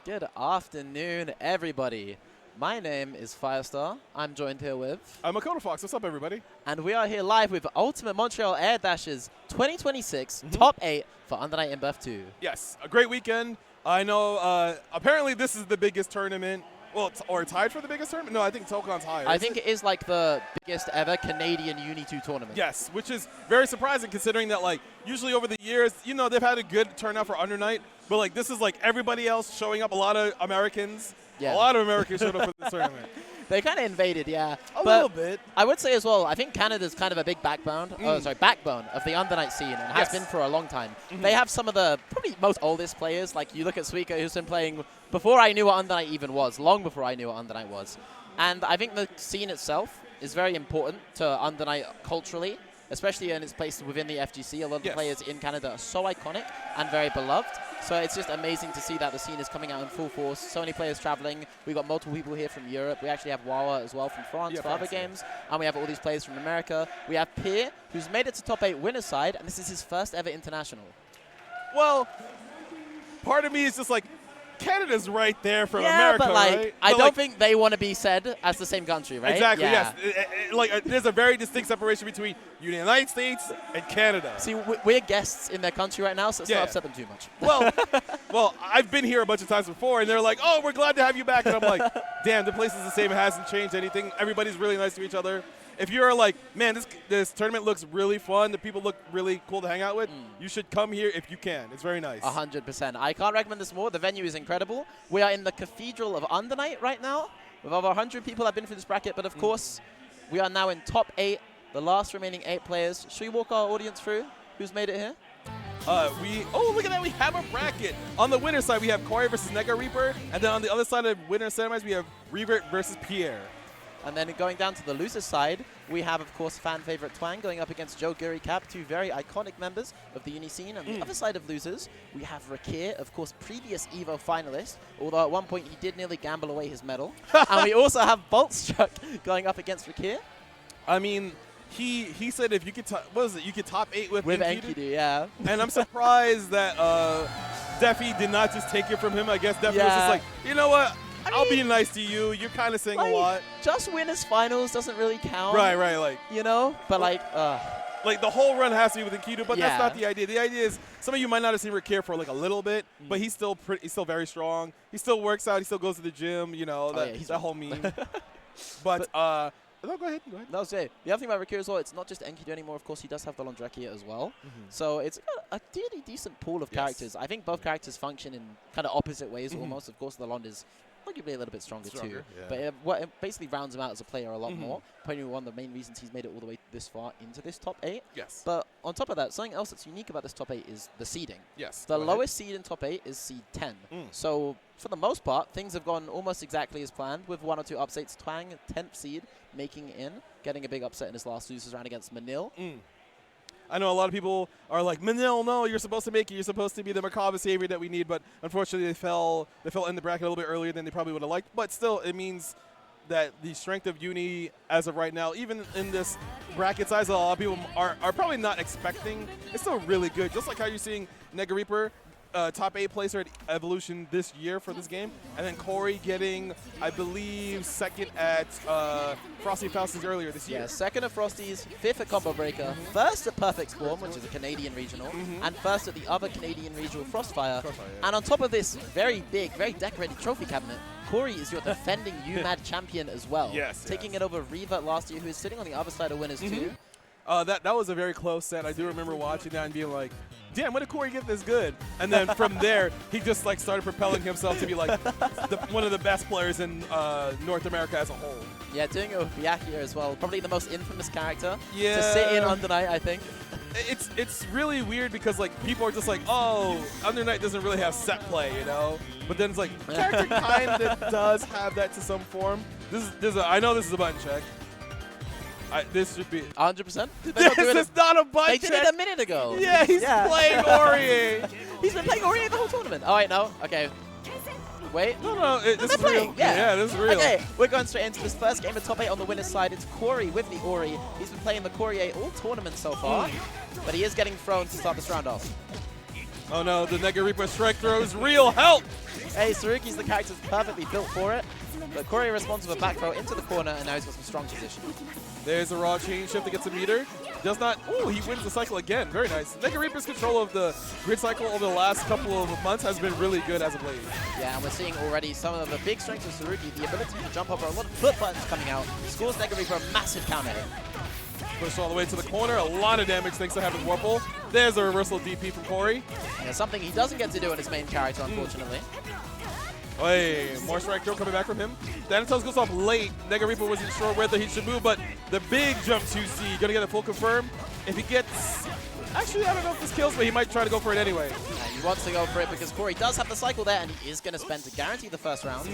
Good afternoon, everybody. My name is Firestar. I'm joined here with... I'm Makoto Fox. What's up, everybody? And we are here live with Ultimate Montreal Airdashers 2026 Top 8 for Under Night in Birth 2. Yes, a great weekend. I know apparently this is the biggest tournament, well, or tied for the biggest tournament? No, I think Tokon's higher. I think it is like the biggest ever Canadian Uni 2 tournament. Yes, which is very surprising considering that, like, usually over the years, you know, they've had a good turnout for Under Night, but, like, this is, like, everybody else showing up, a lot of Americans. Yeah. A lot of Americans showed up for this tournament. They kind of invaded, yeah. A little bit. I would say as well, I think Canada's kind of a big backbone of the Under Night scene and has been for a long time. They have some of the probably most oldest players. Like you look at Suika, who's been playing before I knew what Under Night even was, long before I knew what Under Night was. And I think the scene itself is very important to Under Night culturally, especially in its place within the FGC. A lot of the players in Canada are so iconic and very beloved. So it's just amazing to see that the scene is coming out in full force. So many players traveling. We've got multiple people here from Europe. We actually have Wawa as well from France for other games. And we have all these players from America. We have Pierre, who's made it to top 8 winner's side, and this is his first ever international. Well, part of me is just like, Canada's right there from America, but like, right? I don't think they want to be said as the same country, right? Exactly, yes. There's a very distinct separation between the United States and Canada. See, we're guests in their country right now, so let's not upset them too much. Well, I've been here a bunch of times before, and they're like, oh, we're glad to have you back. And I'm like, damn, the place is the same. It hasn't changed anything. Everybody's really nice to each other. If you're like, man, this tournament looks really fun, the people look really cool to hang out with, you should come here if you can. It's very nice. 100%. I can't recommend this more. The venue is incredible. We are in the Cathedral of Under Night right now, with over 100 people that have been through this bracket. But of course, we are now in top 8, the last remaining 8 players. Should we walk our audience through who's made it here? Look at that. We have a bracket. On the winner's side, we have Corey versus Nega Reaper. And then on the other side of winner's semis, we have Revert versus Pierre. And then going down to the loser's side, we have, of course, fan favorite Twang going up against Joe Guri Cap, two very iconic members of the uni scene. On the other side of losers, we have Rakir, of course, previous EVO finalist, although at one point he did nearly gamble away his medal. And we also have Boltstruck going up against Rakir. I mean, he said if you could you could top 8 with Enkidu, yeah. And I'm surprised that Defi did not just take it from him. I guess Defi was just like, you know what? I'll be nice to you. You're kind of saying a lot. Just winners finals doesn't really count. Right, like. You know? But like the whole run has to be with Enkidu, but that's not the idea. The idea is some of you might not have seen Rakir for like a little bit, but he's still very strong. He still works out. He still goes to the gym, you know, that whole meme. But no, go ahead. No, say the other thing about Rakir as well, it's not just Enkidu anymore. Of course, he does have the Londrekia as well. So it's a really decent pool of characters. I think both characters function in kind of opposite ways almost. Of course, the Lond is arguably a little bit stronger too. Yeah. But it basically rounds him out as a player a lot more. Probably one of the main reasons he's made it all the way this far into this top 8. Yes. But on top of that, something else that's unique about this top 8 is the seeding. Yes. The lowest seed in top 8 is seed 10. So for the most part, things have gone almost exactly as planned with 1 or 2 upsets. Twang, 10th seed, making it in, getting a big upset in his last losers round against Manil. I know a lot of people are like, Manil, no, you're supposed to make it. You're supposed to be the macabre savior that we need. But unfortunately, they fell in the bracket a little bit earlier than they probably would have liked. But still, it means that the strength of Uni as of right now, even in this bracket size, a lot of people are probably not expecting. It's still really good. Just like how you're seeing Nega Reaper, top 8 placer at Evolution this year for this game. And then Corey getting, I believe, 2nd at Frosty Faustins earlier this year. Yeah, 2nd at Frosty's, 5th at Combo Breaker, 1st at Perfect Storm, which is a Canadian regional, and 1st at the other Canadian regional, Frostfire. And on top of this very big, very decorated trophy cabinet, Corey is your defending UMAD champion as well. Taking it over Revert last year, who is sitting on the other side of winners too. That was a very close set. I do remember watching that and being like, damn, when did Corey get this good? And then from there, he just like started propelling himself to be like one of the best players in North America as a whole. Yeah, doing it with Byakuya as well. Probably the most infamous character to sit in Under Night, I think. It's really weird because like people are just like, oh, Under Night doesn't really have set play, you know? But then it's like, character kind of does have that to some form. I know this is a button check. This should be 100%. This is not a button check. They did it a minute ago. Yeah, he's playing Ori. He's been playing Ori the whole tournament. Oh wait, no. Okay. Wait. No, this is real. Yeah, this is real. Okay, we're going straight into this first game of top 8 on the winner's side. It's Corey with the Ori. He's been playing the Corey 8 all tournament so far, but he is getting thrown to start this round off. Oh no, the Nega Reaper strike throws real help. Hey, Saruki's the character's perfectly built for it, but Corey responds with a back throw into the corner, and now he's got some strong position. There's a raw chain shift to get some meter. Does not, ooh, he wins the cycle again. Very nice. Nega Reaper's control of the grid cycle over the last couple of months has been really good as of late. Yeah, and we're seeing already some of the big strengths of Saruki, the ability to jump over a lot of flip buttons coming out, scores Nega Reaper a massive counter hit. Pushed all the way to the corner, a lot of damage thanks to having Warple. There's a reversal DP from Corey. Yeah, something he doesn't get to do in his main character, unfortunately. Hey, more strike throw coming back from him. Thanatos goes off late. Nega Reaper wasn't sure whether he should move, but the big jump 2C, gonna get a full confirm. If he gets, actually I don't know if this kills, but he might try to go for it anyway. Yeah, he wants to go for it because Corey does have the cycle there, and he is gonna spend to guarantee the first round.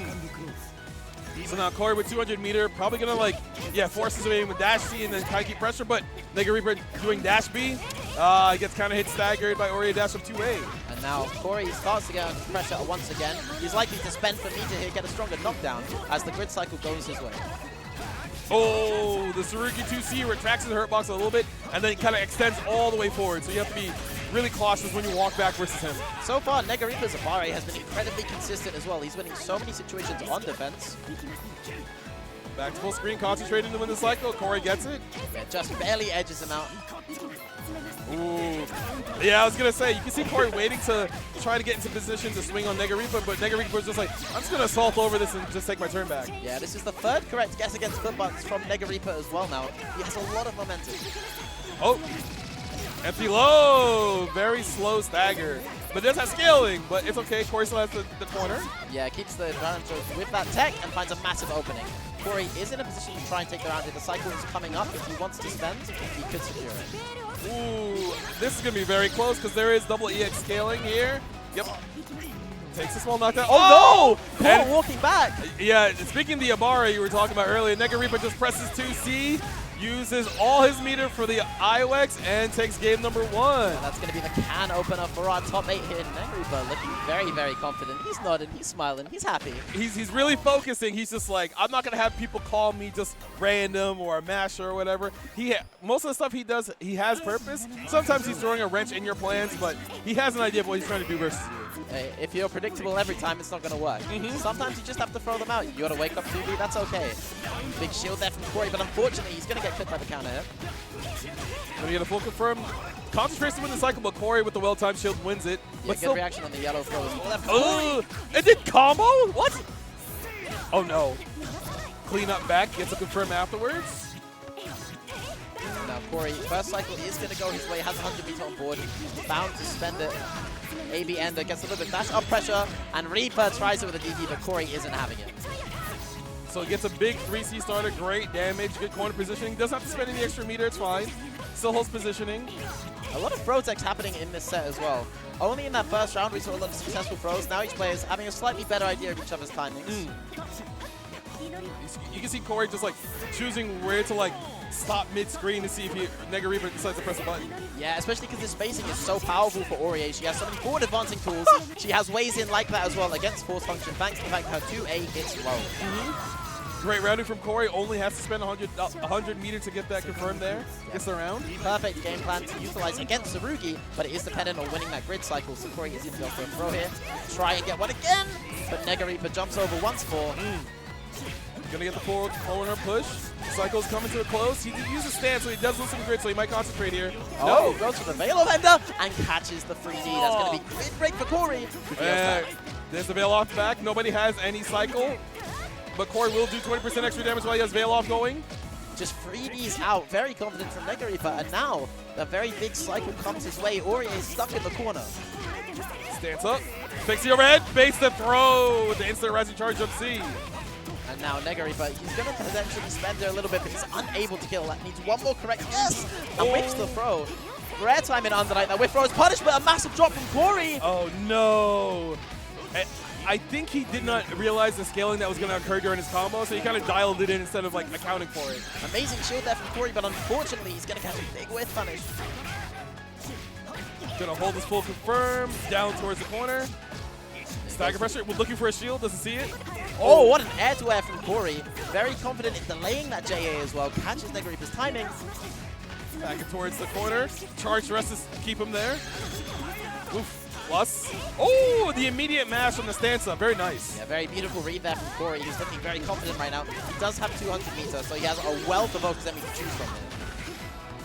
So now Corey with 200 meter, probably gonna force his way in with dash C and then kind of keep pressure, but Nega Reaper doing dash B. He gets kind of hit staggered by Airdashers of 2A. And now Corey starts to get under pressure once again. He's likely to spend for meter here, get a stronger knockdown as the grid cycle goes his way. Oh, the Saruki 2C retracts his hurt box a little bit and then kind of extends all the way forward. So you have to be really cautious when you walk back versus him. So far, Nega Reaper's Abare has been incredibly consistent as well. He's winning so many situations on defense. Back to full screen, concentrating to win the cycle. Corey gets it. Yeah, just barely edges him out. Ooh. Yeah, I was going to say, you can see Corey waiting to try to get into position to swing on Nega Reaper, but Nega Reaper's just like, I'm just going to assault over this and just take my turn back. Yeah, this is the third correct guess against flip buttons from Nega Reaper as well now. He has a lot of momentum. Oh, empty low. Very slow stagger. But it does have scaling, but it's okay. Corey still has the corner. Yeah, keeps the advantage with that tech and finds a massive opening. Corey is in a position to try and take the round. If the cycle is coming up, if he wants to spend, he could secure it. Ooh, this is going to be very close because there is double EX scaling here. Yep. Takes a small knockdown. Oh, no! And walking back. Yeah, speaking of the Abare you were talking about earlier, Nega Reaper just presses 2C, uses all his meter for the IWEX, and takes game number 1. And that's going to be the can opener for our top 8 here. Nega Reaper looking very, very confident. He's nodding, he's smiling, he's happy. He's really focusing. He's just like, I'm not going to have people call me just random or a masher or whatever. Most of the stuff he does, he has purpose. Sometimes he's throwing a wrench in your plans, but he has an idea of what he's trying to do versus you. Hey, if you're predictable every time, it's not going to work. Sometimes you just have to throw them out. You got to wake up 2B, that's okay. Big shield there from Corey, but unfortunately, he's going to get clipped by the counter hit. Gonna get a full confirm. Concentrates to win the cycle, but Corey with the well-timed shield wins it. Yeah, but good reaction on the yellow throw as well. Oh, it did combo? What? Oh no. Clean up back, gets a confirm afterwards. Now Corey, first cycle is going to go his way, has 100 meter on board, bound to spend it. AB Ender gets a little bit dash up pressure, and Reaper tries it with a DD, but Corey isn't having it. So he gets a big 3C starter, great damage, good corner positioning. Doesn't have to spend any extra meter, it's fine. Still holds positioning. A lot of throw techs happening in this set as well. Only in that first round we saw a lot of successful throws. Now each player is having a slightly better idea of each other's timings. You can see Corey just like choosing where to like stop mid-screen to see if Nega Reaper decides to press a button. Yeah, especially because the spacing is so powerful for Aurier. She has so many forward advancing tools. She has ways in like that as well against force function, thanks to the fact her 2A hits low. Great rounding from Corey. Only has to spend 100 meter to get that confirmed there. Gets the round. Perfect game plan to utilize against Saruki, but it is dependent on winning that grid cycle. So Corey is going to go for a throw here. Try and get one again, but Nega Reaper jumps over once more. Gonna get the forward corner push. Cycle's coming to a close. He uses stance, so he does lose some grid, so he might concentrate here. Oh, goes for the Veil of Ender and catches the 3D. That's going to be grid break for Corey. There's the Veil off back. Nobody has any cycle, but Corey will do 20% extra damage while he has Veil off going. Just 3Ds out. Very confident from Nega Reaper, and now the very big cycle comes his way. Aurier is stuck in the corner. Stance up. Fix the overhead. Baits the throw with the instant rising charge up C. And now Nega Reaper, he's going to potentially spend there a little bit, but he's unable to kill. That needs one more correct guess. And whips the throw. Rare time in Under Night. That whiff throw is punished, but a massive drop from Corey. Oh, no. I think he did not realize the scaling that was going to occur during his combo, so he kind of dialed it in instead of like accounting for it. Amazing shield there from Corey, but unfortunately, he's going to catch a big whiff punish. Going to hold his full confirm, down towards the corner. Stagger pressure, we're looking for a shield, doesn't see it. Oh, what an air-to-air from Corey. Very confident in delaying that JA as well. Catches Nega Reaper's timing. Back towards the corner. Charge rest to keep him there. Oof. Plus, oh, the immediate mash from the stance up. Very nice. Yeah, very beautiful read there from Corey. He's looking very confident right now. He does have 200 meters, so he has a wealth of focus enemy to choose from here.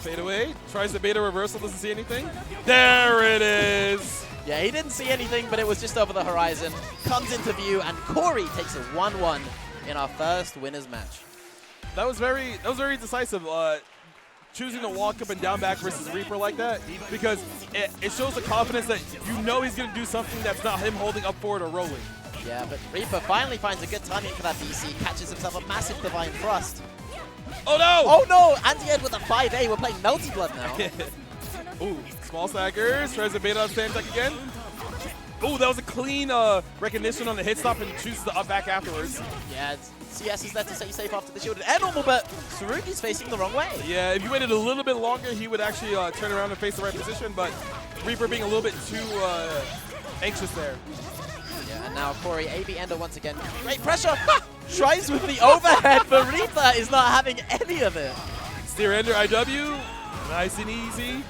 Fade away, tries the beta reversal, doesn't see anything. There it is. Yeah, he didn't see anything, but it was just over the horizon. Comes into view, and Corey takes a 1-1 in our first winners match. That was very decisive. Choosing to walk up and down back versus Reaper like that, because it shows the confidence that you know he's going to do something that's not him holding up forward or rolling. Yeah, but Reaper finally finds a good timing for that DC, catches himself a massive Divine Thrust. Oh no! Oh no! Anti-Ed with a 5A, we're playing Melty Blood now. Ooh, small stackers, tries to bait on stand attack again. Ooh, that was a clean recognition on the hit stop and chooses the up back afterwards. Yeah, CS is there to set you safe after the shielded air normal, but Tsurugi's facing the wrong way. Yeah, if you waited a little bit longer, he would actually turn around and face the right position, but Reaper being a little bit too anxious there. Yeah, and now Corey, AB Ender once again. Great pressure! Tries with the overhead, but Reaper is not having any of it. Steer Ender IW, nice and easy.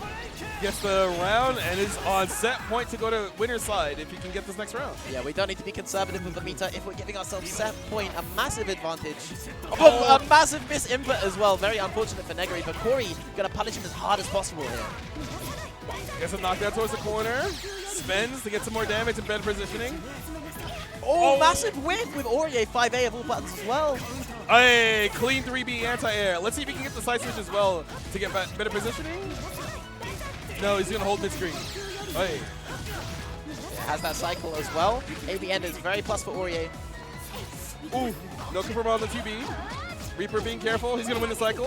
Gets the round and is on set point to go to winner's side if he can get this next round. Yeah, we don't need to be conservative with the meter if we're giving ourselves set point, a massive advantage. Oh, a massive misinput as well. Very unfortunate for Negri, but Corey going to punish him as hard as possible here. Gets a knockdown towards the corner. Spins to get some more damage and better positioning. Oh, massive whiff with Aurier 5A of all buttons as well. Hey, clean 3B anti-air. Let's see if he can get the side switch as well to get better positioning. No, he's going to hold mid-screen. Hey. Has that cycle as well. AB End is very plus for Aurier. Ooh, no confirm on the 2B. Reaper being careful. He's going to win the cycle.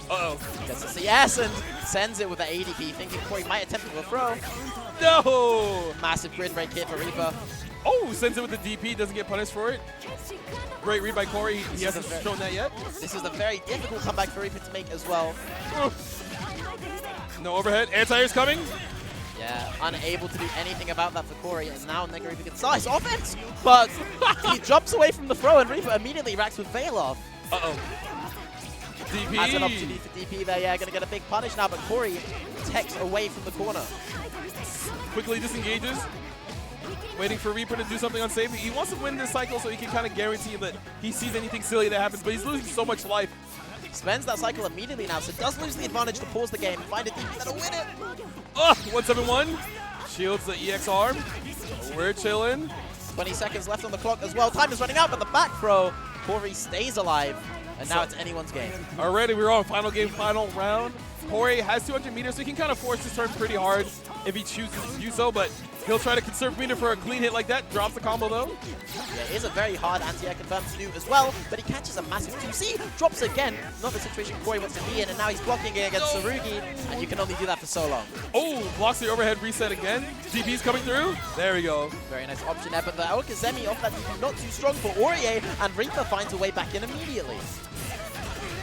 Uh-oh. Gets a CS and sends it with the ADP, thinking Corey might attempt to throw. No! Massive grid break here for Reaper. Oh, sends it with the DP. Doesn't get punished for it. Great read by Corey. He hasn't shown that yet. This is a very difficult comeback for Reaper to make as well. No overhead. Anti-air's coming. Yeah, unable to do anything about that for Corey, and now Negri gets nice offense, but he jumps away from the throw, and Reaper immediately racks with Veil off. Uh-oh. DP. Has an opportunity for DP there, yeah, gonna get a big punish now, but Corey techs away from the corner. Quickly disengages. Waiting for Reaper to do something unsafe. He wants to win this cycle so he can kind of guarantee that he sees anything silly that happens, but he's losing so much life. Spends that cycle immediately now, so does lose the advantage to pause the game, find a DP that'll win it. 171. Shields the EX arm. We're chilling. 20 seconds left on the clock as well. Time is running out, but the back throw, Corey stays alive, and now it's anyone's game. Already, we're on final game, final round. Corey has 200 meters, so he can kind of force his turn pretty hard if he chooses to do so, but he'll try to conserve meter for a clean hit like that. Drops the combo, though. Yeah, it is a very hard anti-air confirm to do as well, but he catches a massive 2C, drops again. Not the situation Corey wants to be in, and now he's blocking it against Tsurugi, and you can only do that for so long. Oh, blocks the overhead reset again. DP's coming through. There we go. Very nice option there, but the Aokizemi off that DP not too strong for Aurier, and Reaper finds a way back in immediately.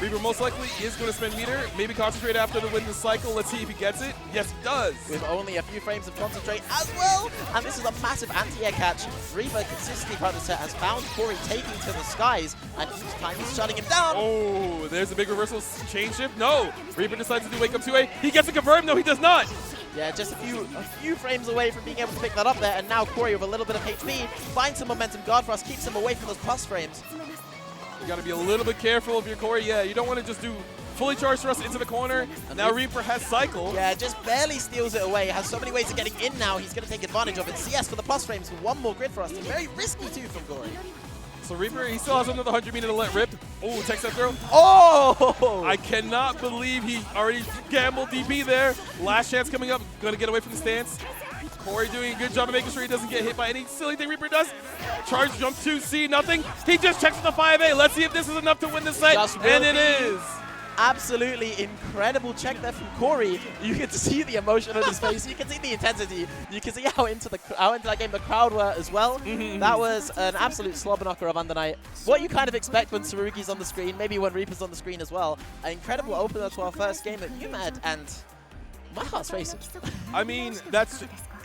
Reaper most likely is going to spend meter, maybe concentrate after the win this cycle. Let's see if he gets it. Yes, he does. With only a few frames of concentrate as well. And this is a massive anti-air catch. Reaper consistently throughout the set has found Corey taking to the skies, and each time he's shutting him down. Oh, there's a big reversal chain shift. No, Reaper decides to do wake up 2A. He gets it confirmed. No, he does not. Yeah, just a few frames away from being able to pick that up there, and now Corey with a little bit of HP finds some momentum. Guard Frost keeps him away from those plus frames. You got to be a little bit careful if you're Corey. Yeah, you don't want to just do fully charged thrust into the corner. And now Reaper has cycle. Yeah, just barely steals it away. Has so many ways of getting in now. He's going to take advantage of it. CS for the plus frames for one more grid thrust. Very risky too from Corey. So Reaper, he still has another 100 meter to let rip. Oh, tech set throw. Oh! I cannot believe he already gambled DP there. Last chance coming up. Going to get away from the stance. Corey doing a good job of making sure he doesn't get hit by any silly thing Reaper does. Charge jump 2C, nothing. He just checks the 5A. Let's see if this is enough to win this set. And it is. Absolutely incredible check there from Corey. You can see the emotion on his face. You can see the intensity. You can see how into that game the crowd were as well. That was an absolute slobber knocker of Under Night. What you kind of expect when Tsurugi's on the screen, maybe when Reaper's on the screen as well. An incredible opener to our first game at UMAD, and my heart's racing. I mean,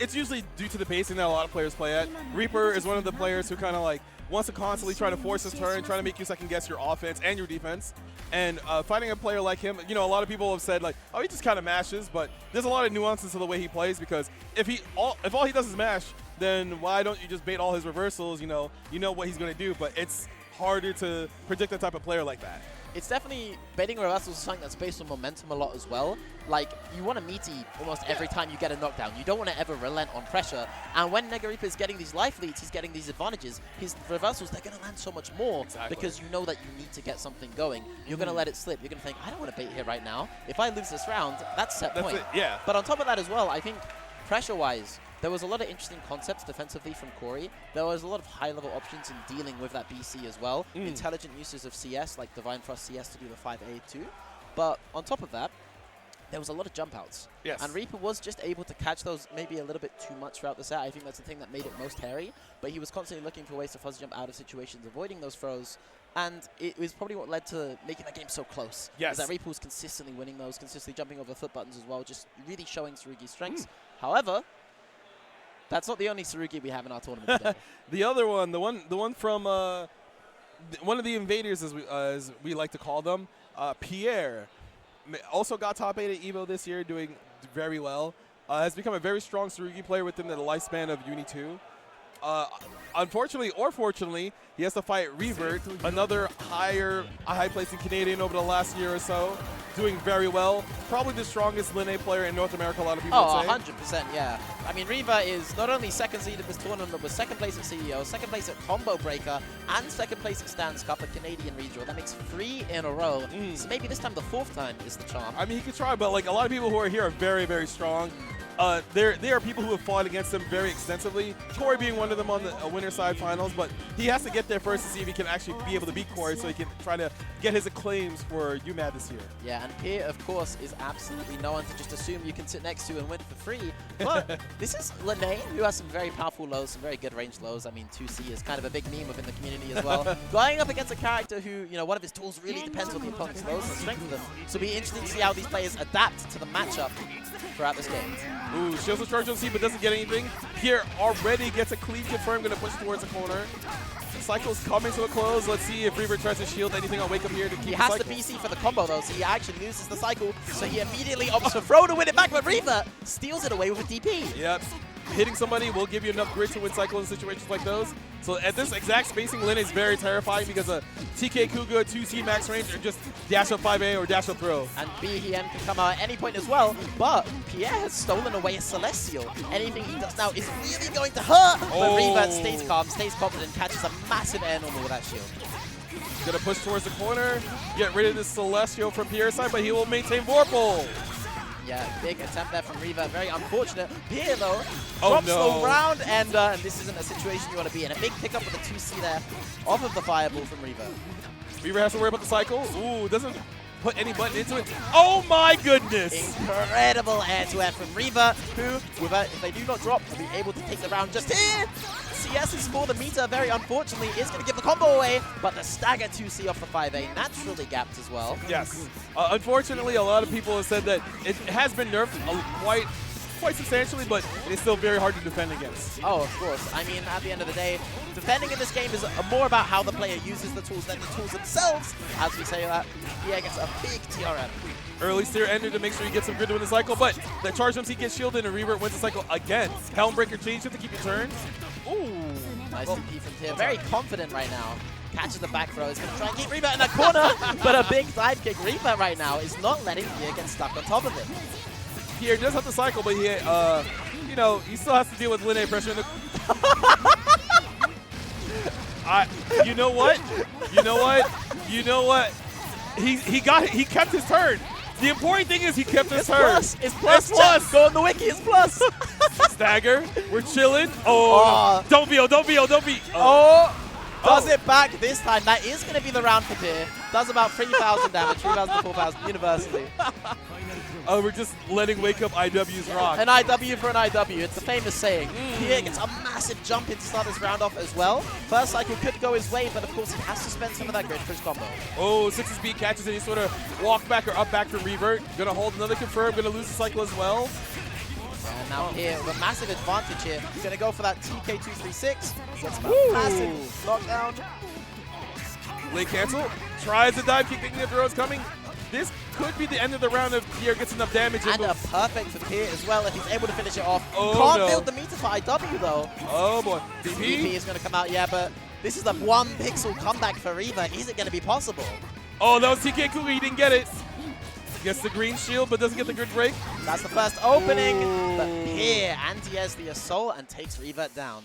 it's usually due to the pacing that a lot of players play at. Reaper is one of the players who kind of like wants to constantly try to force his turn, trying to make you second guess your offense and your defense. And finding a player like him, you know, a lot of people have said like, oh, he just kind of mashes, but there's a lot of nuances to the way he plays because if all he does is mash, then why don't you just bait all his reversals? You know what he's going to do, but it's harder to predict a type of player like that. It's definitely baiting reversals is something that's based on momentum a lot as well. Like, you want to meaty almost every time you get a knockdown. You don't want to ever relent on pressure. And when Nega Reaper is getting these life leads, he's getting these advantages. His reversals, they're going to land so much more because you know that you need to get something going. You're going to let it slip. You're going to think, I don't want to bait here right now. If I lose this round, that's set point. It, yeah. But on top of that as well, I think pressure-wise, there was a lot of interesting concepts defensively from Corey. There was a lot of high-level options in dealing with that BC as well. Intelligent uses of CS, like Divine Frost CS to do the 5A too. But on top of that, there was a lot of jump outs. Yes. And Reaper was just able to catch those maybe a little bit too much throughout the set. I think that's the thing that made it most hairy. But he was constantly looking for ways to fuzzy jump out of situations, avoiding those throws. And it was probably what led to making that game so close. Yes. Is that Reaper was consistently winning those, consistently jumping over foot buttons as well, just really showing Tsurugi's strengths. However, that's not the only Tsurugi we have in our tournament today. The other one, the one from one of the invaders, as we like to call them, Pierre, also got top 8 at EVO this year, doing very well. Has become a very strong Tsurugi player within the lifespan of Uni 2. Unfortunately or fortunately, he has to fight Revert, another high-placing Canadian over the last year or so, doing very well. Probably the strongest Lin A player in North America, a lot of people would say. 100%, yeah. I mean, Reva is not only second seed in this tournament, but was second place at CEO, second place at Combo Breaker, and second place at Stance Cup, a Canadian regional. That makes 3 in a row. So maybe this time the 4th time is the charm. I mean, he could try, but like a lot of people who are here are very, very strong. There are people who have fought against him very extensively. Corey being one of them on the winner side finals, but he has to get there first to see if he can actually be able to beat Corey so he can try to get his acclaims for UMAD this year. Yeah, and Pierre, of course, is absolutely no one to just assume you can sit next to and win for free. But this is Lene, who has some very powerful lows, some very good range lows. I mean, 2C is kind of a big meme within the community as well. Going up against a character who, you know, one of his tools really depends on the opponent's lows and strength of them. So it'll be interesting to see how these players adapt to the matchup throughout this game. Ooh, shields a charge on C, but doesn't get anything. Pierre already gets a clean confirm, going to push towards the corner. Cycle's coming to a close. Let's see if Reaver tries to shield anything on Wake Up here to keep He has the BC for the combo though, so he actually loses the cycle. So he immediately opts to throw to win it back, but Reaver steals it away with a DP. Yep. Hitting somebody will give you enough grit to win cycle in situations like those. So at this exact spacing, Lin is very terrifying because a TK Kuga 2C max range or just dash up 5A or dash up throw. And BEM can come out at any point as well, but Pierre has stolen away a Celestial. Anything he does now is really going to hurt. But Reaver stays calm, stays confident, catches a massive air normal with that shield. Gonna push towards the corner, get rid of this Celestial from Pierre's side, but he will maintain Vorpal. Yeah, big attempt there from Reva. Very unfortunate. Pierre, though, drops the round, and this isn't a situation you want to be in. A big pickup with a 2C there off of the fireball from Reva. Reva has to worry about the cycle. Ooh, doesn't put any button into it. Oh my goodness! Incredible air-to-air from Reva, who, if they do not drop, will be able to take the round just here. CS is for the meter, very unfortunately, is going to give the combo away, but the stagger 2C off the 5A naturally gapped as well. Yes. Unfortunately, a lot of people have said that it has been nerfed quite substantially, but it's still very hard to defend against. Oh, of course. I mean, at the end of the day, defending in this game is more about how the player uses the tools than the tools themselves. As we say that, Pierre gets a big TRM. Early steer ender to make sure you get some grid to win the cycle, but the charge jumps he gets shielded and Revert wins the cycle again. Helmbreaker change it to keep your turn. Ooh. Nice DP from Pierre. Very confident right now. Catches the back throw. He's going to try and keep Revert in that corner, but a big side kick. Revert right now is not letting Pierre get stuck on top of it. Pierre does have the cycle, but he, you know, he still has to deal with Lin A pressure in the... You know what? You know what? You know what? He kept his turn. The important thing is he kept his turn. It's plus. Go on the wiki. It's plus. Stagger. We're chilling. Oh. Don't be. Does it back this time. That is going to be the round for Pierre. Does about 3,000 damage, 3,000 to 4,000 universally. We're just letting Wake Up IWs rock. An IW for an IW. It's a famous saying. Pierre gets a massive jump in to start this round off as well. First cycle could go his way, but of course he has to spend some of that grid for his combo. Oh, 6's beat catches and he sort of walk back or up back from Revert. Gonna hold another confirm, gonna lose the cycle as well. And now Pierre with a massive advantage here. He's gonna go for that TK236. Gets a massive knockdown. Late cancel. Tries the dive kick, thinking the throw is coming. This could be the end of the round if Pierre gets enough damage. And a perfect for Pierre as well if he's able to finish it off. Oh, Can't no. build the meter for IW though. Oh boy. DP is going to come out, yeah, but this is a 1 pixel comeback for Riva. Is it going to be possible? Oh, that was TK Kuga. He didn't get it. Gets the green shield, but doesn't get the grid break. That's the first opening. Ooh. But Pierre anti-airs the assault and takes Riva down.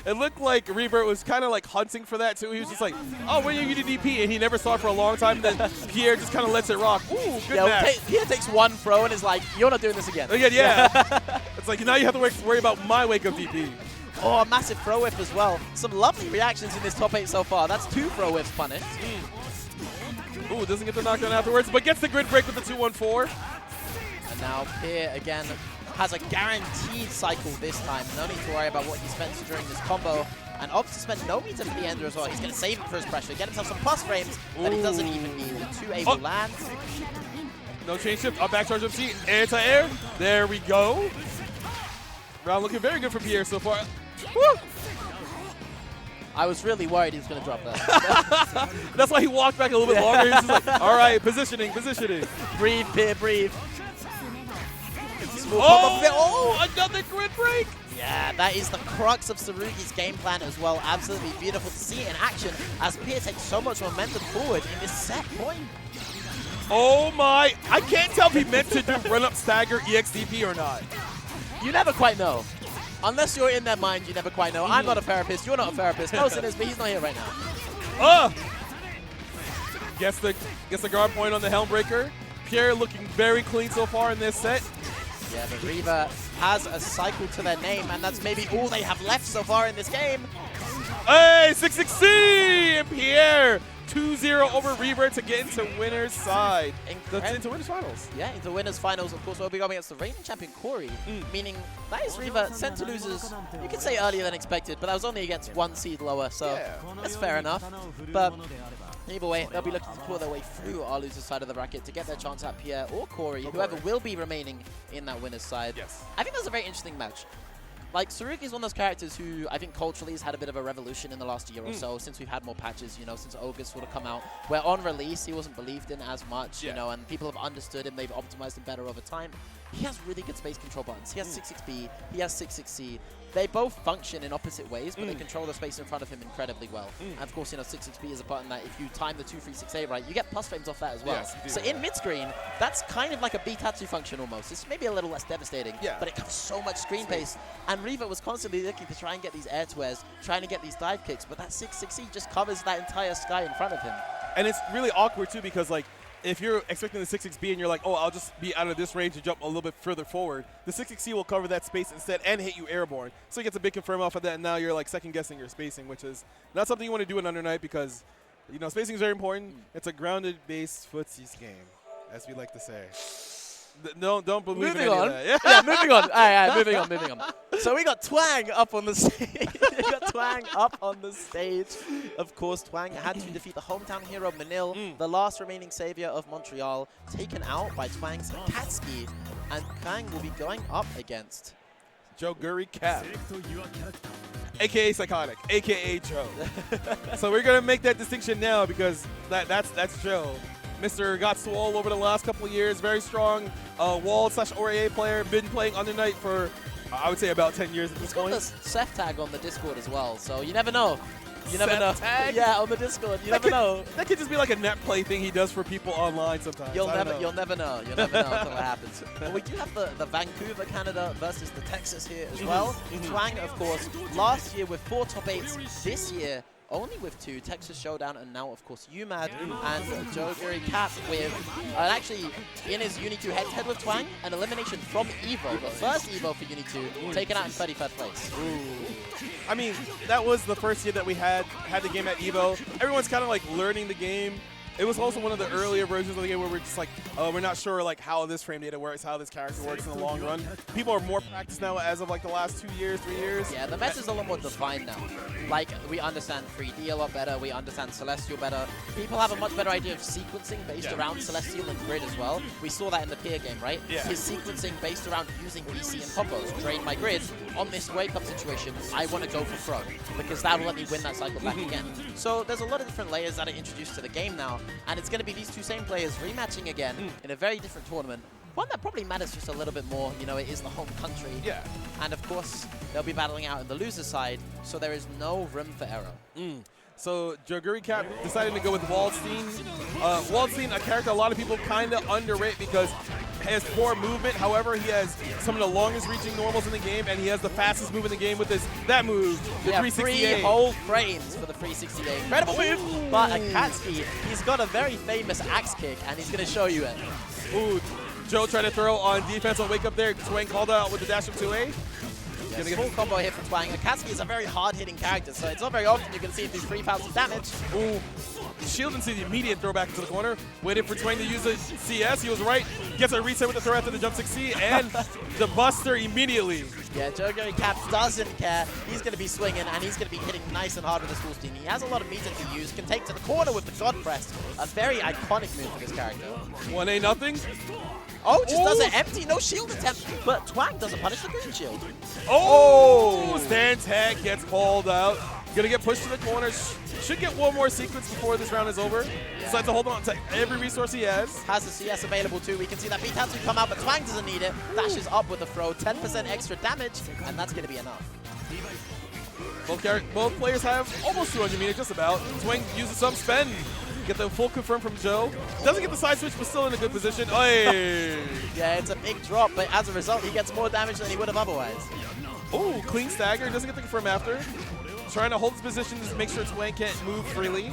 It looked like Reaver was kind of like hunting for that too. He was just like, oh, when are you going to DP? And he never saw it for a long time. Then Pierre just kind of lets it rock. Ooh, good match. Pierre takes 1 throw and is like, you're not doing this again. Again, yeah. It's like, now you have to worry about my wake-up DP. Oh, a massive throw whiff as well. Some lovely reactions in this top 8 so far. That's 2 throw whiffs punished. Ooh, doesn't get the knockdown afterwards, but gets the grid break with the 2-1-4. And now Pierre again has a guaranteed cycle this time. No need to worry about what he spent during this combo. And opts to spend no meter for the ender as well. He's going to save it for his pressure, get himself some plus frames that he doesn't even need. The 2A will land. No chain shift, up back charge up C, anti-air. There we go. Round looking very good for Pierre so far. Woo! I was really worried he was going to drop that. That's why he walked back a little bit longer. He was just like, all right, positioning. Breathe, Pierre, breathe. Oh, another grid break. Yeah, that is the crux of Sarugi's game plan as well. Absolutely beautiful to see it in action as Pierre takes so much momentum forward in this set point. Oh my, I can't tell if he meant to do run up stagger EXDP or not. You never quite know. Unless you're in their mind, you never quite know. I'm not a therapist, you're not a therapist. Nelson is, but he's not here right now. Gets the guard point on the Helm Breaker. Pierre looking very clean so far in this set. Yeah, but Riva has a cycle to their name, and that's maybe all they have left so far in this game. Hey, 6-6-C! And Pierre 2-0 over Reaver to get into winner's side. That's into winner's finals. Yeah, into winner's finals. Of course, we'll be going against the reigning champion Corey, meaning that is Riva sent to losers, you could say earlier than expected, but that was only against 1 seed lower, so that's fair enough. But either way, they'll be looking to pull their way through our loser's side of the bracket to get their chance at Pierre or Corey, whoever will be remaining in that winner's side. Yes. I think that's a very interesting match. Like, Sarugi is one of those characters who I think culturally has had a bit of a revolution in the last year or so, since we've had more patches, you know, since August would have come out, where on release he wasn't believed in as much, you know, and people have understood him, they've optimized him better over time. He has really good space control buttons. He has 6-6B, he has 6-6C. They both function in opposite ways, but they control the space in front of him incredibly well. And of course, you know, 6-6B is a button that if you time the 2-3-6A right, you get plus frames off that as well. Yes, so in mid-screen, that's kind of like a Bitatsu function almost. It's maybe a little less devastating, but it covers so much screen pace. And Riva was constantly looking to try and get these air to airs, trying to get these dive kicks, but that 6-6E just covers that entire sky in front of him. And it's really awkward too because, like, if you're expecting the 6-6B and you're like, oh, I'll just be out of this range and jump a little bit further forward, the 6-6C will cover that space instead and hit you airborne. So he gets a big confirm off of that, and now you're like second-guessing your spacing, which is not something you want to do in Under Night because, you know, spacing is very important. It's a grounded-based footsies game, as we like to say. Don't believe in any of that. Yeah, moving on. All right, moving on. So we got Twang up on the stage. Of course, Twang had to defeat the hometown hero Manil, the last remaining savior of Montreal, taken out by Twang's Katsuki, and Twang will be going up against Joguri Cap, a.k.a. Psychotic, a.k.a. Joe. So we're going to make that distinction now because that's Joe. Mr. got swole over the last couple of years, very strong wall/ORA player, been playing Under Night for, I would say, about 10 years at this point. He's got the Seth tag on the Discord as well, so you never know. You never Seth know. Tag? Yeah, on the Discord, you never know. That could just be like a net play thing he does for people online sometimes. You'll never know. You'll never know until it happens. But we do have the Vancouver, Canada versus the Texas here as well. Twang, of course, last year with 4 top 8s, this year only with 2, Texas Showdown, and now, of course, UMAD and Joguri Cap with, actually, in his Uni 2 head-to-head with Twang, an elimination from EVO, the first EVO for Uni 2, taken out in 33rd place. I mean, that was the first year that we had the game at EVO. Everyone's kind of like learning the game. It was also one of the earlier versions of the game where we're just like, we're not sure like how this frame data works, how this character works in the long run. People are more practiced now as of like the last 2 years, 3 years. Yeah, the meta is a lot more defined now. Like, we understand 3D a lot better, we understand Celestial better. People have a much better idea of sequencing based around Celestial and Grid as well. We saw that in the peer game, right? Yeah. His sequencing based around using BC and combos, drain my Grid. On this wake-up situation, I want to go for throw, because that will let me win that cycle back again. So there's a lot of different layers that are introduced to the game now, and it's going to be these two same players rematching again in a very different tournament. One that probably matters just a little bit more, you know, it is the home country. Yeah. And of course, they'll be battling out in the loser side, so there is no room for error. So Joguri Cap decided to go with Waldstein. Waldstein, a character a lot of people kind of underrate because he has poor movement. However, he has some of the longest reaching normals in the game, and he has the fastest move in the game with that move, the 368. 3 whole frames for the 368. Incredible move, but Akatsuki, he's got a very famous axe kick, and he's going to show you it. Ooh, Joe tried to throw on defense on wake up there. Twang called out with the dash of 2A. Yes, full combo hit from Twang. Akatsuki is a very hard-hitting character, so it's not very often you can see him do 3,000 damage. Ooh, shield into the immediate throwback into the corner. Waited for Twang to use the CS. He was right. Gets a reset with the throw after the jump 6C, and the buster immediately. Yeah, Joguri Cap doesn't care. He's going to be swinging, and he's going to be hitting nice and hard with his full steam. He has a lot of meter to use. Can take to the corner with the God Press. A very iconic move for this character. 1A nothing. Oh, just does an empty, no shield attempt, but Twang doesn't punish the green shield. Oh! Stand tag gets called out. Gonna get pushed to the corner. Should get one more sequence before this round is over. Decides to hold on to every resource he has. Has the CS available too. We can see that Beatatsu come out, but Twang doesn't need it. Dashes up with the throw, 10% extra damage, and that's gonna be enough. Both players have almost 200 meters, just about. Twang uses some spend. Get the full confirm from Joe. Doesn't get the side switch, but still in a good position. Oy. Yeah, it's a big drop, but as a result, he gets more damage than he would have otherwise. Oh, clean stagger. Doesn't get the confirm after. Trying to hold his position to make sure Twang can't move freely.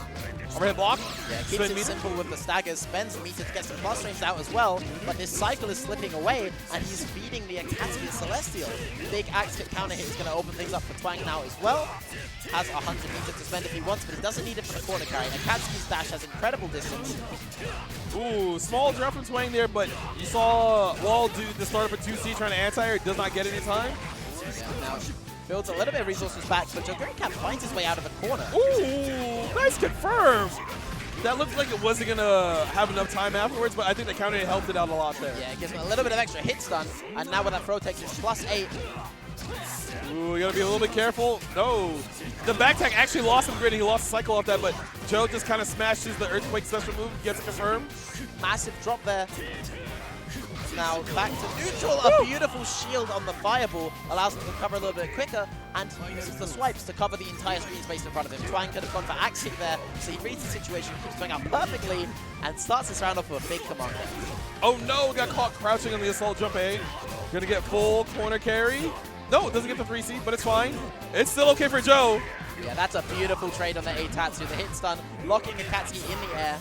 Overhead block. Yeah, keeps it simple with the staggers. Spends meter to get some cross range out as well, but this cycle is slipping away, and he's feeding the Akatsuki Celestial. Big axe hit counter hit is going to open things up for Twang now as well. Has 100 meter to spend if he wants, but he doesn't need it for the corner carry. Akatsuki's dash has incredible distance. Ooh, small drop from Twang there, but you saw Wall do the start up a 2C trying to anti-air. Does not get any time. Yeah, now builds a little bit of resources back, but Joguri Cap finds his way out of the corner. Ooh, nice confirm. That looked like it wasn't going to have enough time afterwards, but I think the counter hit helped it out a lot there. Yeah, it gives him a little bit of extra hit stun, and now with that throw takes him +8. Ooh, you gotta be a little bit careful. No. The back tag actually lost some grid, and he lost the cycle off that, but Joe just kind of smashes the Earthquake special move, gets it confirmed. Massive drop there. Now back to neutral. A beautiful shield on the fireball allows him to cover a little bit quicker, and he uses the swipes to cover the entire screen space in front of him. Twang could have gone for axe kick there, so he reads the situation, keeps going out perfectly, and starts this round off with a big command. Oh no, got caught crouching on the assault jump A. Gonna get full corner carry. No, it doesn't get the 3C, but it's fine. It's still okay for Joe. Yeah, that's a beautiful trade on the Aitatsu. The hit stun, locking Akatsuki in the air.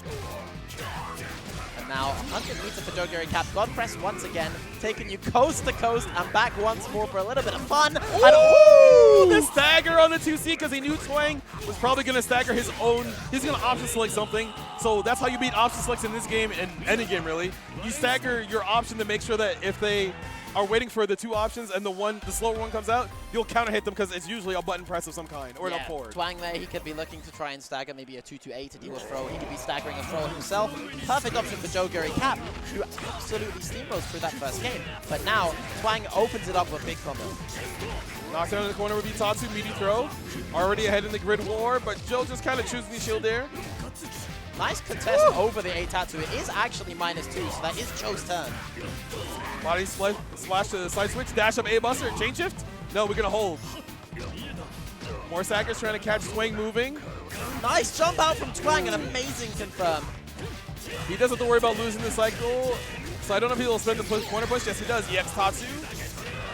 And now 100 meter for Joguri Cap. God press once again, taking you coast to coast and back once more for a little bit of fun. Ooh, and the stagger on the 2C because he knew Twang was probably going to stagger his own. He's going to option select something. So that's how you beat option selects in this game and any game really. You stagger your option to make sure that if they are waiting for the two options and the slower one comes out, you'll counter hit them because it's usually a button press of some kind or an up forward. Twang there, he could be looking to try and stagger maybe a 2-2-8 to deal with throw. He could be staggering a throw himself. Perfect option for Joguri Cap, who absolutely steamrolls through that first game. But now, Twang opens it up with a big combo. Knockdown in the corner would be Tatsu, meaty throw. Already ahead in the grid war, but Joe just kind of choosing the shield there. Nice contest over the Aitatsu. It is actually -2, so that is Joe's turn. Body slash to the side switch, dash up A buster, chain shift. No, we're gonna hold. More Sackers trying to catch Twang moving. Nice jump out from Twang, an amazing confirm. He doesn't have to worry about losing the cycle, so I don't know if he'll spend the corner push. Yes, he does. He EX Tatsu.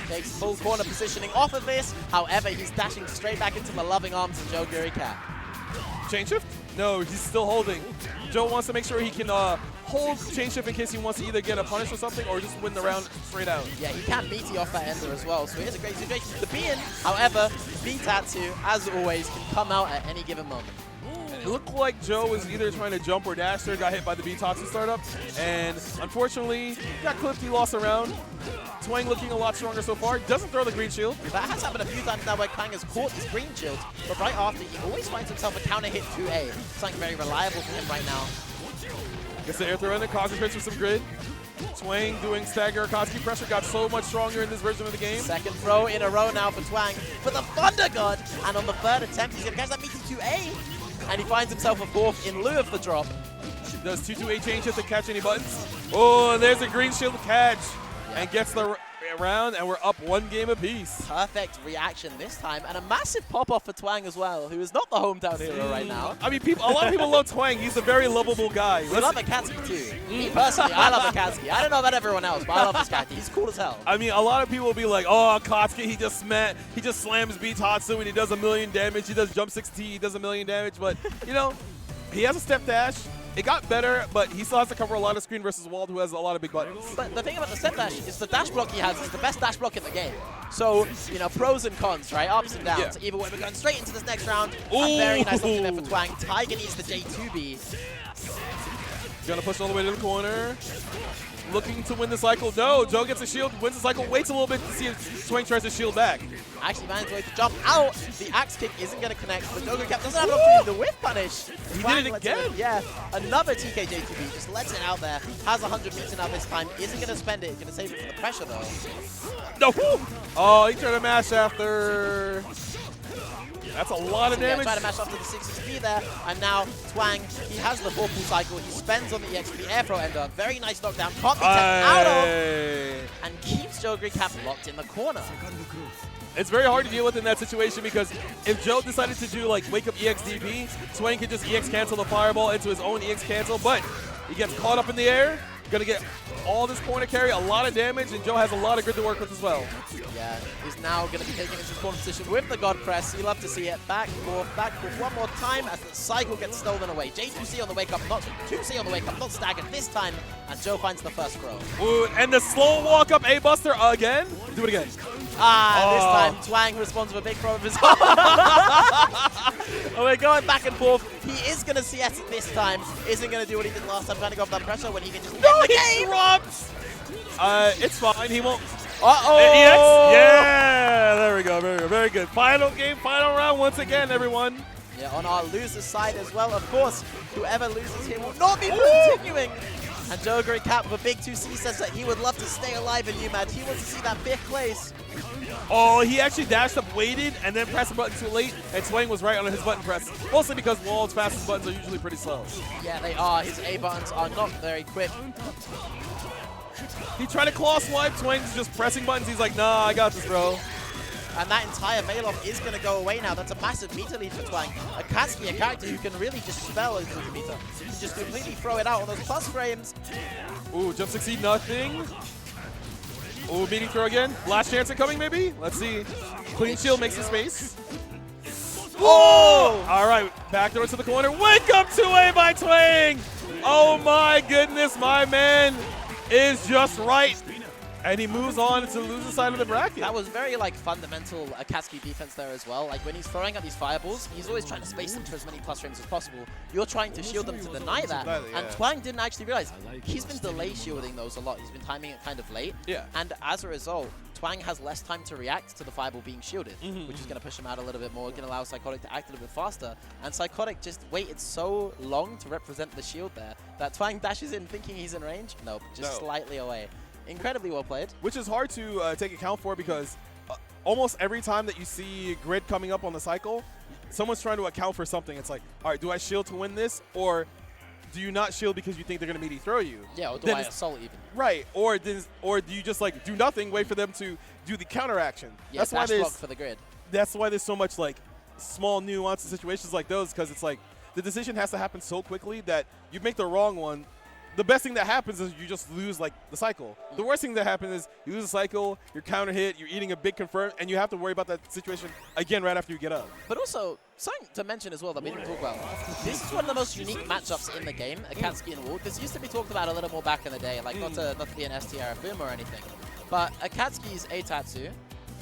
Takes full corner positioning off of this. However, he's dashing straight back into the loving arms of Joguri Cap. Chain shift? No, he's still holding. Joe wants to make sure he can hold chain shift in case he wants to either get a punish or something or just win the round straight out. Yeah, he can meaty off that ender as well, so it is a great situation. The Bean, however, Beatatsu, as always, can come out at any given moment. And It looked like Joe was either trying to jump or dash there, got hit by the B-Tatsu startup, and unfortunately, got clipped, he lost a round. Twang looking a lot stronger so far, doesn't throw the green shield. That has happened a few times now where Twang has caught his green shield, but right after, he always finds himself a counter hit 2A. Something very reliable for him right now. Gets the air throw in there, concentrates with some grid. Twang doing stagger Akatsuki pressure, got so much stronger in this version of the game. Second throw in a row now for Twang for the Thunder God, and on the third attempt, he's going to catch that meaty 2A, and he finds himself a fourth in lieu of the drop. Does 2-2-A change hit to catch any buttons? Oh, and there's a green shield catch, and gets the round, and we're up 1 game apiece. Perfect reaction this time, and a massive pop-off for Twang as well, who is not the hometown hero right now. I mean, a lot of people love Twang. He's a very lovable guy. We love Akatsuki too. Me personally, I love Akatsuki. I don't know about everyone else, but I love Akatsuki. He's cool as hell. I mean, a lot of people will be like, oh, Akatsuki, he just slams B-Tatsu and he does 1,000,000 damage. He does jump 6T, he does 1,000,000 damage. But, you know, he has a step dash. It got better, but he still has to cover a lot of screen versus Wald, who has a lot of big buttons. But the thing about the step dash is the dash block he has is the best dash block in the game. So, you know, pros and cons, right? Ups and downs. Yeah. Either way, we're going straight into this next round. A very nice option there for Twang. Tiger needs the J2B. Gonna push all the way to the corner. Looking to win the cycle. No, Joe gets a shield, wins the cycle, waits a little bit to see if Twang tries to shield back. Actually managed a way to jump out. The axe kick isn't going to connect, but Joker Cap doesn't have an opportunity to whiff punish. He Twang did it lets again. Yeah, another TK J2B, just lets it out there. Has 100 meter now this time. Isn't going to spend it. He's going to save it for the pressure though. No. Oh, he tried to mash after. That's a lot of damage. Try to mash after the 6XP there, and now Twang, he has the vorpal cycle, he spends on the EXP air throw ender, very nice knockdown, can't be taken out of, and keeps Joe Cap locked in the corner. It's very hard to deal with in that situation because if Joe decided to do like wake up EXDB, Twang could just EX cancel the fireball into his own EX cancel, but he gets caught up in the air, gonna get all this corner carry, a lot of damage, and Joe has a lot of grid to work with as well. Yeah, he's now going to be taking into his corner position with the God Press. You love to see it. Back, forth, one more time as the cycle gets stolen away. J2C on the wake up, not 2C on the wake up, not staggered this time, and Joe finds the first throw. Ooh, and the slow walk up A-Buster again. Do it again. This time Twang responds with a big throw of his own. Oh, we're going back and forth. He is going to CS it this time. Isn't going to do what he did last time, trying to go for that pressure when he can just end the game. Drops. It's fine. He won't. Uh-oh. EX? Yeah. There we go. Very good. Very good. Final game, final round once again, everyone. Yeah, on our loser side as well. Of course, whoever loses here will not be continuing. And Joe Cap with a big 2C says that he would love to stay alive in UMAD. He wants to see that 5th place. Oh, he actually dashed up, waited, and then pressed the button too late, and Twang was right on his button press. Mostly because Wald's fastest buttons are usually pretty slow. Yeah, they are. His A buttons are not very quick. He tried to claw swipe, Twang's just pressing buttons. He's like, nah, I got this, bro. And that entire veil-off is going to go away now. That's a massive meter lead for Twang. Akatsuki, a character who can really just spell his meter. He can just completely throw it out on those plus frames. Ooh, jump succeed, nothing. Ooh, meaty throw again. Last chance incoming, maybe? Let's see. Clean shield makes the space. Oh! All right, backdoor to the corner. Wake up 2A by Twang! Oh my goodness, my man is just right. And he moves on to the loser side of the bracket. That was very like fundamental Akatsuki defense there as well. Like when he's throwing out these fireballs, he's always trying to space them to as many plus frames as possible. You're trying to shield them to deny that. And Twang didn't actually realize he's been delay shielding those a lot. He's been timing it kind of late. Yeah. And as a result, Twang has less time to react to the fireball being shielded, which is going to push him out a little bit more, going to allow Psychotic to act a little bit faster. And Psychotic just waited so long to represent the shield there that Twang dashes in thinking he's in range. Nope, just slightly away. Incredibly well played. Which is hard to take account for because almost every time that you see grid coming up on the cycle, someone's trying to account for something. It's like, all right, do I shield to win this? Or do you not shield because you think they're going to meaty throw you? Yeah, or do I assault even? Right, or do you just like do nothing, wait for them to do the counter action? Yeah, that's why block for the grid. That's why there's so much like small nuanced situations like those, because it's like the decision has to happen so quickly that you make the wrong one. The best thing that happens is you just lose like the cycle. The worst thing that happens is you lose the cycle, you're counter hit, you're eating a big confirm, and you have to worry about that situation again right after you get up. But also, something to mention as well that we didn't talk about. This is one of the most unique matchups in the game, Akatsuki and Wald. This used to be talked about a little more back in the day, like not to be an STR boom or anything. But Akatsuki's Aitatsu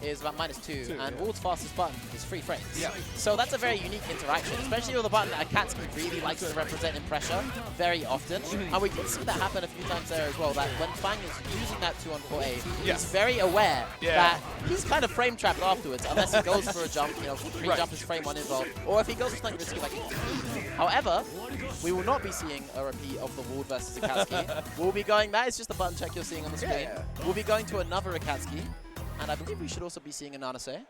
is about -2, and yeah. Wald's fastest button is free frames. Yeah. So that's a very unique interaction, especially with a button that Akatsuki really likes to represent in pressure very often. And we did see that happen a few times there as well, that when Fang is using that 2-on-4A, he's very aware that he's kind of frame trapped afterwards, unless he goes for a jump, you know, pre-jump is frame 1 involved, or if he goes for something risky like However, we will not be seeing a repeat of the Wald versus Akatsuki. We'll be going, that is just the button check you're seeing on the screen. We'll be going to another Akatsuki, and I believe we should also be seeing a Nanase.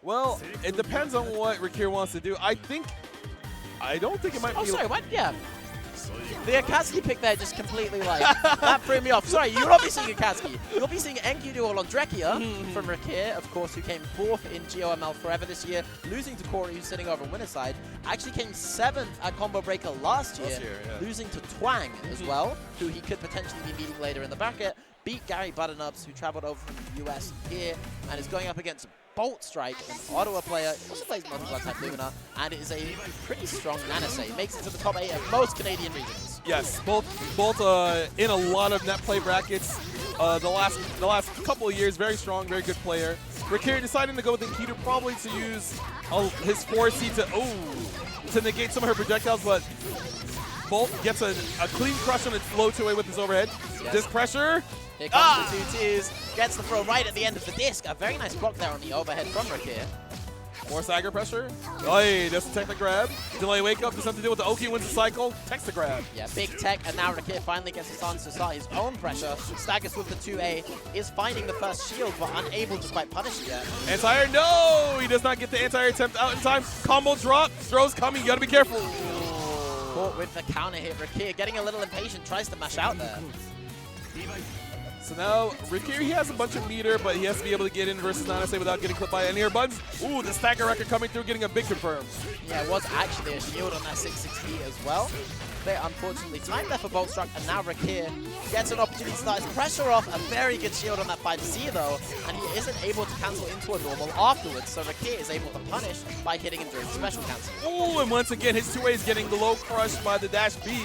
Well, it depends on what Rakir wants to do. I don't think it might be... Oh, sorry, what? Yeah. The Akatsuki pick there just completely, like, that threw me off. Sorry, you'll not be seeing Akatsuki. You'll be seeing Enkidu or Londrekia from Rakir, of course, who came 4th in GOML Forever this year, losing to Corey, who's sitting over on winner's side. Actually came 7th at Combo Breaker last year, losing to Twang as well, who he could potentially be beating later in the bracket. Beat Gary Butternups, who traveled over from the US here, and is going up against Bolt Strike, an Ottawa player, also plays multiple type Lumina, and it is a pretty strong Nanase. Makes it to the top 8 of most Canadian regions. Yes, both in a lot of net play brackets. The last couple of years, very strong, very good player. Rakir deciding to go with Enkidu, probably to use his 4C to negate some of her projectiles, but Bolt gets a clean crush on its low 2A with his overhead. Disc pressure. Here comes the 2-2s. Gets the throw right at the end of the disc. A very nice block there on the overhead from Rakir. More stagger pressure. Oh, that's a tech to grab. Delay wake up. Does something to do with the Oki wins the cycle. Text to grab. Yeah, big tech, and now Rakir finally gets a chance to start his own pressure. Staggers with the 2A, is finding the first shield, but unable to quite punish it yet. Anti-air, no! He does not get the anti-air attempt out in time. Combo drop. Throws coming. You gotta be careful. Caught with the counter hit. Rakir getting a little impatient, tries to mash out there. So now, Rakir, he has a bunch of meter, but he has to be able to get in versus Nanase without getting clipped by any air buttons. Ooh, the stacker record coming through, getting a big confirm. Yeah, it was actually a shield on that 660 as well. They unfortunately timed there for Bolt Struck, and now Rakir gets an opportunity to start his pressure off. A very good shield on that 5C though, and he isn't able to cancel into a normal afterwards, so Rakir is able to punish by hitting him during the special cancel. Ooh, and once again, his 2A is getting the low crush by the dash B.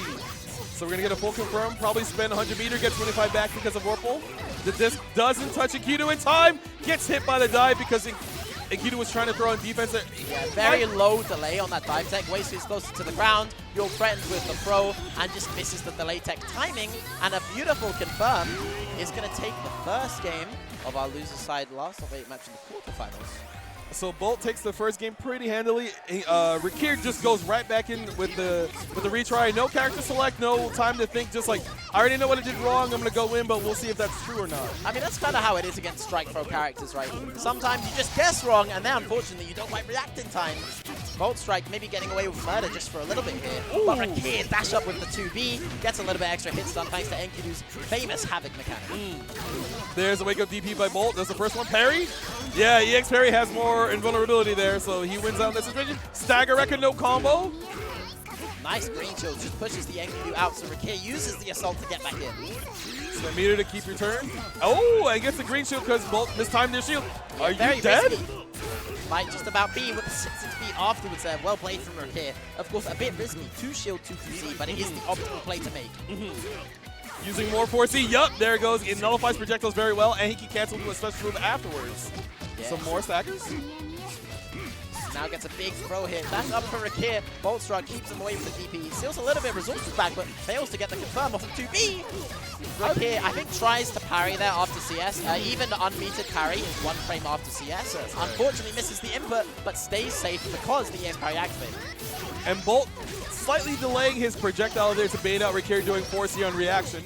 So we're going to get a full confirm, probably spend 100 meter, get 25 back because of Warple. The disc doesn't touch Enkidu in time, gets hit by the dive because Enkidu was trying to throw in defense there. Yeah, very low delay on that dive tech, way too close to the ground. You're threatened with the throw and just misses the delay tech timing. And a beautiful confirm is going to take the first game of our loser side last of 8 match in the quarterfinals. So Bolt takes the first game pretty handily. Rakir just goes right back in with the retry. No character select, no time to think. Just like, I already know what I did wrong. I'm going to go in, but we'll see if that's true or not. I mean, that's kind of how it is against strike throw characters, right? Sometimes you just guess wrong, and then unfortunately you don't quite react in time. Bolt Strike maybe getting away with murder just for a little bit here. Ooh. But Rakir dash up with the 2B, gets a little bit extra hit stun thanks to Enkidu's famous Havoc mechanic. There's a wake-up DP by Bolt. That's the first one. Parry? Yeah, EX Parry has more invulnerability there, so he wins out in this situation. Stagger record, no combo. Nice green shield, just pushes the Enkidu out, so Rakir uses the assault to get back in. So meter to keep your turn. Oh, and gets the green shield because Bolt mistimed their shield. Are you dead? Risky. Might just about be with the 6-6 afterwards there. Well played from Rakir. Of course, a bit risky. 2 shield, 2 2C, but it is the optimal play to make. Using more 4C. Yup, there it goes. It nullifies projectiles very well, and he can cancel to a special move afterwards. Yeah. Some more stackers. Now gets a big throw hit. Back up for Rakir. Bolt Struck keeps him away from the DP. Steals a little bit of resources back, but fails to get the confirm off of 2B. Rakir, I think, tries to parry there after CS. Even the unmetered parry is 1 frame after CS. Unfortunately misses the input, but stays safe because the EX parry activated. And Bolt slightly delaying his projectile there to bait out Rakir doing 4C on reaction.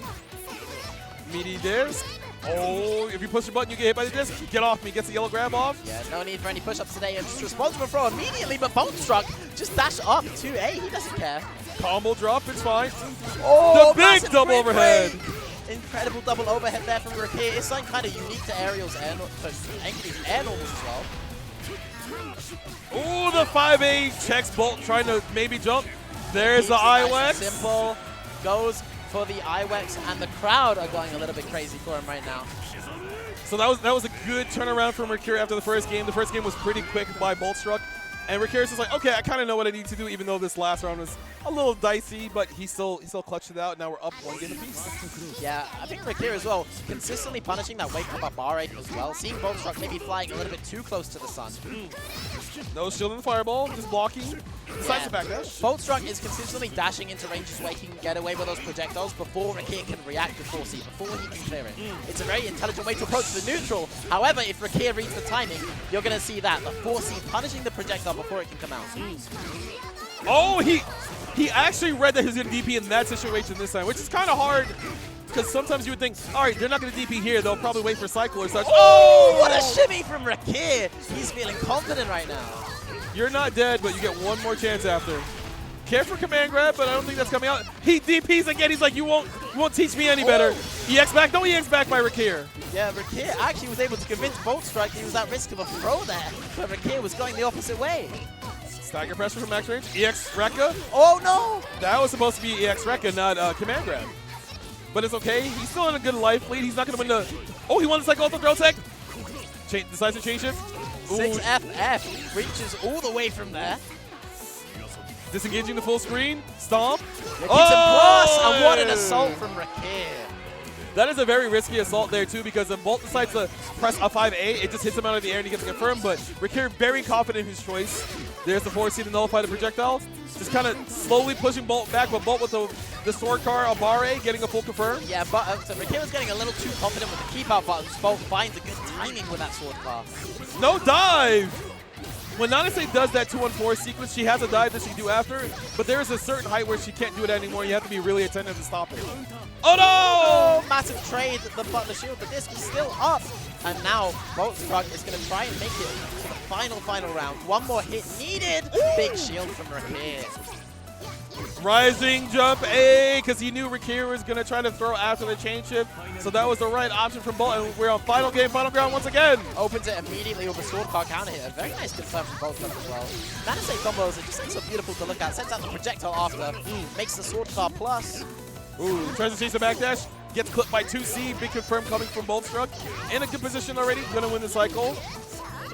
Meaty disc. Oh, if you push the button, you get hit by the disc. Get off me. Gets the yellow grab off. Yeah, no need for any push-ups today. Just responsible throw immediately, but Bolt Struck just dash up 2A. He doesn't care. Combo drop. It's fine. Oh, the big double overhead. Incredible double overhead there from Rakir. It's something kind of unique to Aerial's air normals as well. Oh, the 5A checks Bolt trying to maybe jump. There's the IWEX. Simple. Goes for the IWEX, and the crowd are going a little bit crazy for him right now. So that was a good turnaround from Rakir after the first game. The first game was pretty quick by Bolt Struck. And Rakir's just like, okay, I kind of know what I need to do, even though this last round was a little dicey, but he still clutched it out. Now we're up 1 game apiece. Yeah, I think Rakir as well, consistently punishing that wake up bar rate as well. Seeing Boltstruck maybe flying a little bit too close to the sun. No shield in the fireball, just blocking. Decides to backdash. Boltstruck is consistently dashing into ranges where he can get away with those projectiles before Rakir can react with 4C, before he can clear it. It's a very intelligent way to approach the neutral. However, if Rakir reads the timing, you're going to see that, the 4C punishing the projectile before it can come out. Oh, he actually read that he was going to DP in that situation this time, which is kind of hard. Because sometimes you would think, all right, they're not going to DP here. They'll probably wait for cycle or such. Oh, what a shimmy from Rakir. He's feeling confident right now. You're not dead, but you get one more chance after. Care for command grab, but I don't think that's coming out. He DPs again. He's like, you won't teach me any better. EX back. No EX back by Rakir. Yeah, Rakir actually was able to convince Boltstruck he was at risk of a throw there, but Rakir was going the opposite way. Stagger pressure from max range. EX Rekka. Oh, no. That was supposed to be EX Rekka, not command grab. But it's okay. He's still in a good life lead. He's not going to win the... Oh, he won the cycle off the throw tech. Decides to change it. 6FF reaches all the way from there. Disengaging the full screen. Stomp. Keeps him plus, and what an assault from Rakir. That is a very risky assault there, too, because if Bolt decides to press a 5A, it just hits him out of the air and he gets it confirmed. But Rakir very confident in his choice. There's the 4C to nullify the projectile. Just kind of slowly pushing Bolt back, but Bolt with the sword car Abare getting a full confirm. Yeah, but so Rakir was getting a little too confident with the keep out buttons. Bolt finds a good timing with that sword car. No dive! When Nanase does that 2-1-4 sequence, she has a dive that she can do after, but there is a certain height where she can't do it anymore. You have to be really attentive to stop it. Oh no! Oh, massive trade. The shield, the disc is still up. And now Boltstruck is going to try and make it to the final round. One more hit needed. Big shield from Rakir. Rising jump A, because he knew Rakir was going to try to throw after the chain shift. So that was the right option from Bolt. And we're on final game, final ground once again. Opens it immediately with a sword car counter hit. A very nice confirm from Boltstruck as well. Nanase combos are just so beautiful to look at. Sends out the projectile after. Makes the sword car plus. Ooh, tries to chase the backdash. Gets clipped by 2C. Big confirm coming from Boltstruck. In a good position already. Going to win the cycle.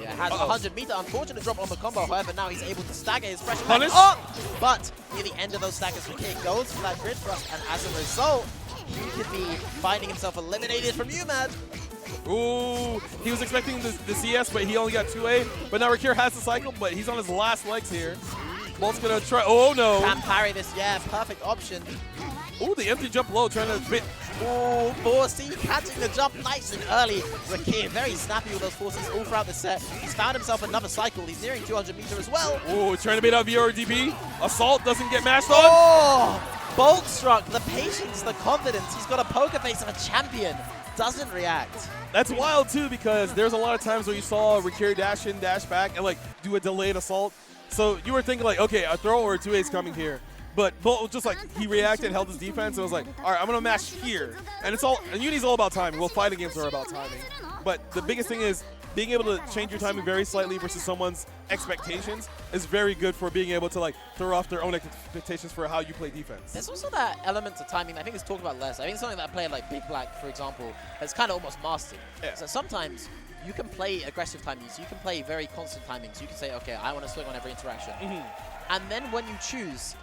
Yeah, has a 100-meter unfortunate drop on the combo. However, now he's able to stagger his pressure Punish. back up. But near the end of those staggers, Rakir goes for that grid thrust, and as a result, he could be finding himself eliminated from UMAD. Ooh, he was expecting the CS, but he only got 2A. But now Rakir has the cycle, but he's on his last legs here. Bolt's gonna try. Oh no! Can parry this. Yeah, perfect option. Ooh, the empty jump low, trying to bit. Oh, 4C catching the jump nice and early. Rakir very snappy with those 4Cs all throughout the set. He's found himself another cycle. He's nearing 200 meter as well. Ooh, trying to bait out VR DP. Assault doesn't get mashed on. Oh, Boltstruck, the patience, the confidence. He's got a poker face of a champion. Doesn't react. That's wild too, because there's a lot of times where you saw Rakir dash in, dash back, and like do a delayed assault. So you were thinking like, okay, a throw or a 2A is coming here. But Bolt just like, he reacted, held his defense, and was like, all right, I'm going to mash here. And it's all, and Uni's all about timing. Well, fighting games are about timing. But the biggest thing is being able to change your timing very slightly versus someone's expectations is very good for being able to like throw off their own expectations for how you play defense. There's also that element of timing I think it's talked about less. I think it's something that a player like Big Black, for example, has kind of almost mastered. Yeah. So sometimes you can play aggressive timings, you can play very constant timings. You can say, okay, I want to swing on every interaction. And then when you choose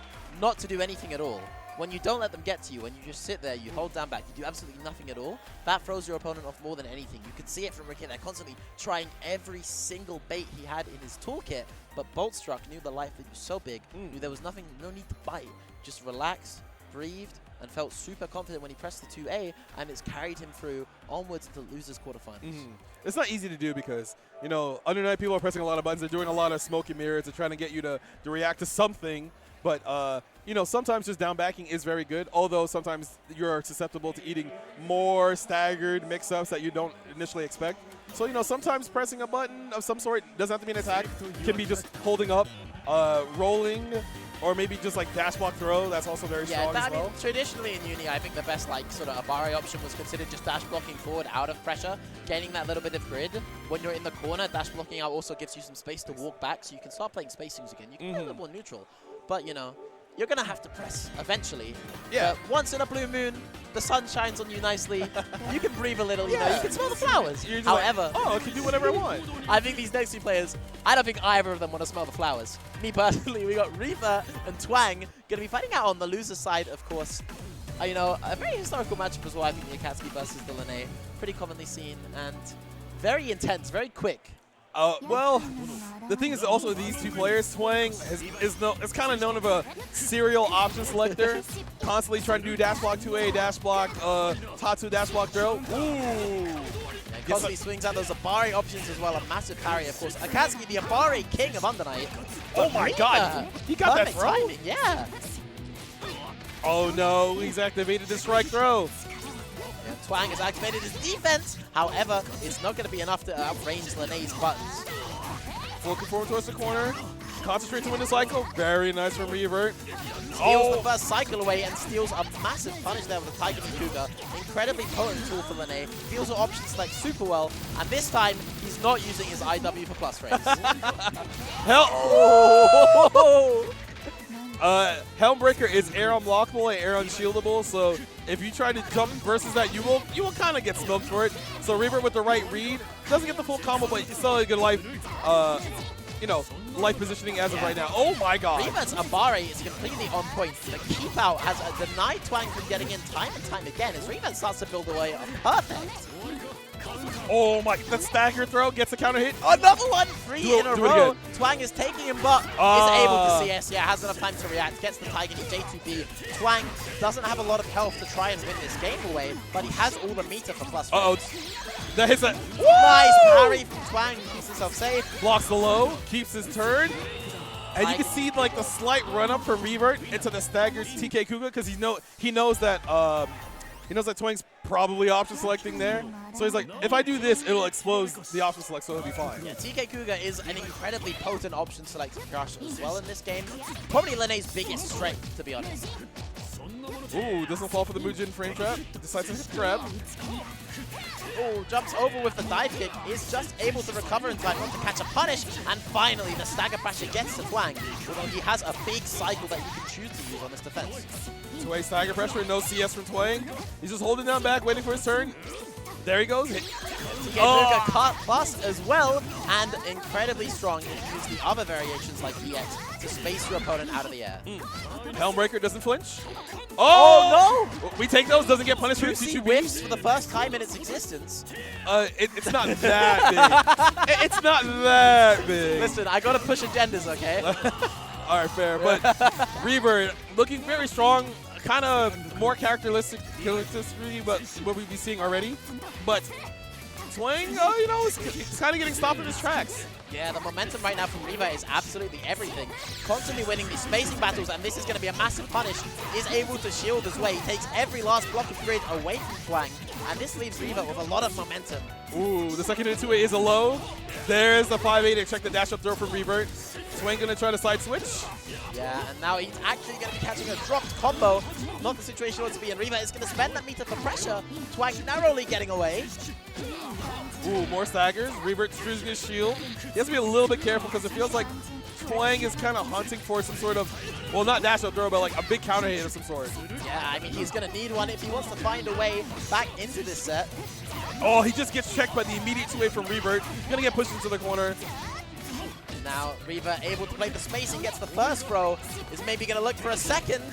not to do anything at all, when you don't let them get to you, when you just sit there, you hold down back, you do absolutely nothing at all, that throws your opponent off more than anything. You can see it from Rakir. They're constantly trying every single bait he had in his toolkit, but Boltstruck knew the life lead was so big, knew there was nothing, no need to bite. Just relaxed, breathed, and felt super confident when he pressed the 2A, and it's carried him through onwards to the losers quarterfinals. It's not easy to do because, you know, under night people are pressing a lot of buttons. They're doing a lot of smoke and mirrors. They're trying to get you to react to something. But, you know, sometimes just down backing is very good, although sometimes you're susceptible to eating more staggered mix-ups that you don't initially expect. So, you know, sometimes pressing a button of some sort doesn't have to be an attack. Can be just holding up, rolling, or maybe just like dash block throw. That's also very strong as well. I mean, traditionally in Uni, I think the best like sort of Abare option was considered just dash blocking forward out of pressure, gaining that little bit of grid. When you're in the corner, dash blocking out also gives you some space to walk back, so you can start playing spacings again. You can play a little more neutral. But, you know, you're going to have to press eventually. Yeah. But once in a blue moon, the sun shines on you nicely. You can breathe a little, you know, you can smell the flowers. You're just However, like, oh, I can do whatever I want. I think these next two players, I don't think either of them want to smell the flowers. Me personally, we got Reaver and Twang going to be fighting out on the loser side, of course. You know, a very historical matchup as well. I think the Akatsuki versus the Lene, pretty commonly seen and very intense, very quick. Well, the thing is also these two players, Twang is kind of known of a serial option selector, constantly trying to do dash block 2A, dash block, Tatsu dash block throw. Ooh. And constantly swings out those Abare options as well, a massive parry, of course. Akatsuki, the Abare king of Under Night. Oh my god, he got that throw? Timing, yeah. Oh no, he's activated the strike throw. Yeah, Twang has activated his defense. However, it's not going to be enough to outrange Lene's buttons. Looking forward towards the corner. Concentrate to win the cycle. Very nice from Revert. Steals the first cycle away and steals a massive punish there with the Tiger Kuga. Incredibly potent tool for Lene. Feels the option select super well. And this time, he's not using his IW for plus frames. Hell! Oh! Helmbreaker is air unblockable and air unshieldable, so if you try to jump versus that, you will kind of get smoked for it. So Reaver with the right read doesn't get the full combo, but he's still a good life, life positioning as of right now. Oh my god! Reaver's Abare is completely on point. The keep out has denied Twang from getting in time and time again as Reaver starts to build away. Perfect. Oh my, that stagger throw gets a counter hit. Another one, three in a row. Twang is taking him, but is able to CS. Yeah, has enough time to react. Gets the Tiger J2B. Twang doesn't have a lot of health to try and win this game away, but he has all the meter for plus. That hits a nice parry from Twang. Keeps himself safe. Blocks the low, keeps his turn. And you can see like the slight run up from Revert into the staggered TK Kuga because he knows that Twang's probably option selecting there. So he's like, if I do this, it'll expose the option select, so it'll be fine. Yeah, TK Kuga is an incredibly potent option selecting crush as well in this game. Probably Lene's biggest strength, to be honest. Ooh, doesn't fall for the Mujin frame trap. Decides to hit the grab. Oh, jumps over with the dive kick. Is just able to recover in time, not to catch a punish. And finally, the stagger pressure gets to Twang. Although he has a big cycle that he can choose to use on this defense. 2A stagger pressure, no CS from Twang. He's just holding down back, waiting for his turn. There he goes. TK Kuga cut plus as well, and incredibly strong. You can use the other variations like EX to space your opponent out of the air. Helmbreaker doesn't flinch. Oh no! We take those, doesn't get punished for 2C whiffs for the first time in its existence. It's not that big. It's not that big. Listen, I gotta push agendas, okay? All right, fair. But Reaver looking very strong, kind of more characteristic, but what we'd be seeing already. But Twang, it's kind of getting stopped in his tracks. Yeah, the momentum right now from Reaver is absolutely everything. Constantly winning these spacing battles, and this is going to be a massive punish. Is able to shield his way. He takes every last block of grid away from Twang, and this leaves Reaver with a lot of momentum. Ooh, the second into it is a low. There's the 5-8 to check the dash up throw from Revert. Twang going to try to side switch. Yeah, and now he's actually going to be catching a dropped combo. Not the situation he wants to be in. Reaver is going to spend that meter for pressure. Twang narrowly getting away. Ooh, more staggers. Revert's choosing his shield. He has to be a little bit careful because it feels like Twang is kind of hunting for some sort of, well, not dash up throw, but like a big counter hit of some sort. Yeah, I mean, he's going to need one if he wants to find a way back into this set. Oh, he just gets checked by the immediate 2-way from Revert. He's going to get pushed into the corner. Now, Reaver able to play the spacing, gets the first throw, is maybe going to look for a second,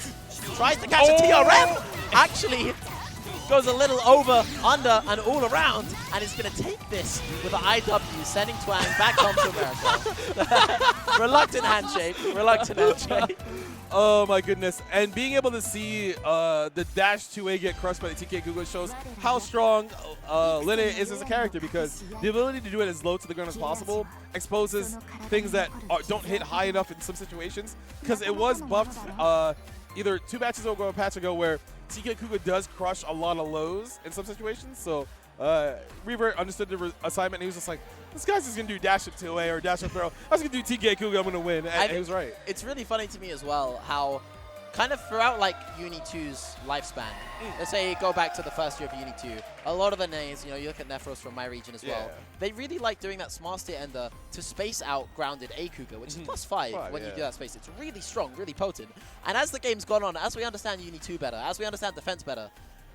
tries to catch a TRM, actually goes a little over, under, and all around, and is going to take this with an IW, sending Twang back home to America. Reluctant handshake, reluctant handshake. Oh my goodness. And being able to see the dash 2A get crushed by the TK Google shows how strong Lene is as a character, because the ability to do it as low to the ground as possible exposes things that don't hit high enough in some situations, because it was buffed either 2 batches ago or a patch ago where TK Kuga does crush a lot of lows in some situations. So Reaver understood the assignment, and he was just like, this guy's just going to do dash up 2A or dash up throw. I was going to do TK Kuga, I'm going to win. And he was right. It's really funny to me as well how kind of throughout like Uni 2's lifespan, let's say go back to the first year of Uni 2, a lot of the names, you know, you look at Nephros from my region as well, they really like doing that smart state ender to space out grounded Akuga, which is +5 when you do that space. It's really strong, really potent. And as the game's gone on, as we understand Uni 2 better, as we understand defense better,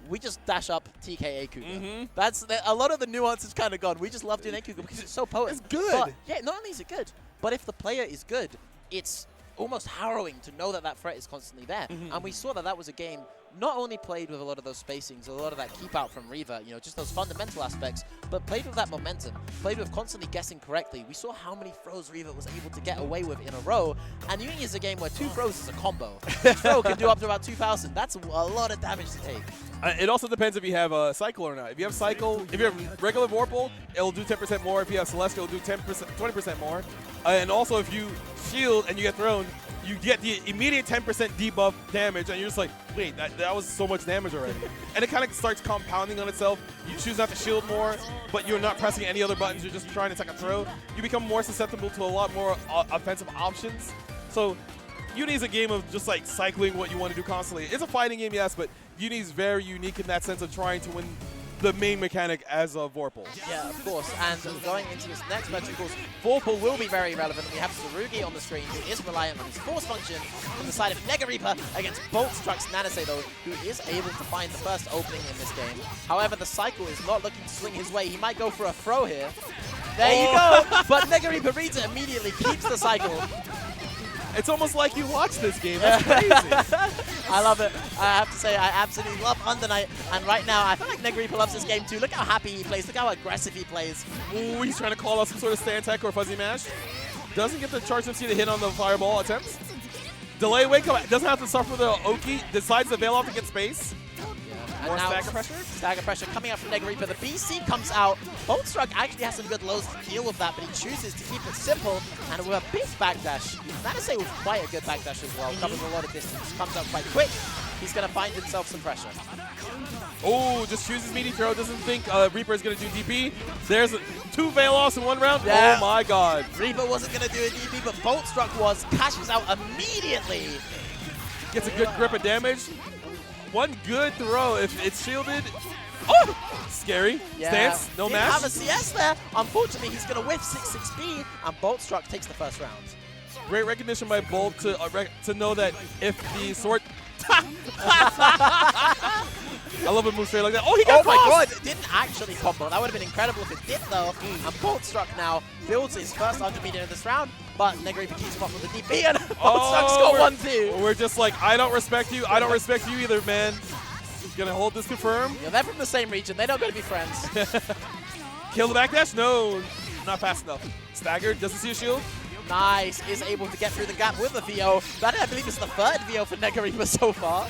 we just dash up TK Akuga. That's a lot of the nuance is kind of gone. We just love doing Akuga because it's so potent. It's good. But, yeah, not only is it good, but if the player is good, it's almost harrowing to know that that threat is constantly there. And we saw that that was a game not only played with a lot of those spacings, a lot of that keep out from Reaver, you know, just those fundamental aspects, but played with that momentum, played with constantly guessing correctly. We saw how many throws Reaver was able to get away with in a row, and Uni is a game where 2 throws is a combo. Each throw can do up to about 2,000. That's a lot of damage to take. It also depends if you have a Cycle or not. If you have Cycle, if you have regular Vorpal, it'll do 10% more. If you have Celestial, it'll do 20% more. And also if you shield and you get thrown, you get the immediate 10% debuff damage, and you're just like, wait, that was so much damage already. And it kind of starts compounding on itself. You choose not to shield more, but you're not pressing any other buttons. You're just trying to take a throw. You become more susceptible to a lot more offensive options. So Uni is a game of just like cycling what you want to do constantly. It's a fighting game, yes, but Uni is very unique in that sense of trying to win the main mechanic as a Vorpal. Yeah, of course. And going into this next match, of course, Vorpal will be very relevant. We have Tsurugi on the screen, who is reliant on his force function on the side of Nega Reaper against Boltstruck's Nanase, though, who is able to find the first opening in this game. However, the Cycle is not looking to swing his way. He might go for a throw here. There you go! But Nega Reaper reads it immediately, keeps the Cycle. It's almost like you watched this game. That's crazy. I love it. I have to say, I absolutely love Under Night. And right now, I feel like Nega Reaper loves this game too. Look how happy he plays. Look how aggressive he plays. Ooh, he's trying to call out some sort of stand tech or fuzzy mash. Doesn't get the charge MC to hit on the fireball attempts. Delay wake up. Doesn't have to suffer the Oki. Decides to bail off to get space. More stagger pressure? Stagger pressure coming out from Nega Reaper. The BC comes out. Boltstruck actually has some good lows to deal with that, but he chooses to keep it simple. And with a big backdash, Nanase with quite a good backdash as well. Covers a lot of distance. Comes out quite quick. He's going to find himself some pressure. Oh, just chooses meaty throw. Doesn't think Reaper is going to do DP. There's 2 Veil-offs in 1 round. Yeah. Oh my god. Reaper wasn't going to do a DP, but Boltstruck was. Cashes out immediately. Gets a good grip of damage. 1 good throw if it's shielded. Oh! Scary. Yeah. Stance. No Didn't mash. have a CS there. Unfortunately, he's going to whiff 6-6B, and Boltstruck takes the first round. Great recognition by Bolt to know that if the sword... I love a move straight like that. Oh, he got my god! crossed! It didn't actually combo. That would have been incredible if it did, though. And Boltstruck now builds his first 100 meter in this round, but Nega Reaper keeps him off with the DP, and Boltstruck's got 1-2. We're just like, I don't respect you. I don't respect you either, man. Gonna hold this confirm. Yeah, they're from the same region. They're not going to be friends. Kill the backdash? No, not fast enough. Staggered, doesn't see a shield. Nice. Is able to get through the gap with the VO. That, I believe, is the 3rd VO for Nega Reaper so far.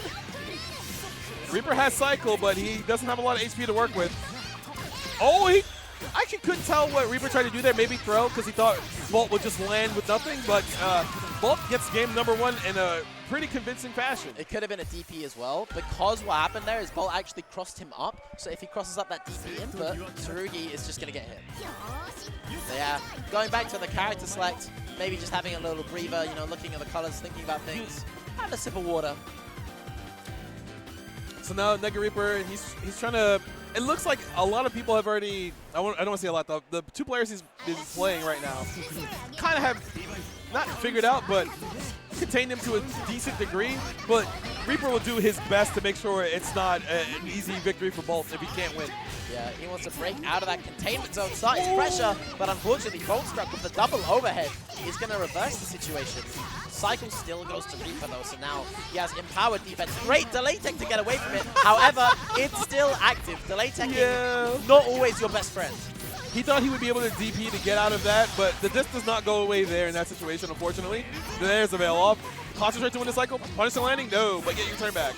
Reaper has Cycle, but he doesn't have a lot of HP to work with. Oh, he actually couldn't tell what Reaper tried to do there. Maybe throw, because he thought Bolt would just land with nothing, but Bolt gets game #1 in a pretty convincing fashion. It could have been a DP as well, because what happened there is Bolt actually crossed him up, so if he crosses up that DP input, Tsurugi is just going to get hit. So yeah, going back to the character select, maybe just having a little breather, you know, looking at the colors, thinking about things, and a sip of water. So now Nega Reaper, he's trying to... It looks like a lot of people have already... I don't want to say a lot, though. The 2 players he's been playing right now kind of have not figured out, but contained him to a decent degree. But Reaper will do his best to make sure it's not an easy victory for Bolt if he can't win. Yeah, he wants to break out of that containment zone, start his pressure, but unfortunately Boltstruck with the double overhead is going to reverse the situation. Cycle still goes to Reaper though, so now he has empowered defense. Great delay tech to get away from it. However, it's still active. Delay tech is not always your best friend. He thought he would be able to DP to get out of that, but the disc does not go away there in that situation, unfortunately. There's a veil off. Concentrate to win the cycle. Punish the landing? No, but get your turn back.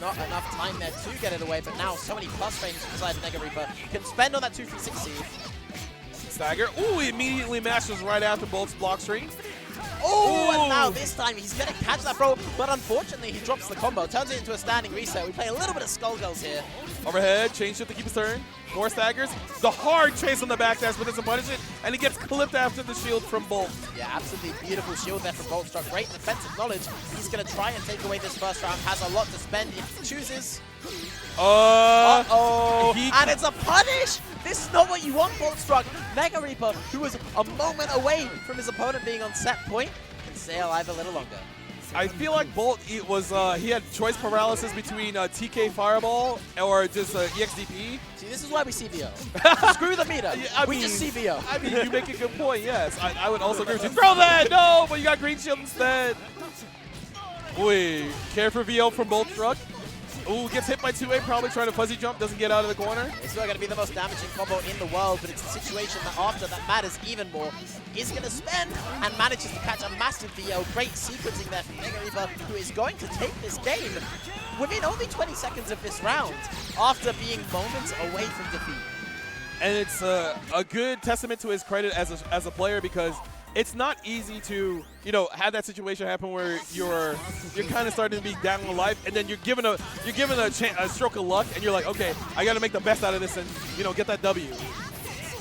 Not enough time there to get it away, but now so many plus frames from the side of Nega Reaper. Can spend on that 2-3-6 seed. stagger. Ooh, he immediately mashes right after Bolt's block string. Oh, and now this time he's going to catch that throw, but unfortunately he drops the combo, turns it into a standing reset. We play a little bit of Skullgirls here. Overhead, change shift to keep his turn. More staggers. The hard chase on the back dash, but doesn't punish it, and he gets clipped after the shield from Bolt. Yeah, absolutely beautiful shield there from Boltstruck. Great defensive knowledge. He's going to try and take away this first round. Has a lot to spend if he chooses. Uh-oh. And it's a punish! This is not what you want, Boltstruck. Mega Reaper, who was a moment away from his opponent being on set point, can stay alive a little longer. I feel like Bolt he had choice paralysis between TK Fireball or just EXDP. See, this is why we CVO. Screw the meter. Yeah, we just CVO. I mean, you make a good point, yes. I would also agree with you. Throw that! No, but you got Green Shield instead. Wait, care for VO from Boltstruck. Ooh, gets hit by 2A, probably trying to fuzzy jump, doesn't get out of the corner. It's not going to be the most damaging combo in the world, but it's a situation that after that matters even more. Is going to spend and manages to catch a massive VO. Great sequencing there from Mega Reaper, who is going to take this game within only 20 seconds of this round after being moments away from defeat. And it's a good testament to his credit as a player, because it's not easy to, have that situation happen where you're kind of starting to be down in life, and then you're given a stroke of luck, and you're like, okay, I got to make the best out of this and get that W.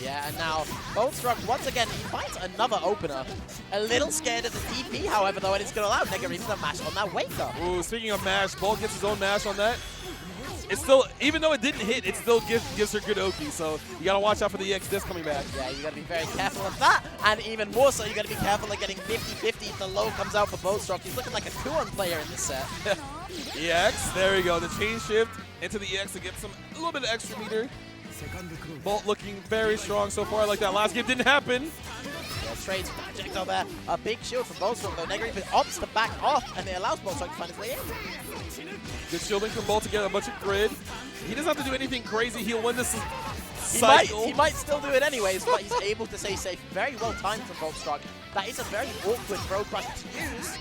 Yeah, and now Boltstruck once again he finds another opener. A little scared of the DP, however, though, and it's going to allow Mega Reaper to mash on that wake up. Ooh, speaking of mash, Bolt gets his own mash on that. It's still, even though it didn't hit, it still gives her good Oki, so you got to watch out for the EX disc coming back. Yeah, you got to be very careful of that, and even more so, you got to be careful of getting 50-50 if the low comes out for Boltstruck. He's looking like a Kuon player in this set. EX, there we go, the chain shift into the EX to get a little bit of extra meter. Bolt looking very strong so far, like that last game didn't happen. Yeah, trades projectile there. A big shield from Boltstruck, though. Mega Reaper opts to back off, and it allows Boltstruck to find his way in. Good shielding from Bolt to get a bunch of grid. He doesn't have to do anything crazy. He'll win this cycle. He might still do it anyways, but he's able to stay safe. Very well timed from Boltstruck. That is a very awkward throw crusher to use.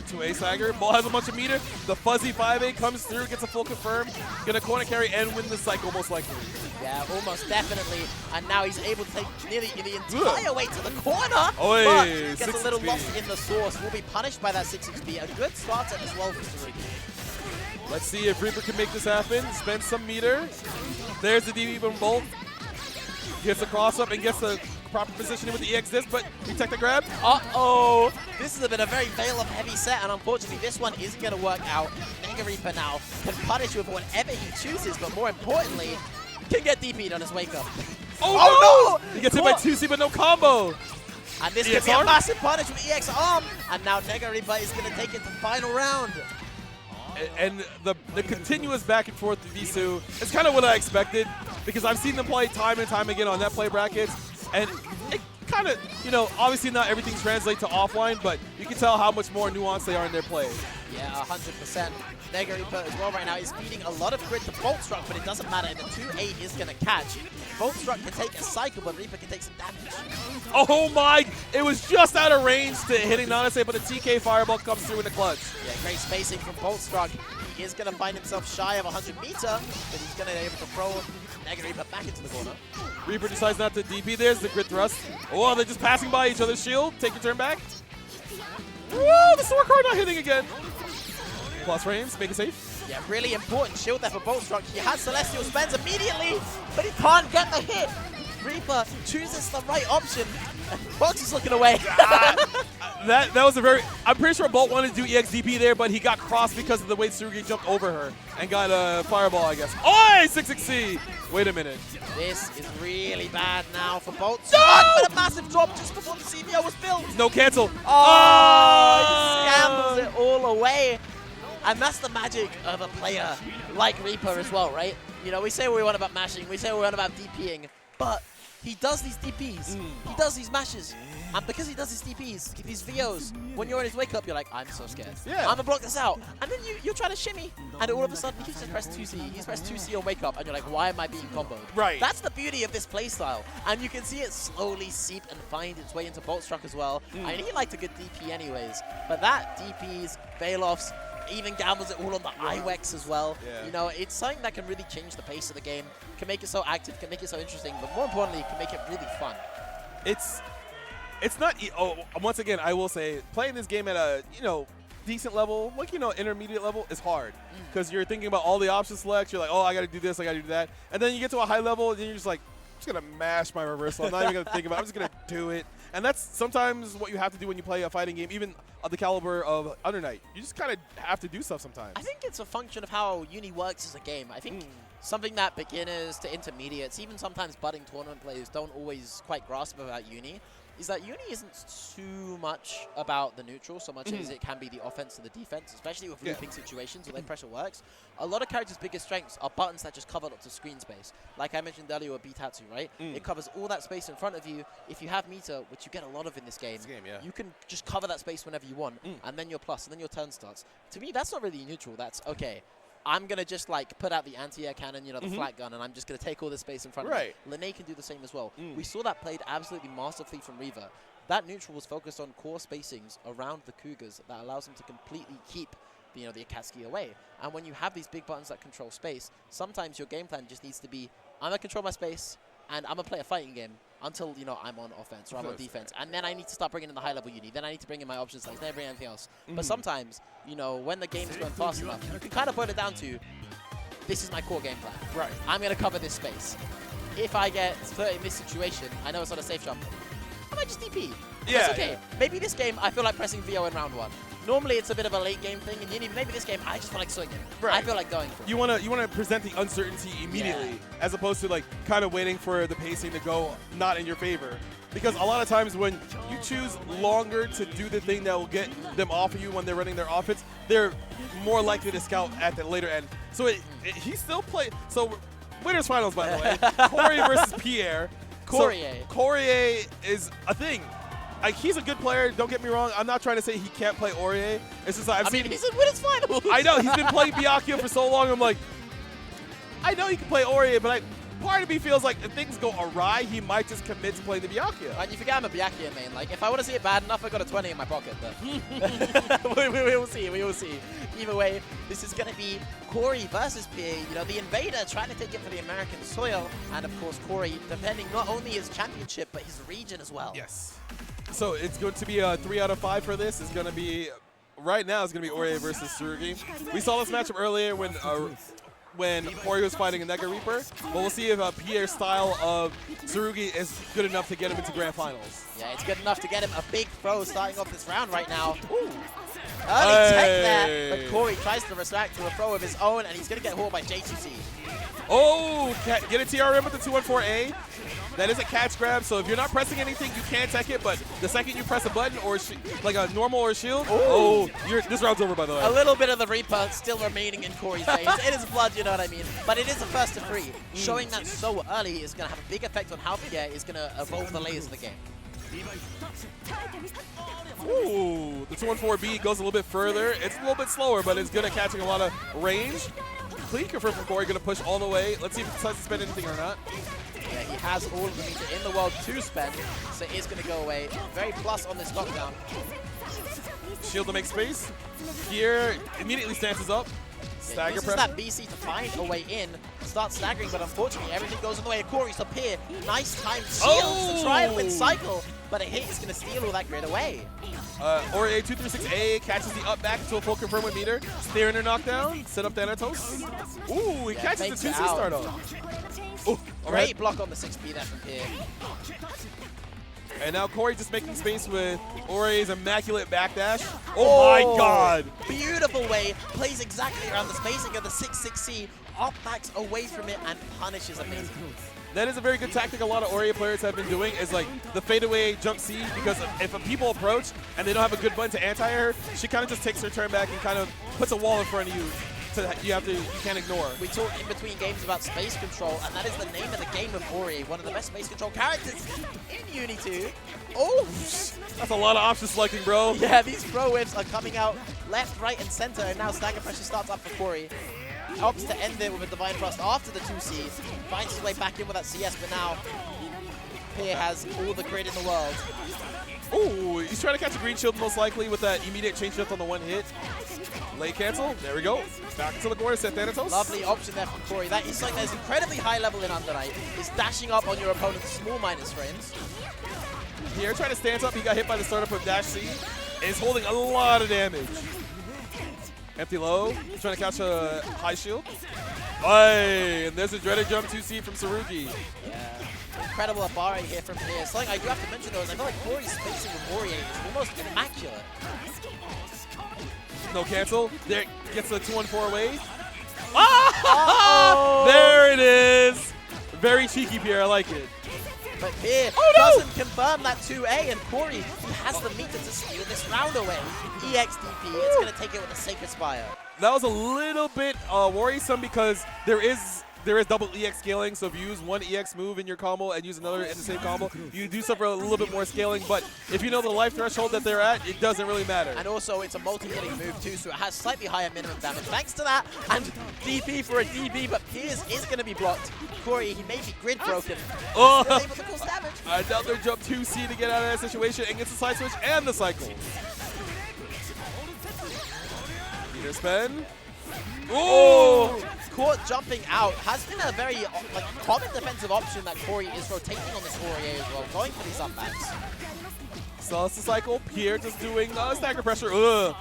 2A stagger. Bolt has a bunch of meter. The fuzzy 5A comes through, gets a full confirm. Gonna corner carry and win the cycle most likely. Yeah, almost definitely. And now he's able to take nearly the entire way to the corner. Oy, but gets a little XP. lost in the source. Will be punished by that 6 XP. A good start set as well for Tariq. Let's see if Reaper can make this happen. Spend some meter. There's the DB from Bolt. Gets the cross up and gets the proper positioning with the EX disc, but protect the grab. Uh-oh. This has been a very veil of heavy set, and unfortunately this one isn't going to work out. Mega Reaper now can punish with whatever he chooses, but more importantly, can get DP'd on his wake up. Oh no! He gets hit by 2C, but no combo. And this could be a massive punish with EX Arm, and now Mega Reaper is going to take it to the final round. And the continuous back and forth with these two is kind of what I expected, because I've seen them play time and time again on net play brackets, and it kind of, obviously not everything translates to offline, but you can tell how much more nuanced they are in their play. Yeah, 100%. Mega Reaper as well right now is feeding a lot of grid to Boltstruck, but it doesn't matter. The 2-8 is going to catch. Boltstruck can take a cycle, but Reaper can take some damage. Oh my! It was just out of range to hitting Nanase, but the TK Fireball comes through in the clutch. Yeah, great spacing from Boltstruck. He is going to find himself shy of 100 meter, but he's going to be able to throw Mega Reaper back into the corner. Reaper decides not to DP. There's the grid thrust. Oh, they're just passing by each other's shield. Take your turn back. Whoa, the sword card not hitting again. Plus frames, make it safe. Yeah, really important shield there for Boltstruck. He has Celestial spends immediately, but he can't get the hit. Reaper chooses the right option. Bolt is looking away. That was a very... I'm pretty sure Bolt wanted to do EXDP there, but he got crossed because of the way Tsurugi jumped over her and got a fireball, I guess. Oh, 6-6-C! Wait a minute. This is really bad now for Bolt. No! But a massive drop just before the CBO was built. No cancel. Oh! He scrambles it all away. And that's the magic of a player like Reaper as well, right? We say what we want about mashing, we say what we want about DPing, but he does these DPs, he does these mashes, and because he does these DPs, these VOs, when you're in his wake up, you're like, I'm so scared. Yeah. I'm gonna block this out. And then you're trying to shimmy, and all of a sudden, he's just pressed 2C. He's pressed 2C on wake up, and you're like, why am I being comboed? Right. That's the beauty of this playstyle. And you can see it slowly seep and find its way into Boltstruck as well. I mean, he liked a good DP anyways, but that DPs, fail-offs, even gambles it all on the IWEX as well. Yeah. You know, it's something that can really change the pace of the game, can make it so active, can make it so interesting, but more importantly, can make it really fun. It's not. Once again, I will say playing this game at a decent level, like intermediate level, is hard because you're thinking about all the option selects. You're like, oh, I got to do this, I got to do that, and then you get to a high level, and then you're just like, I'm just gonna mash my reversal. I'm not even gonna think about it. I'm just gonna do it. And that's sometimes what you have to do when you play a fighting game, even of the caliber of Under Night. You just kind of have to do stuff sometimes. I think it's a function of how Uni works as a game. I think something that beginners to intermediates, even sometimes budding tournament players, don't always quite grasp about Uni, is that Uni isn't too much about the neutral so much as it can be the offense and the defense, especially with looping situations where pressure works. A lot of characters' biggest strengths are buttons that just cover lots of screen space. Like I mentioned earlier with Bitatsu, right? It covers all that space in front of you. If you have meter, which you get a lot of in this game, you can just cover that space whenever you want, and then you're plus, and then your turn starts. To me, that's not really neutral. That's, okay, I'm going to just like put out the anti-air cannon, the flat gun, and I'm just going to take all this space in front of me. Lene can do the same as well. We saw that played absolutely masterfully from Reaver. That neutral was focused on core spacings around the Cougars that allows them to completely keep the Akatsuki away. And when you have these big buttons that control space, sometimes your game plan just needs to be, I'm going to control my space, and I'm going to play a fighting game until, I'm on offense or I'm on defense. And then I need to start bringing in the high-level Uni. Then I need to bring in my options like, then I bring in anything else. But sometimes, when the game is going fast enough, you can kind of put it down to, this is my core game plan. Right. I'm going to cover this space. If I get hurt in this situation, I know it's not a safe jump. I might just DP. Yeah. That's okay. Maybe this game, I feel like pressing VO in round 1. Normally, it's a bit of a late game thing, and maybe this game, I just feel like swinging. I feel like going for it. You wanna present the uncertainty immediately, as opposed to like kind of waiting for the pacing to go not in your favor. Because a lot of times when you choose longer to do the thing that will get them off of you when they're running their offense, they're more likely to scout at the later end. So he still played. So winners finals, by the way. Corey versus Pierre. Corey is a thing. Like, he's a good player, don't get me wrong. I'm not trying to say he can't play Aurier. It's just like, he's in winners finals. I know, he's been playing Byakuya for so long. I'm like, I know he can play Aurier, but part of me feels like if things go awry, he might just commit to playing the Byakuya. And you forget I'm a Byakuya main. Like, if I want to see it bad enough, I got a 20 in my pocket. But we will see. We will see. Either way, this is going to be Corey versus Pierre. The invader trying to take it for the American soil, and of course Corey defending not only his championship but his region as well. Yes. So it's going to be a 3 out of 5 for this. It's going to be right now. It's going to be Aurier versus Tsurugi. We saw this matchup earlier when Corey was fighting a Nega Reaper, but we'll see if Pierre's style of Tsurugi is good enough to get him into Grand Finals. Yeah, it's good enough to get him a big throw starting off this round right now. Ooh. Early tech there, but Corey tries to react to a throw of his own, and he's going to get hauled by J2C. Oh, get a TRM with the 214A. That is a catch grab, so if you're not pressing anything, you can tech it, but the second you press a button or like a normal or a shield, this round's over, by the way. A little bit of the Reaper still remaining in Corey's veins. It is blood, you know what I mean? But it is a first to 3. Showing that so early is going to have a big effect on how Pierre is going to evolve the layers of the game. Ooh, the 214B goes a little bit further. It's a little bit slower, but it's good at catching a lot of range. Clean confirmed from Corey, going to push all the way. Let's see if he decides to spend anything or not. Yeah, he has all of the meter in the world to spend, so it is going to go away. Very plus on this knockdown. Shield to make space. Pierre immediately stances up. Stagger pressure. That BC to find a way in, start staggering, but unfortunately everything goes in the way of Corey. So Pierre, nice time shields to try and win cycle, but a hit is going to steal all that grid away. Aurier 236A catches the up back into a full confirm with meter. Stair in her knockdown, set up Thanatos. Ooh, he catches the 2C start off. Ooh, great block on the 6B there from Pierre. And now Corey just making space with Aurier's immaculate backdash. Oh my god! Beautiful way, plays exactly around the spacing of the 6-6C, up backs away from it and punishes amazing. That is a very good tactic a lot of Aurier players have been doing, is like the fadeaway jump C, because if people approach and they don't have a good button to anti-her, she kind of just takes her turn back and kind of puts a wall in front of you. You can't ignore. We talked in between games about space control, and that is the name of the game of Aurier, one of the best space control characters in Uni 2. Oh! That's a lot of option selecting, bro. Yeah, these throw waves are coming out left, right, and center, and now stagger pressure starts up for Corey. Opts to end it with a Divine Thrust after the 2C. Finds his way back in with that CS, but now Pierre has all the grid in the world. Ooh, he's trying to catch a green shield most likely with that immediate chain shift on the one hit. Late cancel. There we go. Back into the corner. Set Thanatos. Lovely option there from Corey. That is something that is incredibly high level in Under Night. Is dashing up on your opponent's small minus frames. Here trying to stand up. He got hit by the startup of Dash C. Is holding a lot of damage. Empty low. Trying to catch a high shield. Hey, and there's a dreaded jump 2C from Tsurugi. Yeah. Incredible Abare here from here. Something I do have to mention though is I feel like Corey's spacing with Warrior is almost immaculate. No cancel. There gets the 2-1-4 away. Ah! There it is. Very cheeky, Pierre. I like it. But Pierre doesn't confirm that 2A, and Corey, he has the meter to steal this round away. EXDP, it's going to take it with a Sacred Spire. That was a little bit worrisome because there is double EX scaling, so if you use one EX move in your combo and use another in the same combo, you do suffer a little bit more scaling, but if you know the life threshold that they're at, it doesn't really matter. And also, it's a multi-hitting move too, so it has slightly higher minimum damage thanks to that, and DP for a DB, but Piers is going to be blocked. Corey, he may be grid broken. Oh. Still able to cause damage. Another jump 2C to get out of that situation and gets the side switch and the cycle. Peter spin. Oh! Caught jumping out. Has been a very common defensive option that Corey is rotating on this Warrior as well, going for these uppbacks. Celes the cycle. Pierre just doing stagger pressure. Ugh.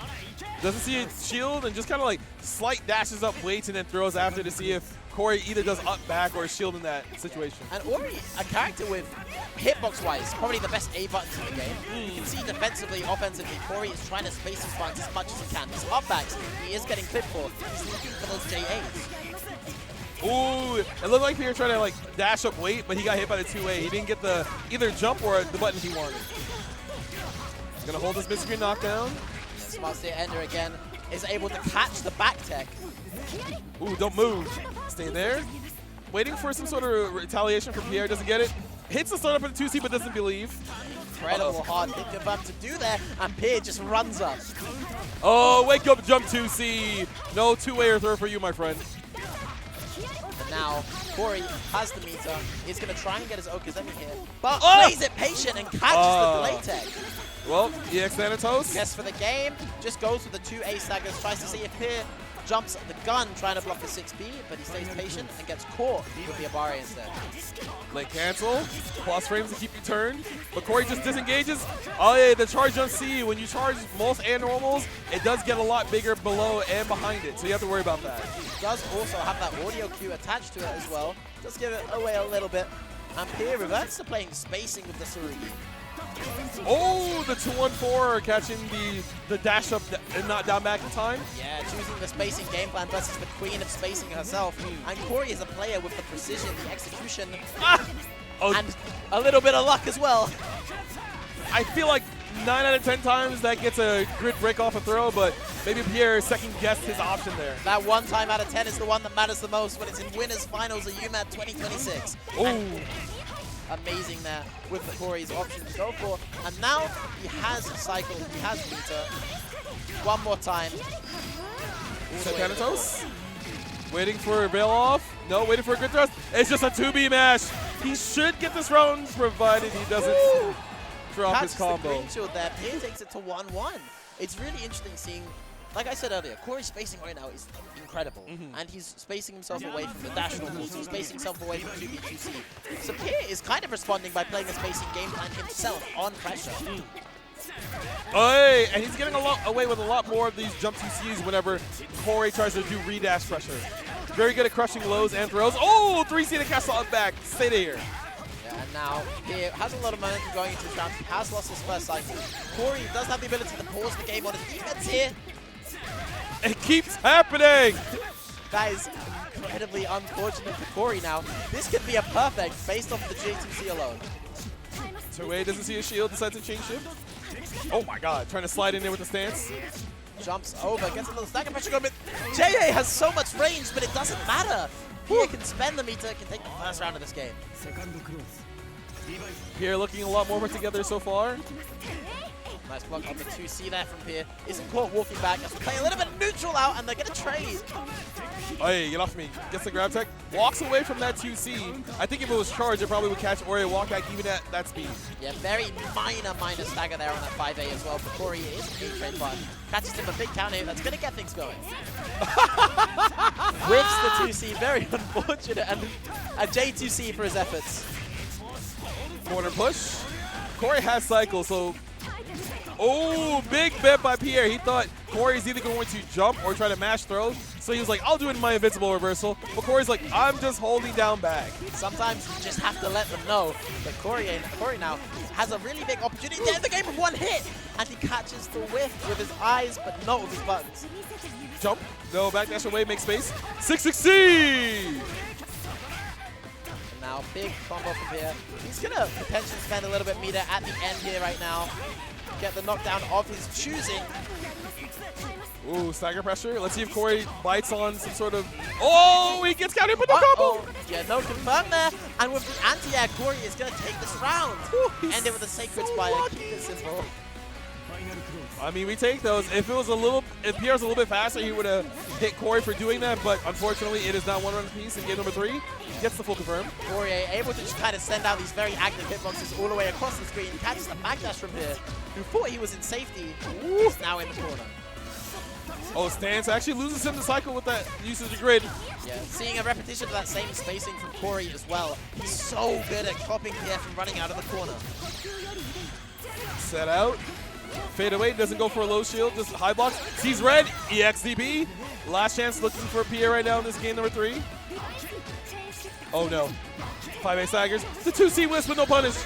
Doesn't see a shield and just kind of like slight dashes up, waits, and then throws after to see if Corey either does up back or shield in that situation. And Ori, a character with hitbox-wise, probably the best A buttons in the game. You can see defensively, offensively, Corey is trying to space his buttons as much as he can. His up backs, he is getting clipped for. He's looking for those JAs. Ooh, it looked like Pierre tried to like dash up weight, but he got hit by the 2A. He didn't get the either jump or the button he wanted. He's gonna hold this mid-screen knockdown. Smart State Ender again is able to catch the back tech. Ooh, don't move. Stay there. Waiting for some sort of retaliation from Pierre. Doesn't get it. Hits the startup at the 2C, but doesn't believe. Incredible hard hit confirmed to do there, and Pierre just runs up. Oh, wake up, jump 2C. No 2A or throw for you, my friend. And now, Corey has the meter. He's going to try and get his Okazemi here, but plays it patient and catches the delay tech. Well, EX Thanatos. Guess for the game, just goes with the 2A staggers, tries to see if Pierre jumps the gun, trying to block the 6B, but he stays patient and gets caught with the Abare instead. Late cancel, plus frames to keep you turned, but Corey just disengages. Oh yeah, the charge on C, when you charge most and normals, it does get a lot bigger below and behind it, so you have to worry about that. It does also have that audio cue attached to it as well. Does give it away a little bit. And Pierre reverts to playing spacing with the Tsurugi. Oh, the 2-1-4 catching the dash up and not down back in time. Yeah, choosing the spacing game plan versus the queen of spacing herself. And Corey is a player with the precision, the execution, and a little bit of luck as well. I feel like 9 out of 10 times that gets a grid break off a throw, but maybe Pierre second-guessed his option there. That 1 time out of 10 is the one that matters the most when it's in winners finals of UMAD 2026. Ooh. Amazing there with the Corey's option to go for. And now he has cycle, he has meter. One more time. Thanatos. Waiting for a bail off. No, waiting for a good thrust. It's just a 2B mash. He should get this round, provided he doesn't drop his combo. The green shield there. Pierre takes it to 1-1. It's really interesting seeing, like I said earlier, Corey's spacing right now is incredible. And he's spacing himself away from the dash normals. He's spacing himself away from 2B, 2C. So Pierre is kind of responding by playing a spacing game plan himself on pressure. Hey, and he's getting away with a lot more of these jump 2Cs whenever Corey tries to do redash pressure. Very good at crushing lows and throws. Oh, 3C to castle up back. Stay there. Yeah, and now Pierre has a lot of momentum going into this round. He has lost his first cycle. Corey does have the ability to pause the game on his defense here. It keeps happening. That is incredibly unfortunate for Corey now. This could be a perfect based off the J2C alone. 2A doesn't see a shield, decides to change shift. Oh my god, trying to slide in there with the stance. Jumps over, gets a little stack of pressure going, but JA has so much range, but it doesn't matter. Pierre can spend the meter, can take the first round of this game. Pierre looking a lot more put together so far. Nice block on the 2C there from Pierre. Isn't caught walking back. Has to play a little bit of neutral out, and they're going to trade. Hey, get off me. Gets the grab tech. Walks away from that 2C. I think if it was charged, it probably would catch Ori walk back even at that speed. Yeah, very minor stagger there on that 5A as well. But Corey is a big trade, but catches him a big counter. That's going to get things going. Whips the 2C. Very unfortunate. And a J2C for his efforts. Corner push. Corey has cycle, so... Oh, big bet by Pierre. He thought Corey's either going to jump or try to mash throw. So he was like, I'll do it in my invincible reversal. But Corey's like, I'm just holding down back. Sometimes you just have to let them know that Corey now has a really big opportunity to end the game with one hit. And he catches the whiff with his eyes, but not with his buttons. Jump. No, backdash away, make space. 660! Now, big combo from here. He's going to potentially spend a little bit meter at the end here right now. Get the knockdown of his choosing. Ooh, stagger pressure. Let's see if Corey bites on some sort of... Oh, he gets countered with the combo! Yeah, no confirm there. And with the anti-air, Corey is going to take this round. End it with a Sacred Spire. Keep it simple. I mean, we take those. If Pierre was a little bit faster, he would have hit Corey for doing that, but unfortunately, it is not one run piece in game number 3. Gets the full confirm. Corey able to just kind of send out these very active hitboxes all the way across the screen. Catches the backdash from here, who thought he was in safety. He's now in the corner. Oh, Stance actually loses him the cycle with that usage of grid. Yeah, seeing a repetition of that same spacing from Corey as well. He's so good at stopping Pierre from running out of the corner. Set out. Fade away, doesn't go for a low shield, just high blocks. Sees red, EXDB. Last chance looking for Pierre right now in this game number 3. Oh no. 5A staggers. The 2C wisp with no punish.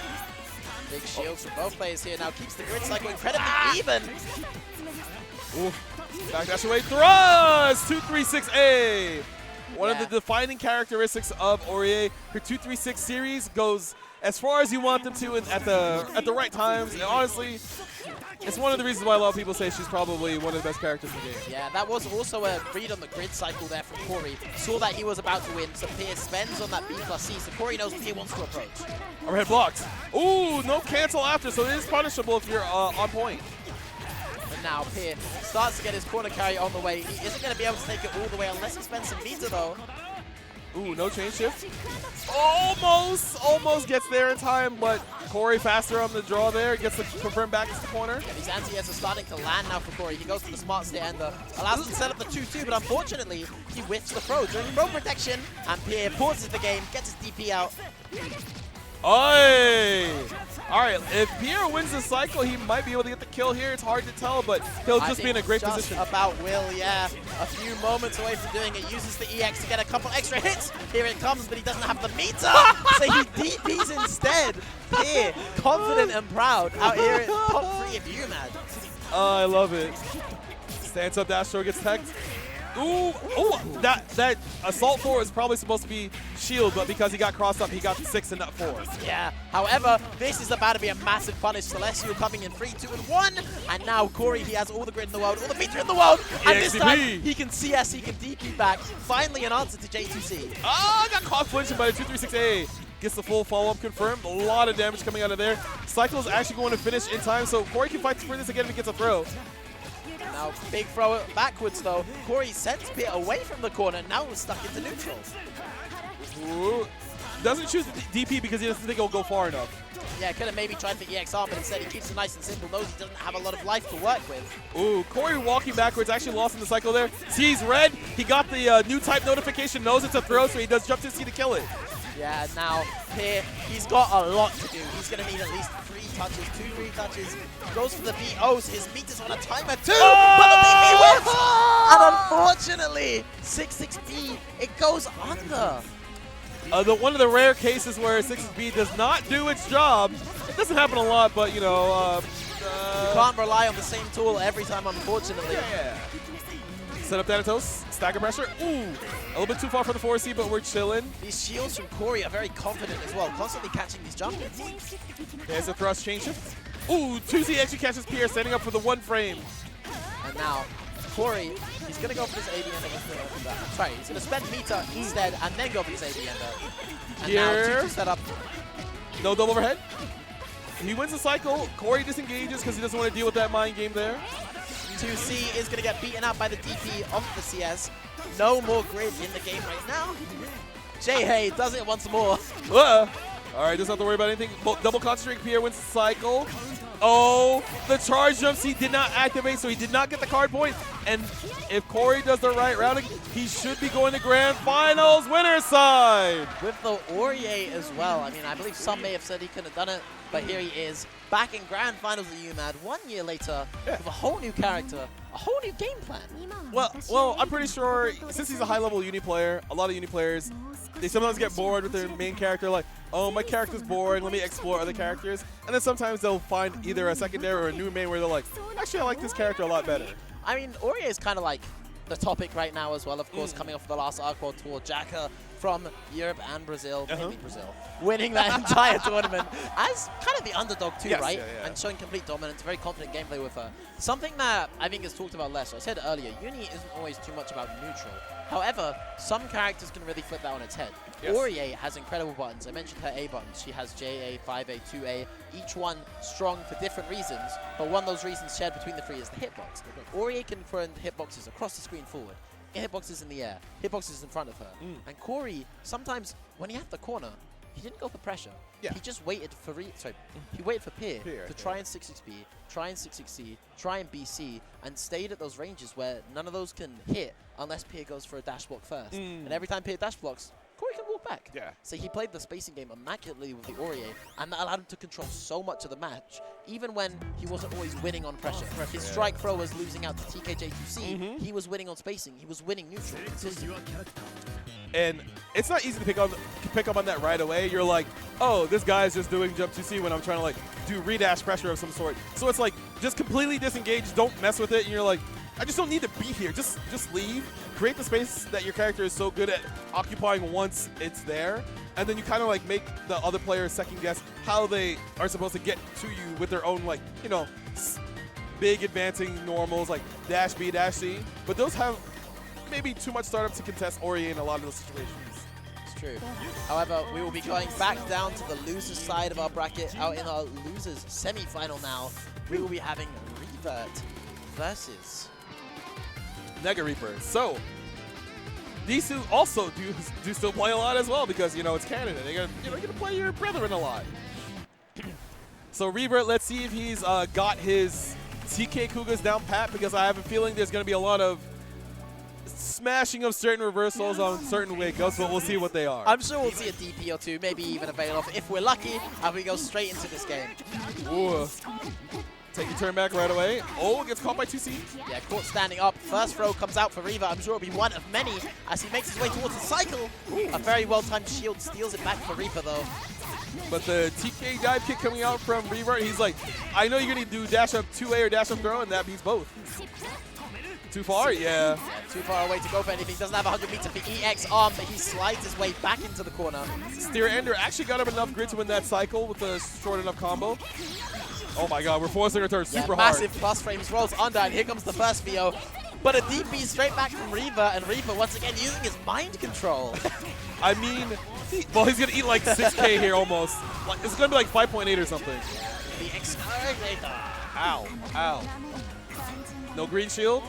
Big shields from both players here. Now keeps the grid cycle incredibly even. Ooh. Backdash away, thrust! 236A. One of the defining characteristics of Aurier. Her 236 series goes as far as you want them to at the right times. And honestly, it's one of the reasons why a lot of people say she's probably one of the best characters in the game. Yeah, that was also a read on the grid cycle there from Corey. Saw that he was about to win, so Pierre spends on that B+C, so Corey knows Pierre wants to approach. Overhead blocked. Ooh, no cancel after, so it is punishable if you're on point. And now Pierre starts to get his corner carry on the way. He isn't going to be able to take it all the way unless he spends some meter, though. Ooh, no chain shift. Almost gets there in time, but Corey faster on the draw there. Gets the confirm back into the corner. Yeah, these anti-airs are starting to land now for Corey. He goes for the smart stay ender. Allows him to set up the 2-2, but unfortunately, he whiffs the throw during throw protection. And Pierre pauses the game, gets his DP out. Oy! All right, if Pierre wins the cycle, he might be able to get the kill here. It's hard to tell, but he'll just be in a great position. About will, yeah. A few moments away from doing it. Uses the EX to get a couple extra hits. Here it comes, but he doesn't have the meter. So he DPs instead. Pierre, confident and proud, out here at top 3 of UMAD. Oh, I love it. Stands up, dash throw, gets teched. Ooh, that assault 4 is probably supposed to be shield, but because he got crossed up, he got 6 and not 4. Yeah, however, this is about to be a massive punish. Celestial coming in 3, 2, and 1. And now Corey, he has all the grid in the world, all the meter in the world. And this time, he can CS, he can DP back. Finally an answer to J2C. Oh, got caught flinching by the 236A. Gets the full follow-up confirmed. A lot of damage coming out of there. Cycle is actually going to finish in time, so Corey can fight for this again if he gets a throw. Now, big throw backwards, though. Corey sends Pierre away from the corner. Now we're stuck into neutral. Ooh. Doesn't choose the DP because he doesn't think it'll go far enough. Yeah, could have maybe tried the EXR, but instead he keeps it nice and simple. Knows he doesn't have a lot of life to work with. Ooh, Corey walking backwards, actually lost in the cycle there. Sees red. He got the new type notification, knows it's a throw, so he does jump to C to kill it. Yeah, now Pierre, he's got a lot to do. He's going to need at least 3 touches, 2-3 touches. Goes for the BOs. His meter's on a timer too, but the DP whips! And unfortunately, 6-6B, it goes under. One of the rare cases where 6B does not do its job. It doesn't happen a lot, but you know. You can't rely on the same tool every time, unfortunately. Yeah. Set up Thanatos, stagger pressure. Ooh, a little bit too far for the 4C, but we're chilling. These shields from Corey are very confident as well, constantly catching these jump hits. There's a thrust chain shift. Ooh, 2Z actually catches Pierre, setting up for the 1 frame. And now, Corey, he's going to go for this AD ender. Sorry, he's going to spend meter instead and then go for this AD ender. And Here. now 2-2 set up. No double overhead. he wins the cycle. Corey disengages because he doesn't want to deal with that mind game there. 2C is going to get beaten out by the DP of the CS. No more grid in the game right now. J-Hay does it once more. All right, doesn't have to worry about anything. Double concentrate. Pierre wins the cycle. Oh, the charge jumps he did not activate, so he did not get the card point. And if Corey does the right routing, he should be going to Grand Finals winner's side. With the Aurier as well. I mean, I believe some may have said he couldn't have done it, but here he is, back in Grand Finals at UMAD 1 year later, with a whole new character, a whole new game plan. Well, I'm pretty sure, since he's a high-level uni player, a lot of uni players, they sometimes get bored with their main character, like, oh, my character's boring, let me explore other characters. And then sometimes they'll find either a secondary or a new main where they're like, actually, I like this character a lot better. I mean, Aurier is kind of like the topic right now as well, of course, coming off the last Arc World Tour. Jaka from Europe and Brazil, mainly Brazil, winning that entire tournament as kind of the underdog too, right? Yeah. And showing complete dominance, very confident gameplay with her. Something that I think is talked about less. I said earlier, Uni isn't always too much about neutral. However, some characters can really flip that on its head. Yes. Aurier has incredible buttons. I mentioned her A buttons. She has JA, 5A, 2A, each one strong for different reasons, but one of those reasons shared between the three is the hitbox. Aurier can throw in hitboxes across the screen forward, hitboxes in the air, hitboxes in front of her. And Corey, sometimes when he had the corner, he didn't go for pressure. Yeah. He just waited for he waited for Pier to try and 6-6B, try and 6-6C, try and BC, and stayed at those ranges where none of those can hit unless Pier goes for a dash block first. And every time Pier dash blocks, Corey can walk back. Yeah. So he played the spacing game immaculately with the Aurier, and that allowed him to control so much of the match, even when he wasn't always winning on pressure. His strike throw was losing out to TKJ2C. He was winning on spacing. He was winning neutral. And it's not easy to pick up on that right away. You're like, oh, this guy's just doing jump 2C when I'm trying to like do redash pressure of some sort. So it's like just completely disengage, don't mess with it, and you're like, I just don't need to be here. Just leave. Create the space that your character is so good at occupying once it's there, and then you kind of like make the other players second guess how they are supposed to get to you with their own, like, you know, big advancing normals like dash B, dash C. But those have maybe too much startup to contest Aurier in a lot of those situations. It's true. However, we will be going back down to the losers side of our bracket. Out in our losers semi-final now, we will be having Revert versus Nega Reaper. So these two also do still play a lot as well because, you know, it's Canada. They're gonna play your brethren a lot. So Revert, let's see if he's got his TK Kugas down pat, because I have a feeling there's gonna be a lot of smashing of certain reversals on certain wake ups, but we'll see what they are. I'm sure we'll see a DP or two, maybe even a veil off if we're lucky, and we go straight into this game. Ooh. Take your turn back right away. Oh, gets caught by 2C. Yeah, caught standing up. First throw comes out for Reva. I'm sure it'll be one of many as he makes his way towards the cycle. Ooh, a very well-timed shield steals it back for Reva, though. But the TK dive kick coming out from Reva, he's like, I know you're going to do dash up 2A or dash up throw, and that beats both. Too far? Yeah. Too far away to go for anything. Doesn't have 100 meter for EX arm, but he slides his way back into the corner. Steer Ender actually got him enough grid to win that cycle with a short enough combo. Oh my god, we're forcing her turn super hard. Massive plus frames, rolls under, and here comes the first VO. But a DP straight back from Reva, and Reva once again using his mind control. I mean, well, he's going to eat like 6K here almost. Like, it's going to be like 5.8 or something. The Exterminator. Ow, ow. No green shield.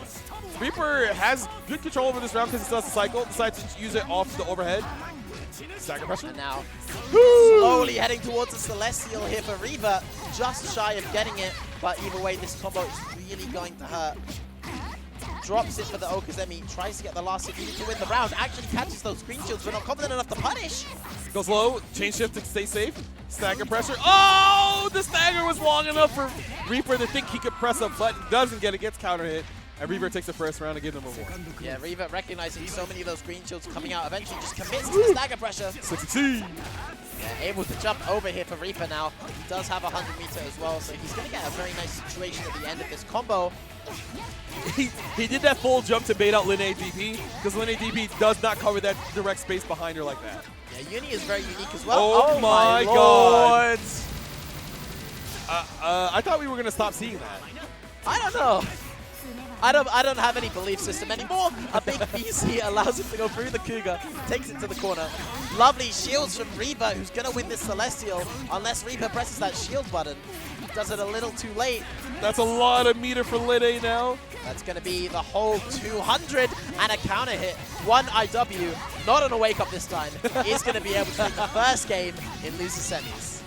Reaper has good control over this round because he still has the cycle. Decides to use it off the overhead. Stagger pressure. And now slowly heading towards the Celestial here for Reva. Just shy of getting it, but either way, this combo is really going to hurt. Drops it for the Okazemi, tries to get the last hit needed to win the round. Actually catches those green shields, but not confident enough to punish. Goes low, chain shift to stay safe. Stagger pressure. Oh, the stagger was long enough for Reaper to think he could press a button. Doesn't get it, gets counter hit. And Reaver takes the first round and gives him a 1. Yeah, Reaver recognizing so many of those green shields coming out, eventually just commits to the stagger pressure. 60T. Yeah, able to jump over here for Reaper now. He does have 100 meter as well, so he's going to get a very nice situation at the end of this combo. He did that full jump to bait out Linne DP, because Linne DP does not cover that direct space behind her like that. Yeah, Uni is very unique as well. Oh my god. I thought we were going to stop seeing that. I don't know. I don't have any belief system anymore. A big BC allows him to go through the Cougar, takes it to the corner. Lovely shields from Reaper, who's going to win this Celestial unless Reaper presses that shield button. Does it a little too late. That's a lot of meter for Lide now. That's going to be the whole 200 and a counter hit. One IW, not on a wake up this time, is going to be able to win the first game in loser semis.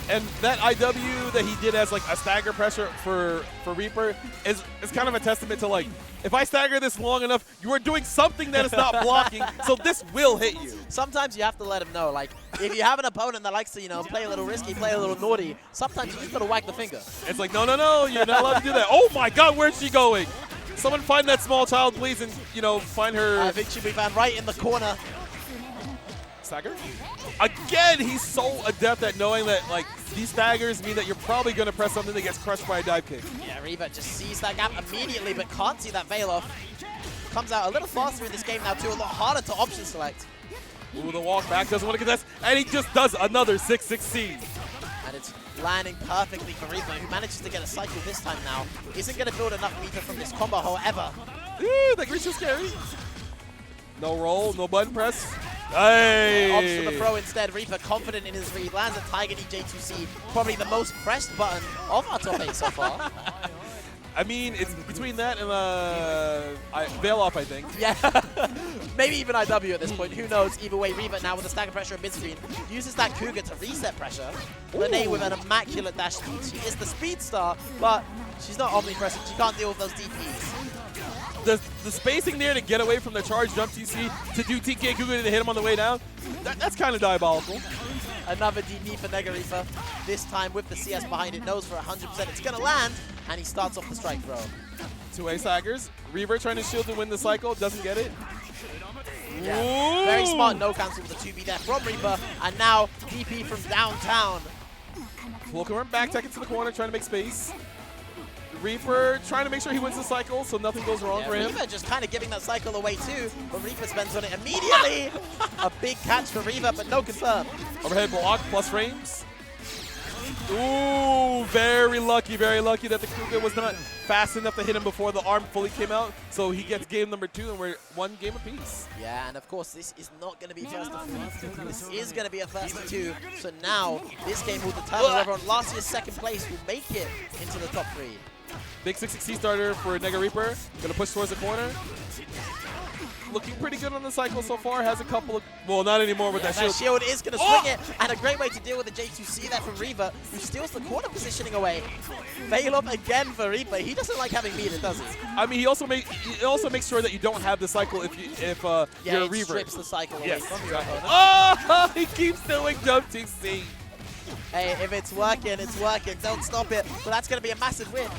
And that IW that he did as like a stagger pressure for Reaper is kind of a testament to like, if I stagger this long enough, you are doing something that is not blocking, so this will hit you. Sometimes you have to let him know, like, if you have an opponent that likes to, you know, play a little risky, play a little naughty, sometimes you just gotta wag the finger. It's like, no, you're not allowed to do that. Oh my God, where's she going? Someone find that small child, please, and, you know, find her. I think she'll be found right in the corner. Stagger? Again, he's so adept at knowing that, like, these staggers mean that you're probably going to press something that gets crushed by a dive kick. Yeah, Reaver just sees that gap immediately, but can't see that veil off. Comes out a little faster in this game now, too, a lot harder to option select. Ooh, the walk back doesn't want to contest, and he just does another 6-6-C. And it's landing perfectly for Reaper, who manages to get a cycle this time now. Isn't going to build enough meter from this combo, however. Ooh, that reach is scary. No roll, no button press. Hey. Opts for the throw instead. Reaper confident in his read. Lands a Tiger Knee J2C. Probably the most pressed button of our top 8 so far. I mean, it's between that and Veil Off, I think. Yeah. Maybe even IW at this point. Who knows? Either way, Reaper now with a stagger pressure in mid-screen uses that Cougar to reset pressure. Lene with an immaculate dash speed. She is the speed star, but she's not omnipresent. She can't deal with those DPs. The spacing there to get away from the charge jump TC to do TK Cougar to hit him on the way down, that's kind of diabolical. Another DP for Nega Reaper, this time with the CS behind it, knows for 100% it's going to land, and he starts off the strike throw. 2A staggers. Reaver trying to shield to win the cycle, doesn't get it. Yeah. Very smart no cancel with the 2B there from Reaper, and now DP from downtown. Full confirm back tech into the corner, trying to make space. Reaper trying to make sure he wins the cycle so nothing goes wrong for him. Reaper just kind of giving that cycle away too, but Reaper spends on it immediately. A big catch for Reaper, but no confirm. Overhead block plus frames. Ooh, very lucky that the Cougar was not fast enough to hit him before the arm fully came out. So he gets game number 2, and we're 1 game apiece. Yeah, and of course, this is not going to be first to 3. This is going to be a first to 2. So now, this game will determine whether on last year's second place will make it into the top 3. Big 6-6-C starter for Nega Reaper. Gonna push towards the corner. Looking pretty good on the cycle so far. Has a couple of, well, not anymore with that shield. That shield is going to swing it, and a great way to deal with the J2C there from Reaver, who steals the corner positioning away. Veil up again for Reaper. He doesn't like having meter, does he? I mean, he also makes sure that you don't have the cycle if you're a Reaver. Strips the cycle away from your opponent. Oh, he keeps doing jump TC. Hey, if it's working, it's working. Don't stop it. But that's going to be a massive win.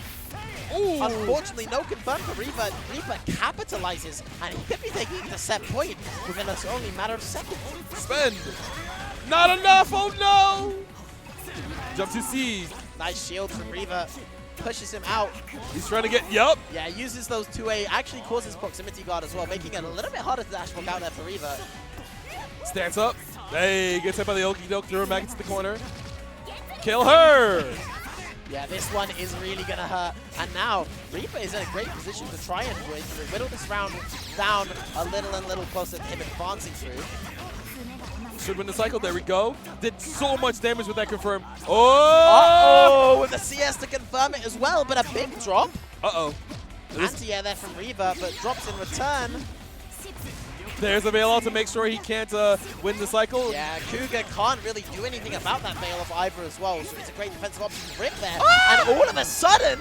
Ooh. Unfortunately, no confirm for Reaper. Reaper capitalizes, and he could be taking the set point within only a matter of seconds. Spend. Not enough. Oh no. Jump to C. Nice shield from Reaver. Pushes him out. He's trying to get, yup. Yeah, uses those 2A, actually causes proximity guard as well, making it a little bit harder to dash block out there for Reaver. Stands up. Hey, gets hit by the Okie doke. Throw him back into the corner. Kill her. Yeah, this one is really going to hurt. And now, Reaper is in a great position to try and whittle this round down a little closer to him advancing through. Should win the cycle. There we go. Did so much damage with that confirm. Oh! With the CS to confirm it as well, but a big drop. Uh-oh. Anti-air there from Reaver, but drops in return. There's a Veil-Off to make sure he can't win the cycle. Yeah, Cougar can't really do anything about that Veil-Off either as well, so it's a great defensive option to rip there. And all of a sudden,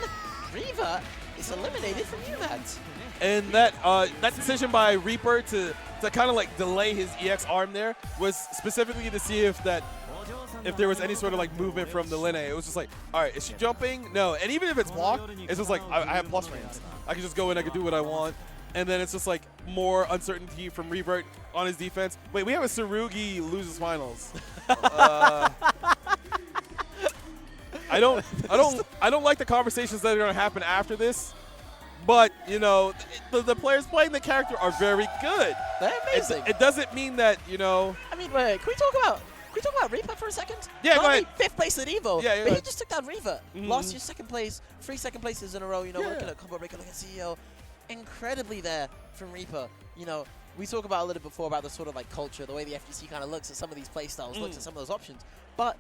Reaver is eliminated from UMAD. And that decision by Reaper to kind of like delay his EX arm there was specifically to see if there was any sort of like movement from the Lene. It was just like, all right, is she jumping? No. And even if it's blocked, it's just like, I have plus frames. I can just go in, I can do what I want. And then it's just like more uncertainty from Revert on his defense. Wait, we have a Tsurugi loses finals. I don't like the conversations that are going to happen after this. But, you know, the players playing the character are very good. They're amazing. It doesn't mean that, you know. I mean, wait, can we talk about we talk about Reaper for a second? Yeah, go ahead. 5th place at Evo, Yeah, but he just took down Reaper. Lost your 2nd place, 3 2nd places in a row. You know, looking at Combo Breaker, looking at CEO. Incredibly there from Reaper. You know, we talk about a little bit before about the sort of like culture, the way the FGC kind of looks at some of these playstyles, looks at some of those options. But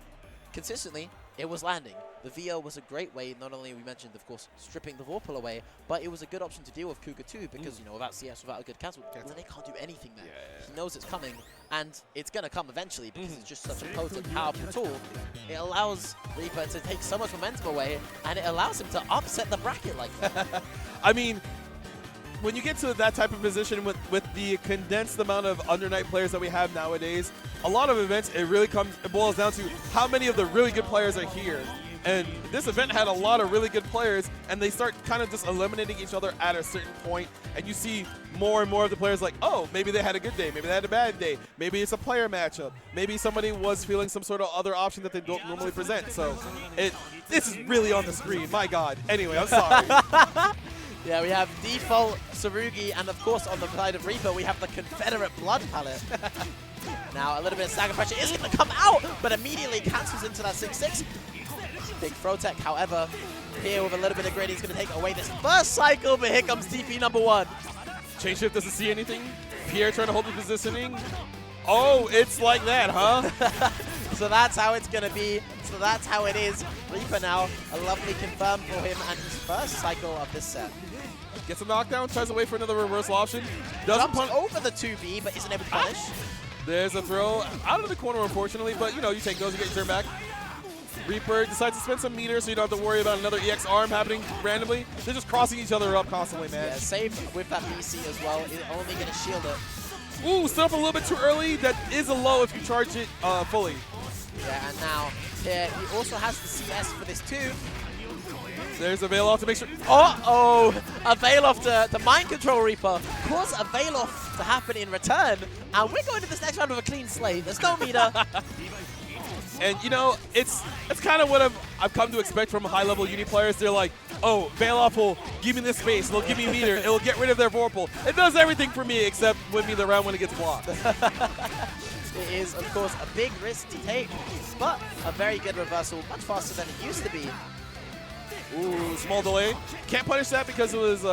consistently, it was landing. The VO was a great way, not only we mentioned, of course, stripping the Vorpal away, but it was a good option to deal with Cougar too, because, you know, without CS, without a good cancel, they can't do anything there. He knows it's coming, and it's going to come eventually, because it's just such a potent, powerful tool. It allows Reaper to take so much momentum away, and it allows him to upset the bracket like that. I mean, when you get to that type of position with the condensed amount of Undernight players that we have nowadays, a lot of events, it boils down to how many of the really good players are here. And this event had a lot of really good players, and they start kind of just eliminating each other at a certain point, and you see more and more of the players like, oh, maybe they had a good day, maybe they had a bad day, maybe it's a player matchup, maybe somebody was feeling some sort of other option that they don't normally present. So this is really on the screen, my God. Anyway, I'm sorry. Yeah, we have default Sarugi, and of course on the side of Reaper, we have the Confederate Blood Palette. Now, a little bit of stagger pressure is going to come out, but immediately cancels into that 6-6. Big throw tech, however, here with a little bit of grid, he's going to take away this first cycle, but here comes TP #1. Chain Shift doesn't see anything. Pierre trying to hold the positioning. Oh, it's like that, huh? So that's how it's going to be. So that's how it is. Reaper now, a lovely confirm for him and his first cycle of this set. Gets a knockdown, tries to wait for another reversal option. Doesn't Jumps over the 2B, but isn't able to punish. There's a throw out of the corner, unfortunately, but you know, you take those, you get your turn back. Reaper decides to spend some meters so you don't have to worry about another EX arm happening randomly. They're just crossing each other up constantly, man. Yeah, save with that BC as well. It's only going to shield it. Ooh, stood up a little bit too early. That is a low if you charge it fully. Yeah, and now here he also has the CS for this too. There's a veil off to make sure. Uh-oh! A veil off to mind control Reaper. Cause a veil off to happen in return. And we're going to this next round with a clean slate. There's no meter. And you know, it's kind of what I've come to expect from high-level Uni players. They're like, oh, veil off will give me this space, it'll give me meter, it'll get rid of their Vorpal. It does everything for me except win me the round when it gets blocked. It is, of course, a big risk to take, but a very good reversal, much faster than it used to be. Ooh, small delay. Can't punish that because it was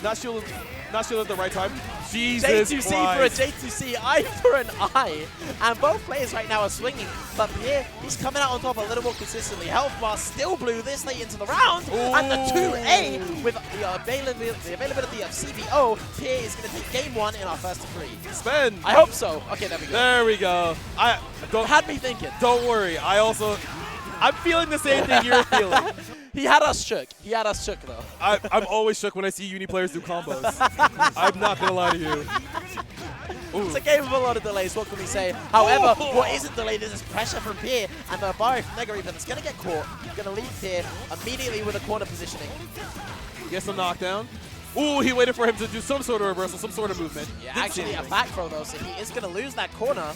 not shielded at the right time. Jesus J2C Christ. for a J2C, eye for an eye. And both players right now are swinging. But Pierre, he's coming out on top a little more consistently. Health bar still blue this late into the round. Ooh. And the 2A with the availability of CBO, Pierre is going to take game 1 in our first of 3. Spin. I hope so. Okay, there we go. There we go. Had me thinking. Don't worry. I'm feeling the same thing you're feeling. He had us shook. He had us shook, though. I'm always shook when I see Uni players do combos. I'm not going to lie to you. Ooh. It's a game of a lot of delays, what can we say? However, what isn't delayed is this pressure from Pierre, and the bar from Mega Reaper that's going to get caught. Going to leave Pierre immediately with a corner positioning. Gets a knockdown. Ooh, he waited for him to do some sort of reversal, some sort of movement. Yeah, actually a back throw, though, so he is going to lose that corner.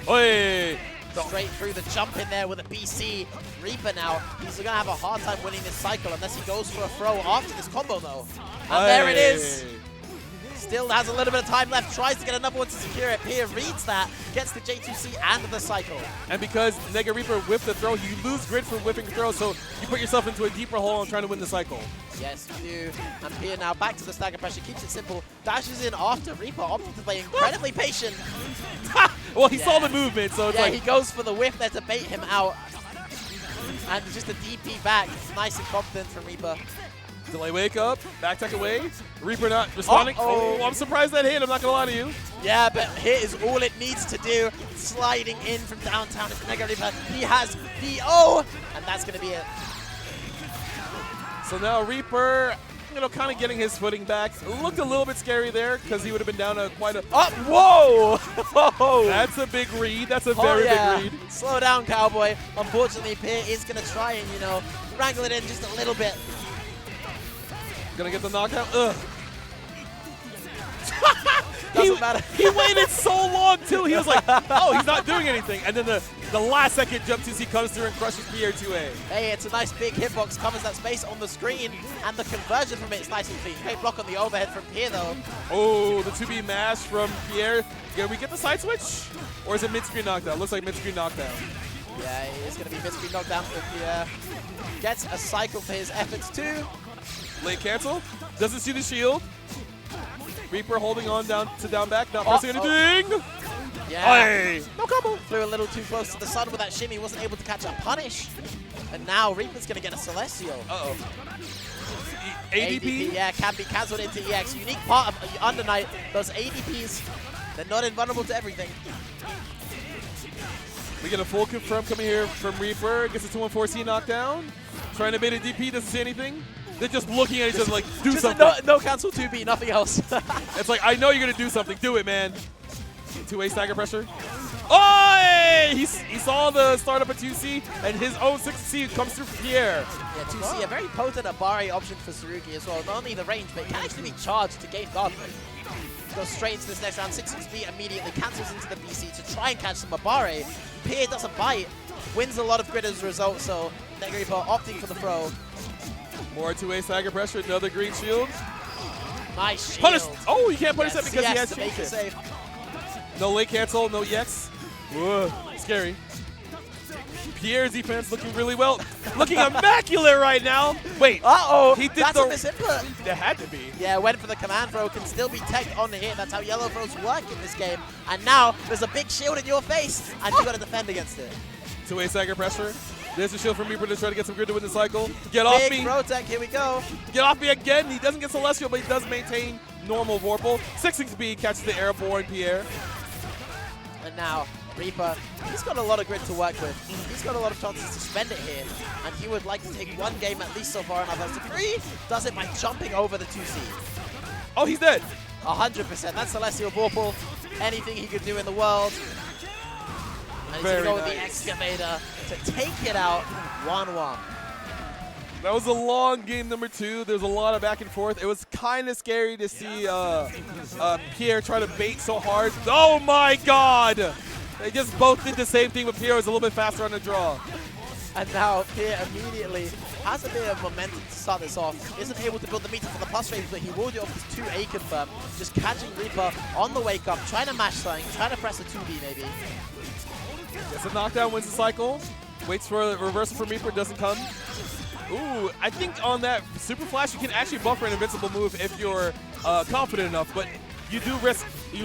Oi! Straight through the jump in there with a BC. Reaper now, he's going to have a hard time winning this cycle unless he goes for a throw after this combo, though. And there it is. Still has a little bit of time left, tries to get another one to secure it. Pierre reads that, gets the J2C and the cycle. And because Mega Reaper whipped the throw, you lose grid from whipping the throw, so you put yourself into a deeper hole and trying to win the cycle. Yes, you do. And Pierre now back to the stagger pressure, keeps it simple, dashes in after Reaper, opting to play incredibly patient. Well, he saw the movement, so it's like... he goes for the whiff there to bait him out. And just a DP back. Nice and confident from Reaper. Delay wake up, back tech away. Reaper not responding. Oh, I'm surprised that hit, I'm not going to lie to you. Yeah, but hit is all it needs to do. Sliding in from downtown is Mega Reaper. He has VO, and that's going to be it. So now Reaper, you know, kind of getting his footing back. Looked a little bit scary there because he would have been down to quite a... Oh, whoa! That's a big read. That's a very big read. Slow down, Cowboy. Unfortunately, Pierre is going to try and, you know, wrangle it in just a little bit. Gonna get the knockout. Ugh. Doesn't matter. He waited so long, too. He was like, oh, he's not doing anything. And then the the last second jump 2C comes through and crushes Pierre 2A. Hey, it's a nice big hitbox, covers that space on the screen, and the conversion from it is nice and clean. Great block on the overhead from Pierre, though. Oh, the 2B mash from Pierre. Can we get the side switch? Or is it mid-screen knockdown? Looks like mid-screen knockdown. Yeah, it's going to be mid-screen knockdown for Pierre. Gets a cycle for his efforts, too. Late cancel. Doesn't see the shield. Reaper holding on down to down back, not pressing anything. Yeah. Hey. No combo. Flew a little too close to the sun with that shimmy. Wasn't able to catch a punish. And now Reaper's going to get a Celestial. Uh-oh. ADP? Yeah, can be cancelled into EX. Unique part of Under Night, those ADPs, they're not invulnerable to everything. We get a full confirm coming here from Reaper. Gets a 2-1-4C knockdown. Trying to bait a DP, doesn't see anything. They're just looking at each other like, do something. No cancel 2B, nothing else. It's like, I know you're going to do something. Do it, man. 2A stagger pressure. Oh, hey! He saw the startup at 2C, and his own 6C comes through from Pierre. Yeah, 2C, a very potent Abare option for Saruki as well. Not only the range, but it can actually be charged to gain guard rate. Goes straight into this next round. 6-6B immediately cancels into the BC to try and catch some Abare. Pierre doesn't bite. Wins a lot of grid as a result, so Negripo opting for the throw. More 2A stagger pressure, another green shield. Nice shield. Punish! Oh, you can't punish that because he has to make it safe. No late cancel, no EX. Whoa, scary. Pierre's defense looking really well. Looking immaculate right now. Wait. Uh-oh. He did That's a misinput. It had to be. Yeah, went for the command throw. Can still be teched on the hit. That's how yellow throws work in this game. And now there's a big shield in your face, and you got to defend against it. 2A stagger pressure. There's a shield from Reaper to try to get some grid to win the cycle. Get off me. Big throw tech. Here we go. Get off me again. He doesn't get Celestial, but he does maintain normal Vorpal. 6-6B catches the airborne Pierre. And now Reaper, he's got a lot of grid to work with. He's got a lot of chances to spend it here. And he would like to take one game at least so far in our first degree. Does it by jumping over the 2C. Oh, he's dead. 100%. That's Celestial Vorpal. Anything he could do in the world. And he's going to go with the Excavator to take it out 1-1. That was a long game number 2. There's a lot of back and forth. It was kind of scary to see Pierre try to bait so hard. Oh my God! They just both did the same thing, but Pierre was a little bit faster on the draw. And now Pierre immediately has a bit of momentum to start this off. Isn't able to build the meter for the plus range, but he will do it off his 2A confirm. Just catching Reaper on the wake up, trying to mash something, trying to press a 2B maybe. Gets a knockdown, wins the cycle. Waits for a reversal from Reaper, doesn't come. Ooh, I think on that Super Flash, you can actually buffer an invincible move if you're confident enough, but you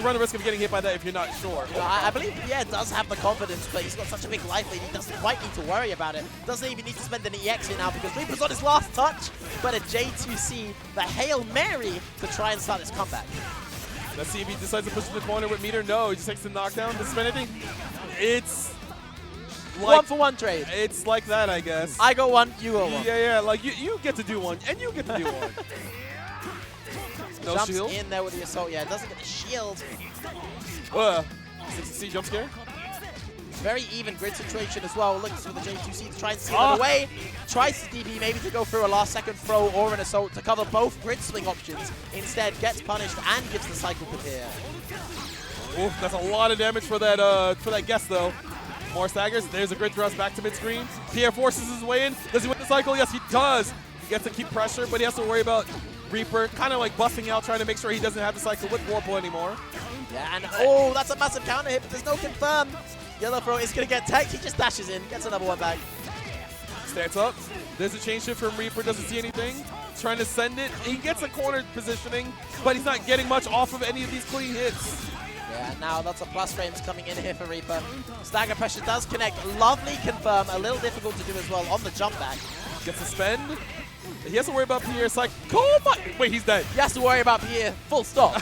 run the risk of getting hit by that if you're not sure. I believe Pierre does have the confidence, but he's got such a big life lead, he doesn't quite need to worry about it. Doesn't even need to spend an EX here now because Reaper's on his last touch, but a J2C, the Hail Mary to try and start this comeback. Let's see if he decides to push in the corner with meter. No, he just takes the knockdown. Doesn't spend anything. It's like 1-for-1 trade. It's like that, I guess. I go one, you go one. Yeah, like you get to do one, and you get to do one. No Jumps shield. in there with the assault. Yeah, doesn't get the shield. 6C jump scare. Very even grid situation as well. Looks for the J2C to try and steal it away. Tries to DP maybe to go through a last second throw or an assault to cover both grid swing options. Instead gets punished and gives the cycle to Pierre. Oof, that's a lot of damage for that guess though. More staggers. There's a grid thrust back to mid-screen. Pierre forces his way in. Does he win the cycle? Yes, he does. He gets to keep pressure, but he has to worry about Reaper kind of like busting out, trying to make sure he doesn't have the cycle with Vorpal anymore. Yeah, and oh, that's a massive counter hit, but there's no confirm. Yellow throw is going to get teched. He just dashes in, gets another one back. Stands up. There's a chain shift from Reaper. Doesn't see anything. Trying to send it. He gets a corner positioning, but he's not getting much off of any of these clean hits. Yeah, now lots of plus frames coming in here for Reaper. Stagger pressure does connect. Lovely confirm. A little difficult to do as well on the jump back. Gets a spend. He has to worry about Pierre. It's like, oh my. Wait, he's dead. He has to worry about Pierre. Full stop.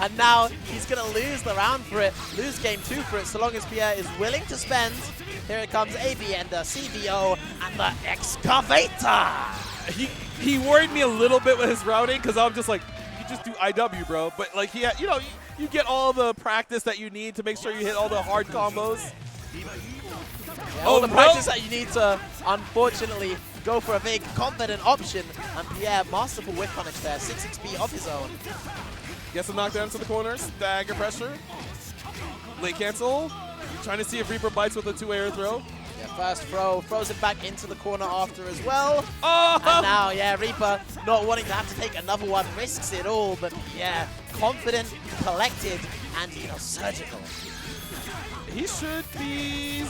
And now he's going to lose the round for it. Lose game 2 for it so long as Pierre is willing to spend. Here it comes AB and the CVO and the Excavator. He worried me a little bit with his routing because I'm just like, you just do IW, bro. But like, he had, you know, you get all the practice that you need to make sure you hit all the hard combos. Yeah, all the practice that you need to, unfortunately, go for a big confident option. And Pierre, masterful whip punish there. 6-6B of his own. Gets a knockdown to the corner. Stagger pressure. Late cancel. Trying to see if Reaper bites with a 2-air throw. Yeah, first throw, throws it back into the corner after as well. Oh! And now, yeah, Reaper not wanting to have to take another one, risks it all, but yeah, confident, collected, and, you know, surgical. He should be...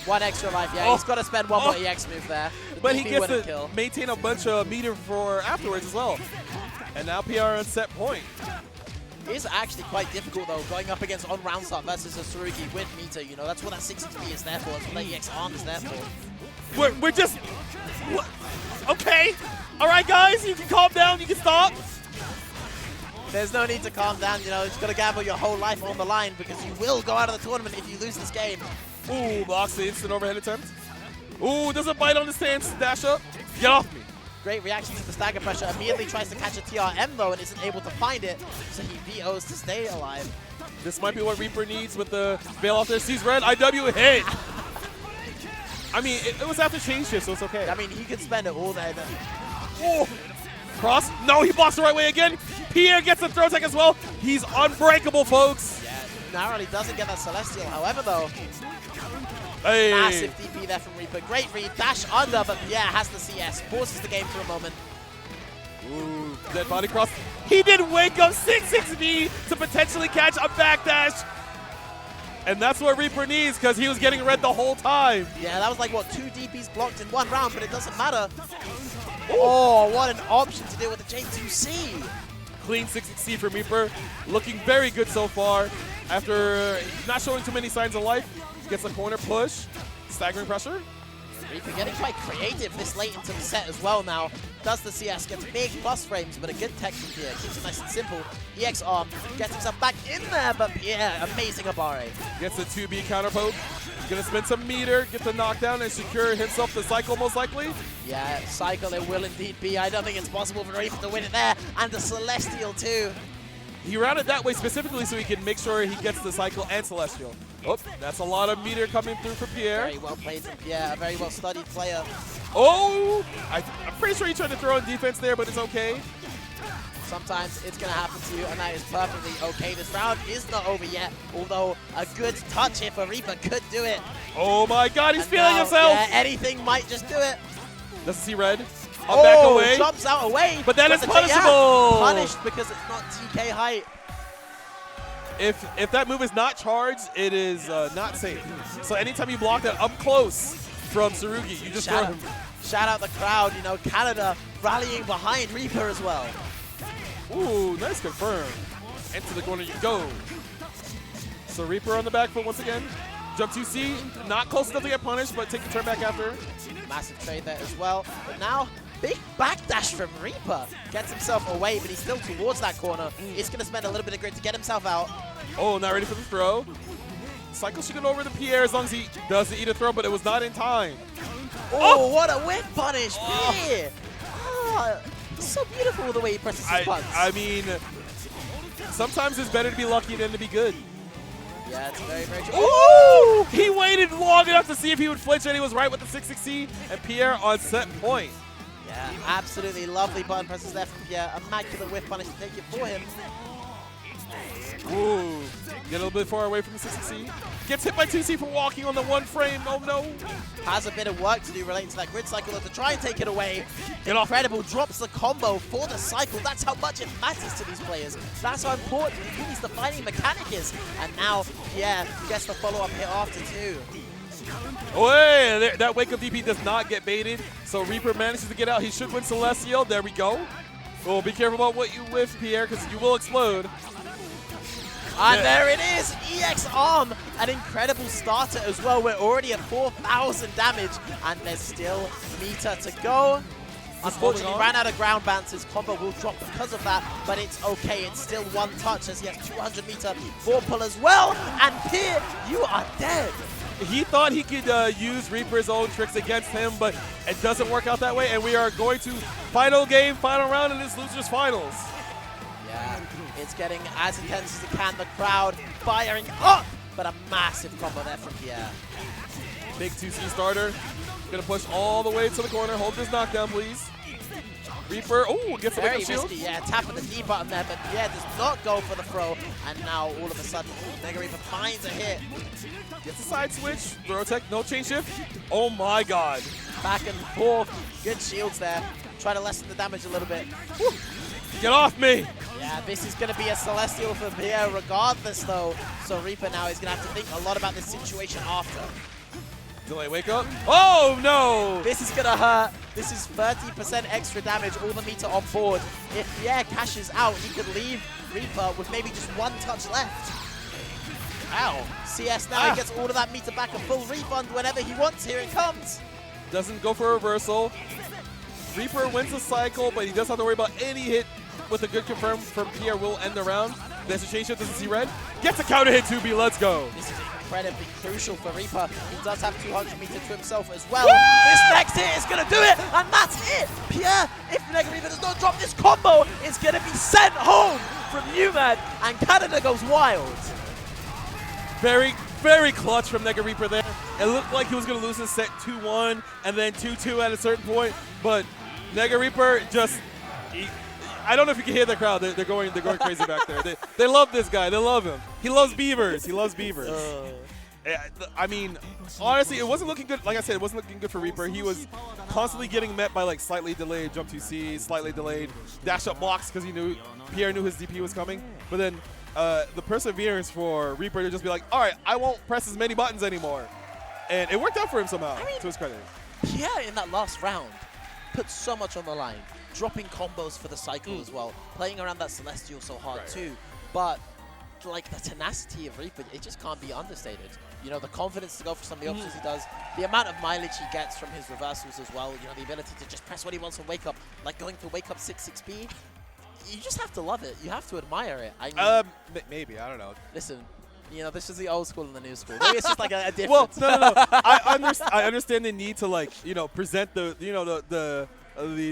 One extra life, yeah, he's got to spend one more EX move there. But he gets to maintain a bunch of meter for afterwards as well. And now PR on set point. It's actually quite difficult, though, going up against on round start versus a Tsurugi with meter. You know, that's what that 6XP is there for. That's what that EX arm is there for. We're just... What? Okay. All right, guys, you can calm down. You can stop. There's no need to calm down. You know, you've got to gamble your whole life on the line because you will go out of the tournament if you lose this game. Ooh, blocks the instant overhead attempt. Ooh, doesn't bite on the stance. Dash up. Get off me. Great reaction to the stagger pressure. Immediately tries to catch a TRM, though, and isn't able to find it. So he VOs to stay alive. This might be what Reaper needs with the bail off there. Sees red. IW hit. I mean, it was after change shift, so it's okay. I mean, he could spend it all day. Oh. Cross. No, he blocks the right way again. Pierre gets the throw tech as well. He's unbreakable, folks. Yeah, narrowly doesn't get that Celestial. However, though, hey. Massive DP there from Reaper. Great read. Dash under, but yeah, has the CS. Pauses the game for a moment. Ooh, dead body cross. He did wake up 6-6B to potentially catch a backdash. And that's what Reaper needs because he was getting red the whole time. Yeah, that was like, what, 2 DPs blocked in one round, but it doesn't matter. Oh, what an option to deal with the J2C. Clean 6-6C from Reaper. Looking very good so far. After not showing too many signs of life. Gets a corner push. Staggering pressure. Reaper getting quite creative this late into the set as well now. Does the CS, gets big plus frames, but a good tech from Pierre. Keeps it nice and simple. EX arm, gets himself back in there, but Pierre, amazing Abare. Gets a 2B counter poke. Gonna spend some meter, get the knockdown, and secure himself the cycle most likely. Yeah, cycle it will indeed be. I don't think it's possible for Reaper to win it there. And the Celestial too. He routed that way specifically so he can make sure he gets the cycle and Celestial. Oh, that's a lot of meter coming through for Pierre. Very well played from Pierre, a very well studied player. Oh! I'm pretty sure he tried to throw in defense there, but it's okay. Sometimes it's going to happen to you, and that is perfectly okay. This round is not over yet, although a good touch here for Reaper could do it. Oh my god, he's and feeling now, himself! Yeah, anything might just do it. Doesn't see red. Up back away. Jumps out away. But that is punishable! Yeah, punished because it's not TK height. If that move is not charged, it is not safe. So anytime you block that up close from Tsurugi, you just throw him. Shout out the crowd, you know, Canada rallying behind Reaper as well. Ooh, nice confirm. Into the corner you go. So Reaper on the back foot once again. Jump 2C, not close enough to get punished, but take the turn back after. Massive trade there as well. But now, big backdash from Reaper. Gets himself away, but he's still towards that corner. He's going to spend a little bit of grit to get himself out. Oh, not ready for the throw. Cycle should get over to Pierre as long as he doesn't eat a throw, but it was not in time. Oh, what a whip punish, Pierre! Oh, it's so beautiful the way he presses his buttons. I mean, sometimes it's better to be lucky than to be good. Yeah, it's very, very true. Ooh! He waited long enough to see if he would flinch, and he was right with the 6-6C, and Pierre on set point. Yeah, absolutely lovely button presses there from Pierre. Immaculate whiff punish to take it for him. Ooh, get a little bit far away from the 6-6C. Gets hit by 2C for walking on the one frame. Oh no. Has a bit of work to do relating to that grid cycle to try and take it away. Get off. Incredible, drops the combo for the cycle. That's how much it matters to these players. That's how important Yumi's defining mechanic is. And now Pierre gets the follow-up hit after too. Oh, hey, that wake up DP does not get baited. So Reaper manages to get out. He should win Celestial. There we go. Oh, be careful about what you whiff, Pierre, because you will explode. And there it is, EX Arm, an incredible starter as well. We're already at 4,000 damage, and there's still meter to go. Unfortunately, ran out of ground bounce. His combo will drop because of that, but it's okay. It's still one touch as he has 200 meter 4-pull as well. And Pierre, you are dead. He thought he could use Reaper's own tricks against him, but it doesn't work out that way, and we are going to final game, final round in this Losers Finals. Yeah, it's getting as intense as it can. The crowd firing up, but a massive combo there from Pierre. Big 2C starter. Gonna push all the way to the corner. Hold this knockdown, please. Reaper, oh, gets a Very wake-up shield. risky, yeah, tap of the D button there, but yeah, does not go for the throw. And now all of a sudden, Mega Reaper finds a hit. Gets a side switch, throw tech, no chain shift. Oh my god. Back and forth, good shields there. Try to lessen the damage a little bit. Woo. Get off me! Yeah, this is going to be a Celestial for Pierre regardless though. So Reaper now is going to have to think a lot about this situation after. Delay wake up. Oh no! This is going to hurt. This is 30% extra damage, all the meter on board. If Pierre cashes out, he could leave Reaper with maybe just one touch left. Ow. CS now, he gets all of that meter back, a full refund whenever he wants. Here it comes. Doesn't go for a reversal. Reaper wins the cycle, but he doesn't have to worry about any hit with a good confirm from Pierre will end the round. There's a chain shift, doesn't see red. Gets a counter hit 2B, let's go. This is incredibly crucial for Reaper. He does have 200 meter to himself as well. Woo! This next hit is going to do it, and that's it. Pierre, if Mega Reaper does not drop this combo, it's going to be sent home from UMAD, and Canada goes wild. Very, very clutch from Mega Reaper there. It looked like he was going to lose his set 2-1 and then 2-2 at a certain point, but Mega Reaper just... I don't know if you can hear the crowd. They're going crazy back there. They love this guy. They love him. He loves beavers. He loves beavers. I mean, honestly, it wasn't looking good. Like I said, it wasn't looking good for Reaper. He was constantly getting met by like slightly delayed jump 2C, slightly delayed dash up blocks because Pierre knew his DP was coming. But then the perseverance for Reaper to just be like, all right, I won't press as many buttons anymore. And it worked out for him somehow, to his credit. Pierre in that last round put so much on the line. Dropping combos for the cycle as well. Playing around that Celestial so hard too. But like the tenacity of Reaper, it just can't be understated. You know, the confidence to go for some of the options he does, the amount of mileage he gets from his reversals as well, you know, the ability to just press what he wants on wake up, like going for wake up 6-6B. You just have to love it. You have to admire it. I mean, maybe, I don't know. Listen, you know, this is the old school and the new school. Maybe it's just like a well, difference. no. I understand the need to like, you know, present the, you know, the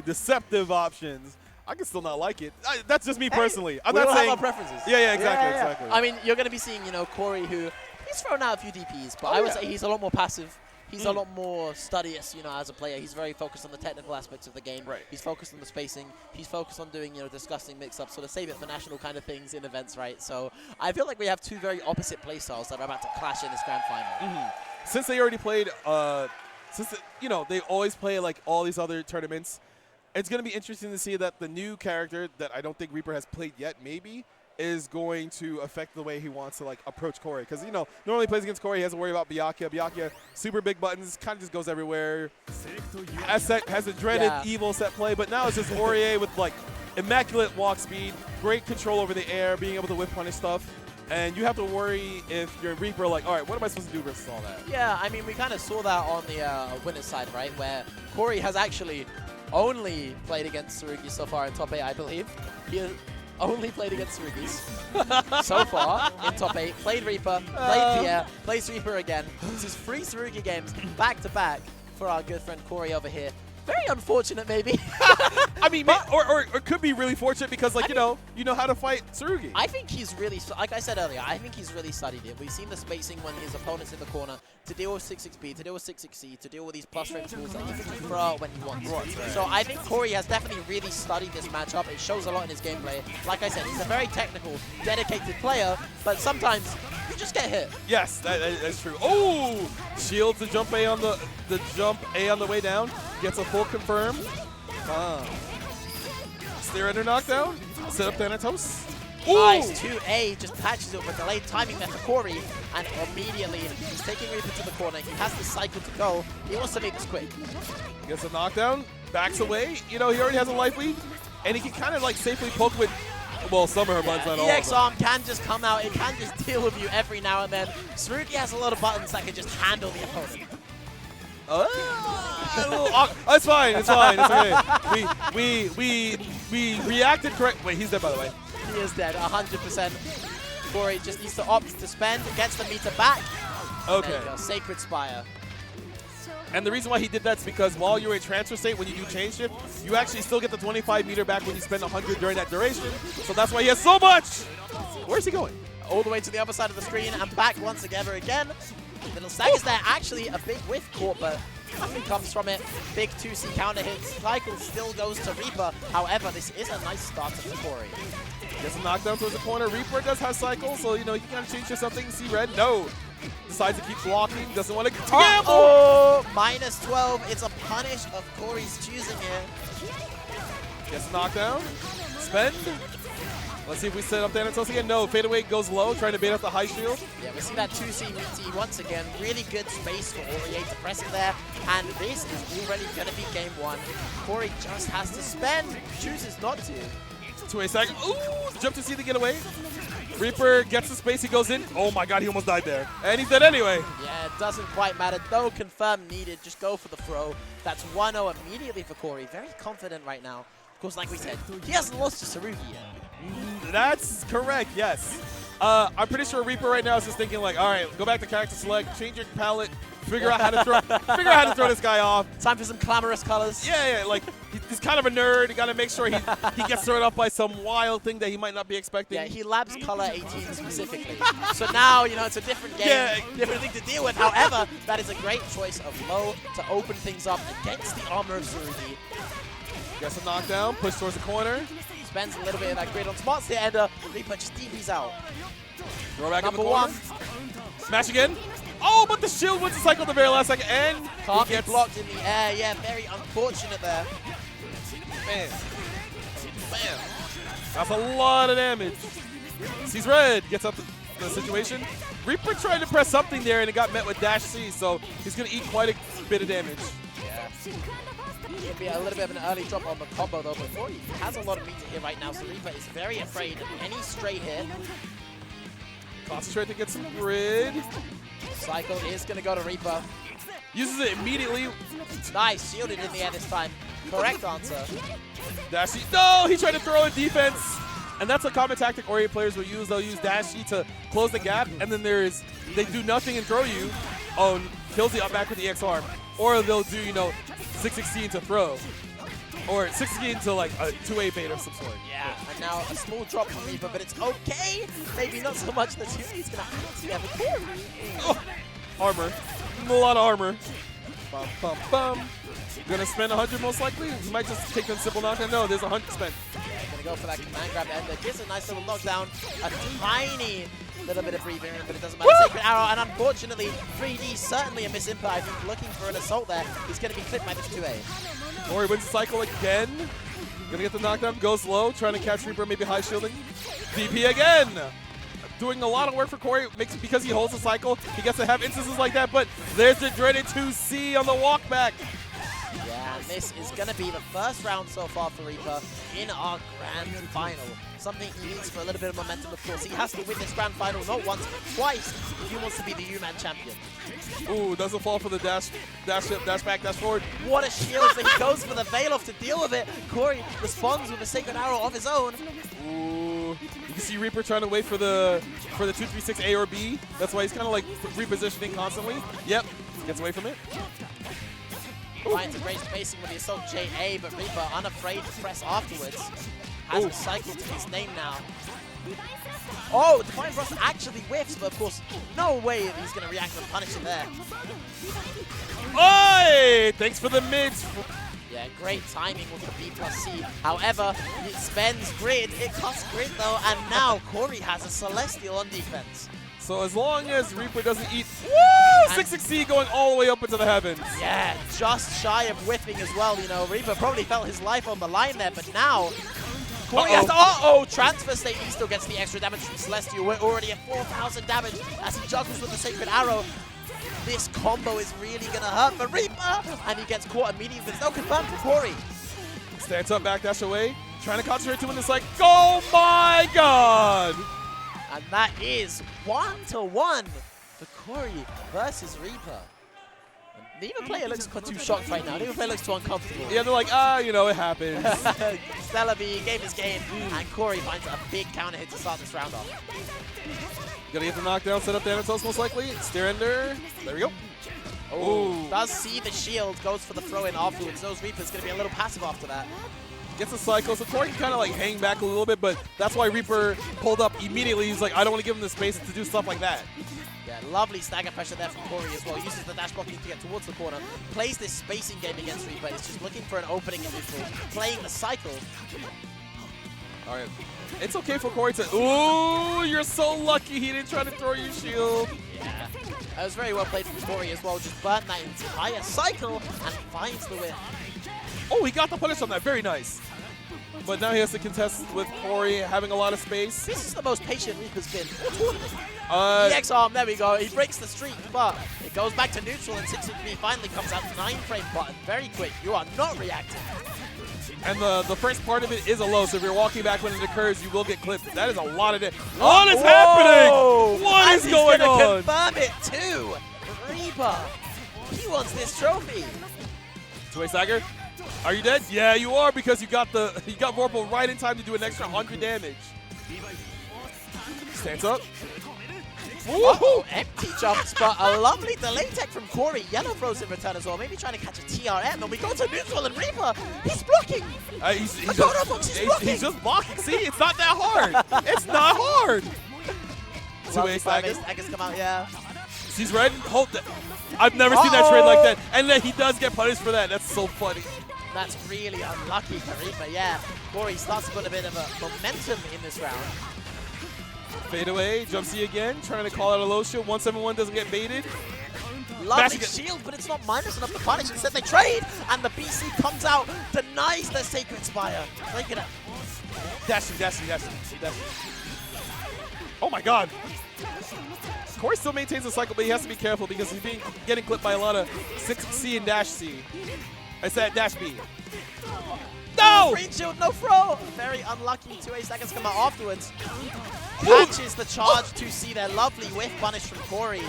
deceptive options. I can still not like it. That's just me personally. I'm not saying have our preferences. Yeah, exactly. I mean, you're going to be seeing, you know, Corey, who he's thrown out a few DPs, but I would say he's a lot more passive. He's a lot more studious, you know, as a player. He's very focused on the technical aspects of the game. Right. He's focused on the spacing. He's focused on doing, you know, disgusting mix-ups, sort of save it for national kind of things in events, right? So I feel like we have two very opposite playstyles that are about to clash in this grand final. Since they already played, you know, they always play like all these other tournaments. It's going to be interesting to see that the new character that I don't think Reaper has played yet, maybe, is going to affect the way he wants to like approach Corey. Because, you know, normally he plays against Corey, he has to worry about Byakuya. Byakuya, super big buttons, kind of just goes everywhere. Has a dreaded evil set play, but now it's just Aurier with like immaculate walk speed, great control over the air, being able to whip punish stuff. And you have to worry if you're Reaper, like, all right, what am I supposed to do versus all that? Yeah, I mean, we kind of saw that on the winner's side, right? Where Corey has actually only played against Tsurugi so far in top 8, I believe. He has only played against Tsurugi so far in top 8. Played Reaper, played Pierre, plays Reaper again. This is 3 Tsurugi games back to back for our good friend Corey over here. Very unfortunate, maybe. I mean, or it could be really fortunate because, like, you know how to fight Tsurugi. I think he's really, like I said earlier, I think he's really studied it. We've seen the spacing when his opponent's in the corner to deal with 6-6B, to deal with 6-6C, to deal with these plus range tools that he can just throw out when he wants. Right. So I think Corey has definitely really studied this matchup. It shows a lot in his gameplay. Like I said, he's a very technical, dedicated player, but sometimes you just get hit. Yes, that's true. Oh, shields the jump A on the jump A on the way down. Gets a full confirm. Steer under knockdown. Set up Thanatos. Nice, 2A just patches it with delayed timing there for Corey, and immediately he's taking Reaper to the corner. He has the cycle to go. He wants to make this quick. Gets a knockdown, backs away. You know, he already has a life lead, and he can kind of like safely poke with, well, some of her buttons, not all. EX arm can just come out. It can just deal with you every now and then. Tsurugi has a lot of buttons that can just handle the opponent. It's fine. It's fine. It's okay. We reacted correct. Wait, he's dead, by the way. He is dead, 100%. Corey just needs to opt to spend, gets the meter back. Okay. There you go, Sacred Spire. And the reason why he did that is because while you're in transfer state, when you do chain shift, you actually still get the 25 meter back when you spend 100 during that duration. So that's why he has so much. Where's he going? All the way to the other side of the screen and back once again. Little Sagas there, actually a big whiff caught, but Nothing comes from it. Big 2C counter hits. Cycle still goes to Reaper. However, this is a nice start to Corey. Gets a knockdown towards the corner. Reaper does have cycle, so you know he can kind of change to something. See red? No. Decides to keep blocking. Doesn't want to gamble. Oh, minus 12. It's a punish of Corey's choosing here. Gets a knockdown. Spend. Let's see if we set up Thanatos again. No, fadeaway goes low, trying to bait up the high shield. Yeah, we see that 2C meaty once again. Really good space for Aurier to press it there. And this is already going to be game 1. Corey just has to spend. Chooses not to. 2A second. Ooh, jump to see the getaway. Reaper gets the space, he goes in. Oh my god, he almost died there. And he's dead anyway. Yeah, it doesn't quite matter. No confirm needed. Just go for the throw. That's 1-0 immediately for Corey. Very confident right now. Of course, like we said, he hasn't lost to Sarugi yet. That's correct, yes. I'm pretty sure Reaper right now is just thinking like, all right, go back to character select, change your palette, figure out how to throw this guy off. Time for some glamorous colors. Yeah, like he's kind of a nerd. You got to make sure he gets thrown off by some wild thing that he might not be expecting. Yeah, he labs color 18 specifically. So now, you know, it's a different game, different thing to deal with. However, that is a great choice of low to open things up against the armor of Sarugi. Gets a knockdown, push towards the corner. Spends a little bit of that grid on spots the ender. Reaper just DPs out. Throw back Number in the corner. 1. Smash again. Oh, but the shield wins the cycle at the very last second, and can't get blocked in the air. Yeah, very unfortunate there. Man. That's a lot of damage. Sees red, gets up the situation. Reaper tried to press something there, and it got met with dash C, so he's going to eat quite a bit of damage. Yeah. It'll be a little bit of an early drop on the combo, though, before he has a lot of meter here right now, so Reaper is very afraid of any stray hit. Concentrate to get some grid. Cycle is going to go to Reaper. Uses it immediately. Nice, shielded in the air this time. Correct answer. Dash C. No, he tried to throw in defense. And that's a common tactic Ori players will use. They'll use dash C to close the gap, and then they do nothing and throw you. Oh, kills the up back with the X arm. Or they'll do, you know, 616 to throw. Or 616 to like a 2A bait of some sort. Yeah, and now a small drop from Reaper, but it's okay. Maybe not so much that he's going to have a kill. Oh, armor. A lot of armor. Bum, bum, bum. Gonna spend 100 most likely? He might just take them simple knockdown. No, there's 100 spent. Yeah, gonna go for that command grab ender. Gets a nice little knockdown. A tiny little bit of breathing, but it doesn't matter. Sacred Arrow, and unfortunately, 3D certainly a miss impact. He's looking for an assault there. He's gonna be clipped by this 2A. Ori wins the cycle again. Gonna get the knockdown, goes low, trying to catch Reaper, maybe high shielding. DP again! Doing a lot of work for Corey because he holds the cycle. He gets to have instances like that, but there's the dreaded 2C on the walk back. Yeah, and this is going to be the first round so far for Reaper in our grand final. Something he needs for a little bit of momentum, of course. He has to win this grand final not once, but twice if he wants to be the UMAD champion. Ooh, doesn't fall for the dash back, dash forward. What a shield, but he goes for the veil off to deal with it. Corey responds with a Sacred Arrow of his own. Ooh, you can see Reaper trying to wait for the 236 A or B. That's why he's kind of like repositioning constantly. Yep, gets away from it. Trying to raise spacing with the Assault JA, but Reaper unafraid to press afterwards. Has a cycle to his name now. Oh, Divine Thrust actually whiffs, but of course, no way that he's going to react and punish it there. Oi! Thanks for the mids. Yeah, great timing with the B+C. However, it spends grid. It costs grid though, and now Corey has a Celestial on defense. So as long as Reaper doesn't eat, woo! 660 going all the way up into the heavens. Yeah, just shy of whiffing as well. You know, Reaper probably felt his life on the line there, but now Corey has to, transfer state. He still gets the extra damage from Celestial. We're already at 4,000 damage as he juggles with the Sacred Arrow. This combo is really going to hurt for Reaper, and he gets caught immediately. There's no confirm for Corey. Stands up, back dash away, trying to concentrate to win this, like, oh my god! And that is 1-1 for Corey versus Reaper. Neither player looks too shocked right now. Neither player looks too uncomfortable. Yeah, they're like, you know, it happens. Stellaby gave his game, and Corey finds a big counter hit to start this round off. Gonna get the knockdown, set up Thanatos most likely. Steer ender. There we go. Oh, does see the shield, goes for the throw in afterwards. Those Reaper's gonna be a little passive after that. Gets a cycle, so Corey can kind of like hang back a little bit, but that's why Reaper pulled up immediately. He's like, I don't want to give him the space to do stuff like that. Yeah, lovely stagger pressure there from Corey as well. Uses the dash blocking to get towards the corner. Plays this spacing game against Reaper. It's just looking for an opening in neutral. Playing the cycle. All right. It's okay for Corey to... Ooh, you're so lucky he didn't try to throw your shield. Yeah. That was very well played from Corey as well. Just burnt that entire cycle and finds the win. Oh, he got the punish on that. Very nice. But now he has to contest with Corey having a lot of space. This is the most patient Reaper's been all tournament. EX arm, there we go. He breaks the streak, but it goes back to neutral, and 6-3 finally comes out 9-frame button. Very quick. You are not reacting. And the first part of it is a low, so if you're walking back when it occurs, you will get clipped. That is a lot of it. What is happening? What is going on? He's going to confirm it too. Reaper, he wants this trophy. Two-way stagger. Are you dead? Yeah, you are, because you got Vorpal right in time to do an extra 100 damage. Stands up. Woohoo! Empty jumps, but a lovely delay tech from Corey. Yellow throws in return as well. Maybe trying to catch a TRM, and we go to neutral, and Reaper, he's blocking. He's just blocking. See, it's not that hard. It's not hard. Two-way staggers come out, yeah. He's red. Hold that. I've never seen that trade like that. And then he does get punished for that. That's so funny. That's really unlucky for Reaper, yeah. Corey starts to put a bit of a momentum in this round. Fade away, jump C again, trying to call out a low shield. 171 doesn't get baited. Lovely shield, but it's not minus enough to punish. Instead they trade, and the BC comes out, denies the Sacred Spire. Break it up. Dashing. Oh my god. Corey still maintains the cycle, but he has to be careful because he's getting clipped by a lot of 6C and dash C. I said dash B. No! Green shield, no throw. Very unlucky. 2A seconds come out afterwards. Catches the charge 2C there. Lovely whiff punish from Corey.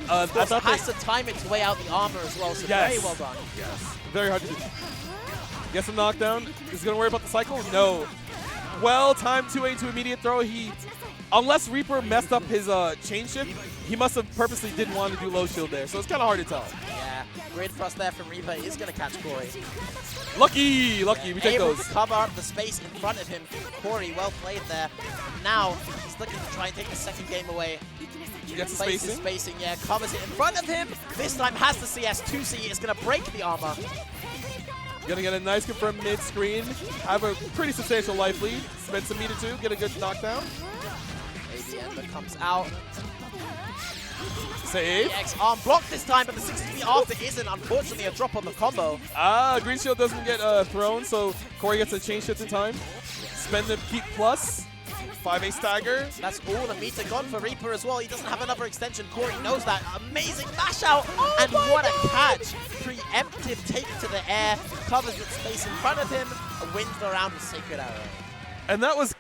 Has to time it to weigh out the armor as well, so very well done. Yes. Very hard to do. Gets a knockdown. Is he going to worry about the cycle? No. Well timed 2A to immediate throw. Unless Reaper messed up his chain shift, he must have purposely didn't want to do low shield there, so it's kind of hard to tell. Yeah, grid thrust there from Reaper is going to catch Corey. Lucky, we take Able those. to cover up the space in front of him. Corey, well played there. Now, he's looking to try and take the second game away. He gets the spacing, yeah, covers it in front of him. This time has the CS. 2C is going to break the armor. Gonna get a nice confirmed mid-screen. Have a pretty substantial life lead. Spend some meter too, get a good knockdown. ABN comes out. Save. EX arm blocked this time, but the 60 after isn't, unfortunately, a drop on the combo. Green shield doesn't get thrown, so Corey gets a chain shift in time. Spend the keep plus. 5A stagger. That's all the meter gone for Reaper as well. He doesn't have another extension. Corey knows that. Amazing mash out. And what a catch. Preemptive take to the air. Covers the space in front of him. Wins the round with Sacred Arrow. And that was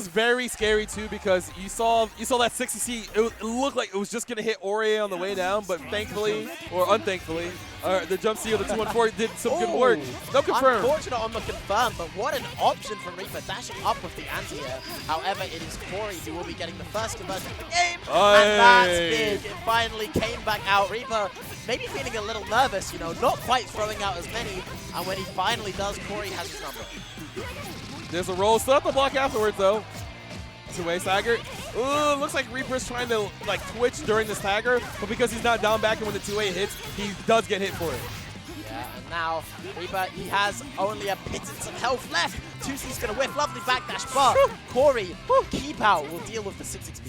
very scary too, because you saw that 60C. It looked like it was just gonna hit Ore on the way down, but thankfully or unthankfully, the jump C of the 214 did some good work. No confirm. Unfortunate on the confirm, but what an option from Reaper, dashing up with the anti-air. However, it is Corey who will be getting the first conversion of the game, and that's big. It finally came back out. Reaper maybe feeling a little nervous, you know, not quite throwing out as many, and when he finally does, Corey has his number. There's a roll, still up the block afterwards though. Two-way stagger. Ooh, looks like Reaper's trying to like twitch during the stagger, but because he's not down back and when the 2A hits, he does get hit for it. Yeah, and now Reaper, he has only a pittance of health left. 2C's gonna whiff, lovely backdash, but Corey, keep out, will deal with the 6XP.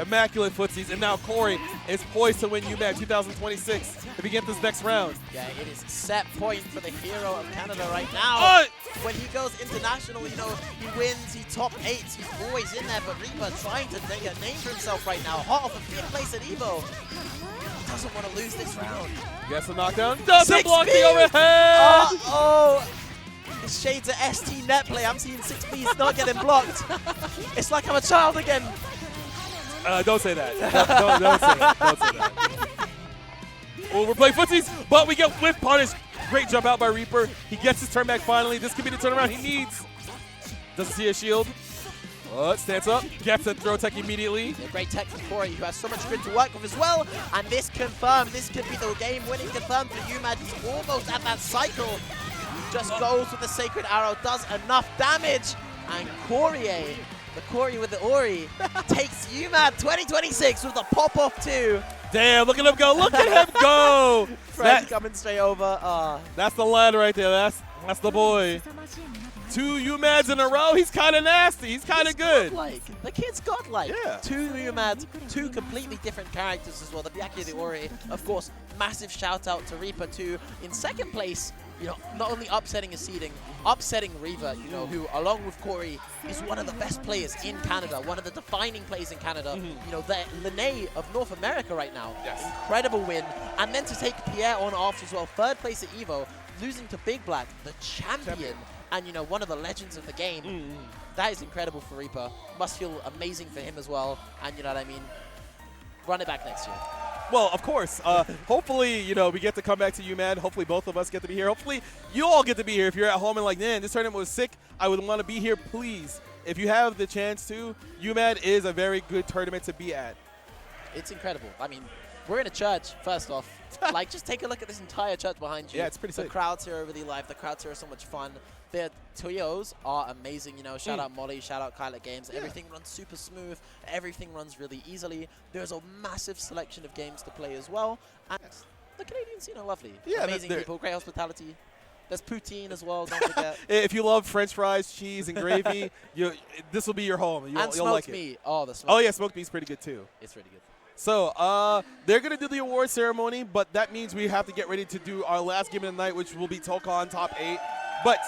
Immaculate footsies, and now Corey is poised to win UMAD 2026 if he gets this next round. Yeah, it is set point for the hero of Canada right now. When he goes international, you know, he wins, he top 8s, he's always in there, but Reaper trying to make a name for himself right now. Hot off a 5th place at EVO. He doesn't want to lose this round. Gets the knockdown. Doesn't block the overhead! It's shades of ST net play. I'm seeing 6Bs not getting blocked. It's like I'm a child again. Don't say that. Don't say that. Don't say that. Oh, we're playing footsies, but we get whiff punish. Great jump out by Reaper. He gets his turn back finally. This could be the turnaround he needs. Doesn't see a shield. Stands up. Gets a throw tech immediately. A great tech from Corey, who has so much grid to work with as well. And this confirmed. This could be the game-winning confirmed for UMAD. He's almost at that cycle. Just goes with the Sacred Arrow. Does enough damage. And Corey the Corey with the Ori takes UMAD 2026 with a pop-off 2. Damn, look at him go. Look at him go. Fred coming straight over. That's the lad right there. That's the boy. 2 UMADs in a row. He's kind of nasty. He's kind of good. The kid's godlike. Yeah. 2 UMADs, 2 completely different characters as well. The Byaki, the Ori, of course, massive shout out to Reaper too. In second place, you know, not only upsetting his seeding, upsetting Reaver, you know, who along with Corey is one of the best players in Canada, one of the defining players in Canada. You know, the Lene of North America right now. Yes. Incredible win. And then to take Pierre on after as well, 3rd place at EVO, losing to Big Black, the champion. And, you know, one of the legends of the game. That is incredible for Reaper. Must feel amazing for him as well. And, you know what I mean? Run it back next year. Well, of course. Hopefully, you know, we get to come back to UMAD. Hopefully, both of us get to be here. Hopefully, you all get to be here. If you're at home and like, man, this tournament was sick, I would want to be here. Please, if you have the chance to, UMAD is a very good tournament to be at. It's incredible. I mean, we're in a church, first off. Like, just take a look at this entire church behind you. Yeah, it's pretty sick. The crowds here are really live. The crowds here are so much fun. Their trios are amazing. You know, shout out Molly, shout out Kylet Games. Yeah. Everything runs super smooth. Everything runs really easily. There's a massive selection of games to play as well. And the Canadian scene are lovely. Yeah, amazing people, great hospitality. There's poutine as well, don't forget. If you love French fries, cheese, and gravy, this will be your home. You'll like it. Meat. Oh, the smoked Oh, yeah, smoked meat's pretty good, too. It's really good. So, they're going to do the award ceremony, but that means we have to get ready to do our last game of the night, which will be Tokon Top 8. But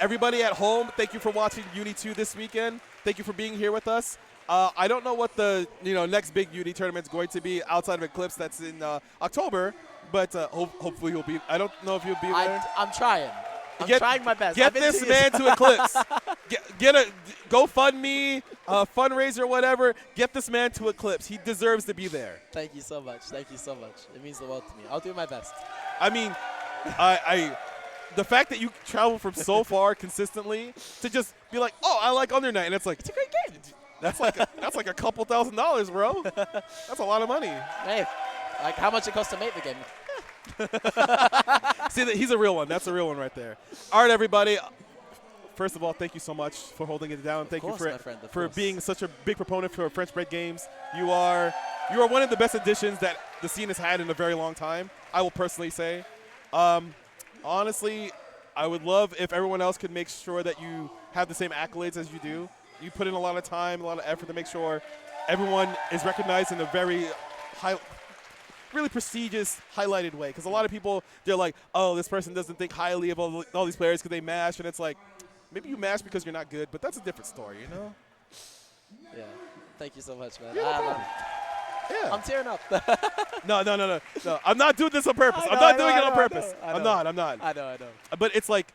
everybody at home, thank you for watching Uni 2 this weekend. Thank you for being here with us. I don't know what the next big Uni tournament is going to be outside of Eclipse. That's in October, but hopefully you'll be. I don't know if you'll be there. I'm trying. I'm trying my best. Get this man to Eclipse. Get a GoFundMe, fundraiser, whatever. Get this man to Eclipse. He deserves to be there. Thank you so much. Thank you so much. It means the world to me. I'll do my best. I mean, the fact that you travel from so far consistently to just be like, oh, I like Under Night, and it's like, it's a great game. That's like a couple $1,000s, bro. That's a lot of money. Hey, like how much it costs to make the game. See, he's a real one. That's a real one right there. All right, everybody. First of all, thank you so much for holding it down. Thank you for being such a big proponent for French Bread Games. You are one of the best additions that the scene has had in a very long time, I will personally say. Honestly, I would love if everyone else could make sure that you have the same accolades as you do. You put in a lot of time, a lot of effort to make sure everyone is recognized in a very really prestigious, highlighted way. Because a lot of people, they're like, oh, this person doesn't think highly of all these players because they mash. And it's like, maybe you mash because you're not good, but that's a different story, you know? Yeah. Thank you so much, man. Yeah. I'm tearing up. No. I'm not doing this on purpose. I'm not doing it on purpose. I'm not. I know. But it's like,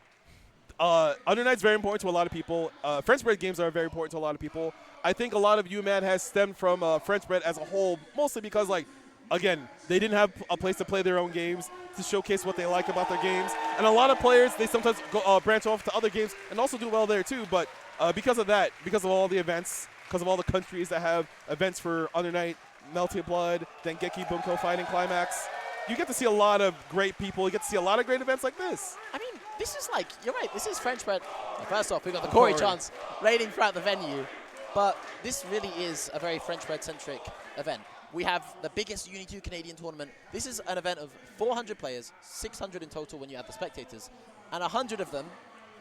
Under Night's very important to a lot of people. French Bread games are very important to a lot of people. I think a lot of UMAD has stemmed from French Bread as a whole, mostly because, like, again, they didn't have a place to play their own games, to showcase what they like about their games. And a lot of players, they sometimes go branch off to other games and also do well there too. But because of that, because of all the events, because of all the countries that have events for Under Night, Melty Blood, Dengeki Bunko Fighting Climax, you get to see a lot of great people. You get to see a lot of great events like this. I mean, this is like, you're right, this is French Bread. First off, we got the Corey chants raiding throughout the venue. But this really is a very French Bread-centric event. We have the biggest Uni 2 Canadian tournament. This is an event of 400 players, 600 in total when you add the spectators, and 100 of them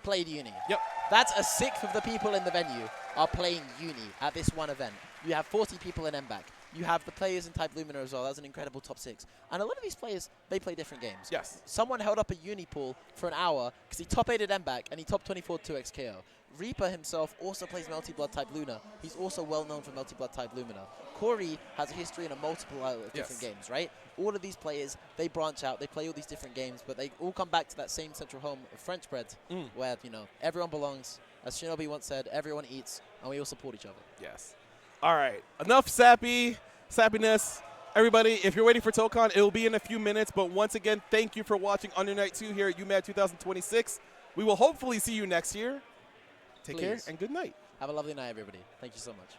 played Uni. Yep. That's a sixth of the people in the venue are playing Uni at this one event. You have 40 people in MBAC. You have the players in Type Lumina as well. That's an incredible top 6. And a lot of these players, they play different games. Yes. Someone held up a Uni pool for an hour because he top 8'd MBAC and he top 24 2x KO. Reaper himself also plays Melty Blood Type Luna. He's also well known for Melty Blood Type Lumina. Corey has a history in a multiple of different games, right? All of these players, they branch out, they play all these different games, but they all come back to that same central home of French Bread, where, you know, everyone belongs. As Shinobi once said, everyone eats, and we all support each other. Yes. All right. Enough sappiness. Everybody, if you're waiting for Tokon, it will be in a few minutes. But once again, thank you for watching Under Night 2 here at UMAD 2026. We will hopefully see you next year. Take care and good night. Have a lovely night, everybody. Thank you so much.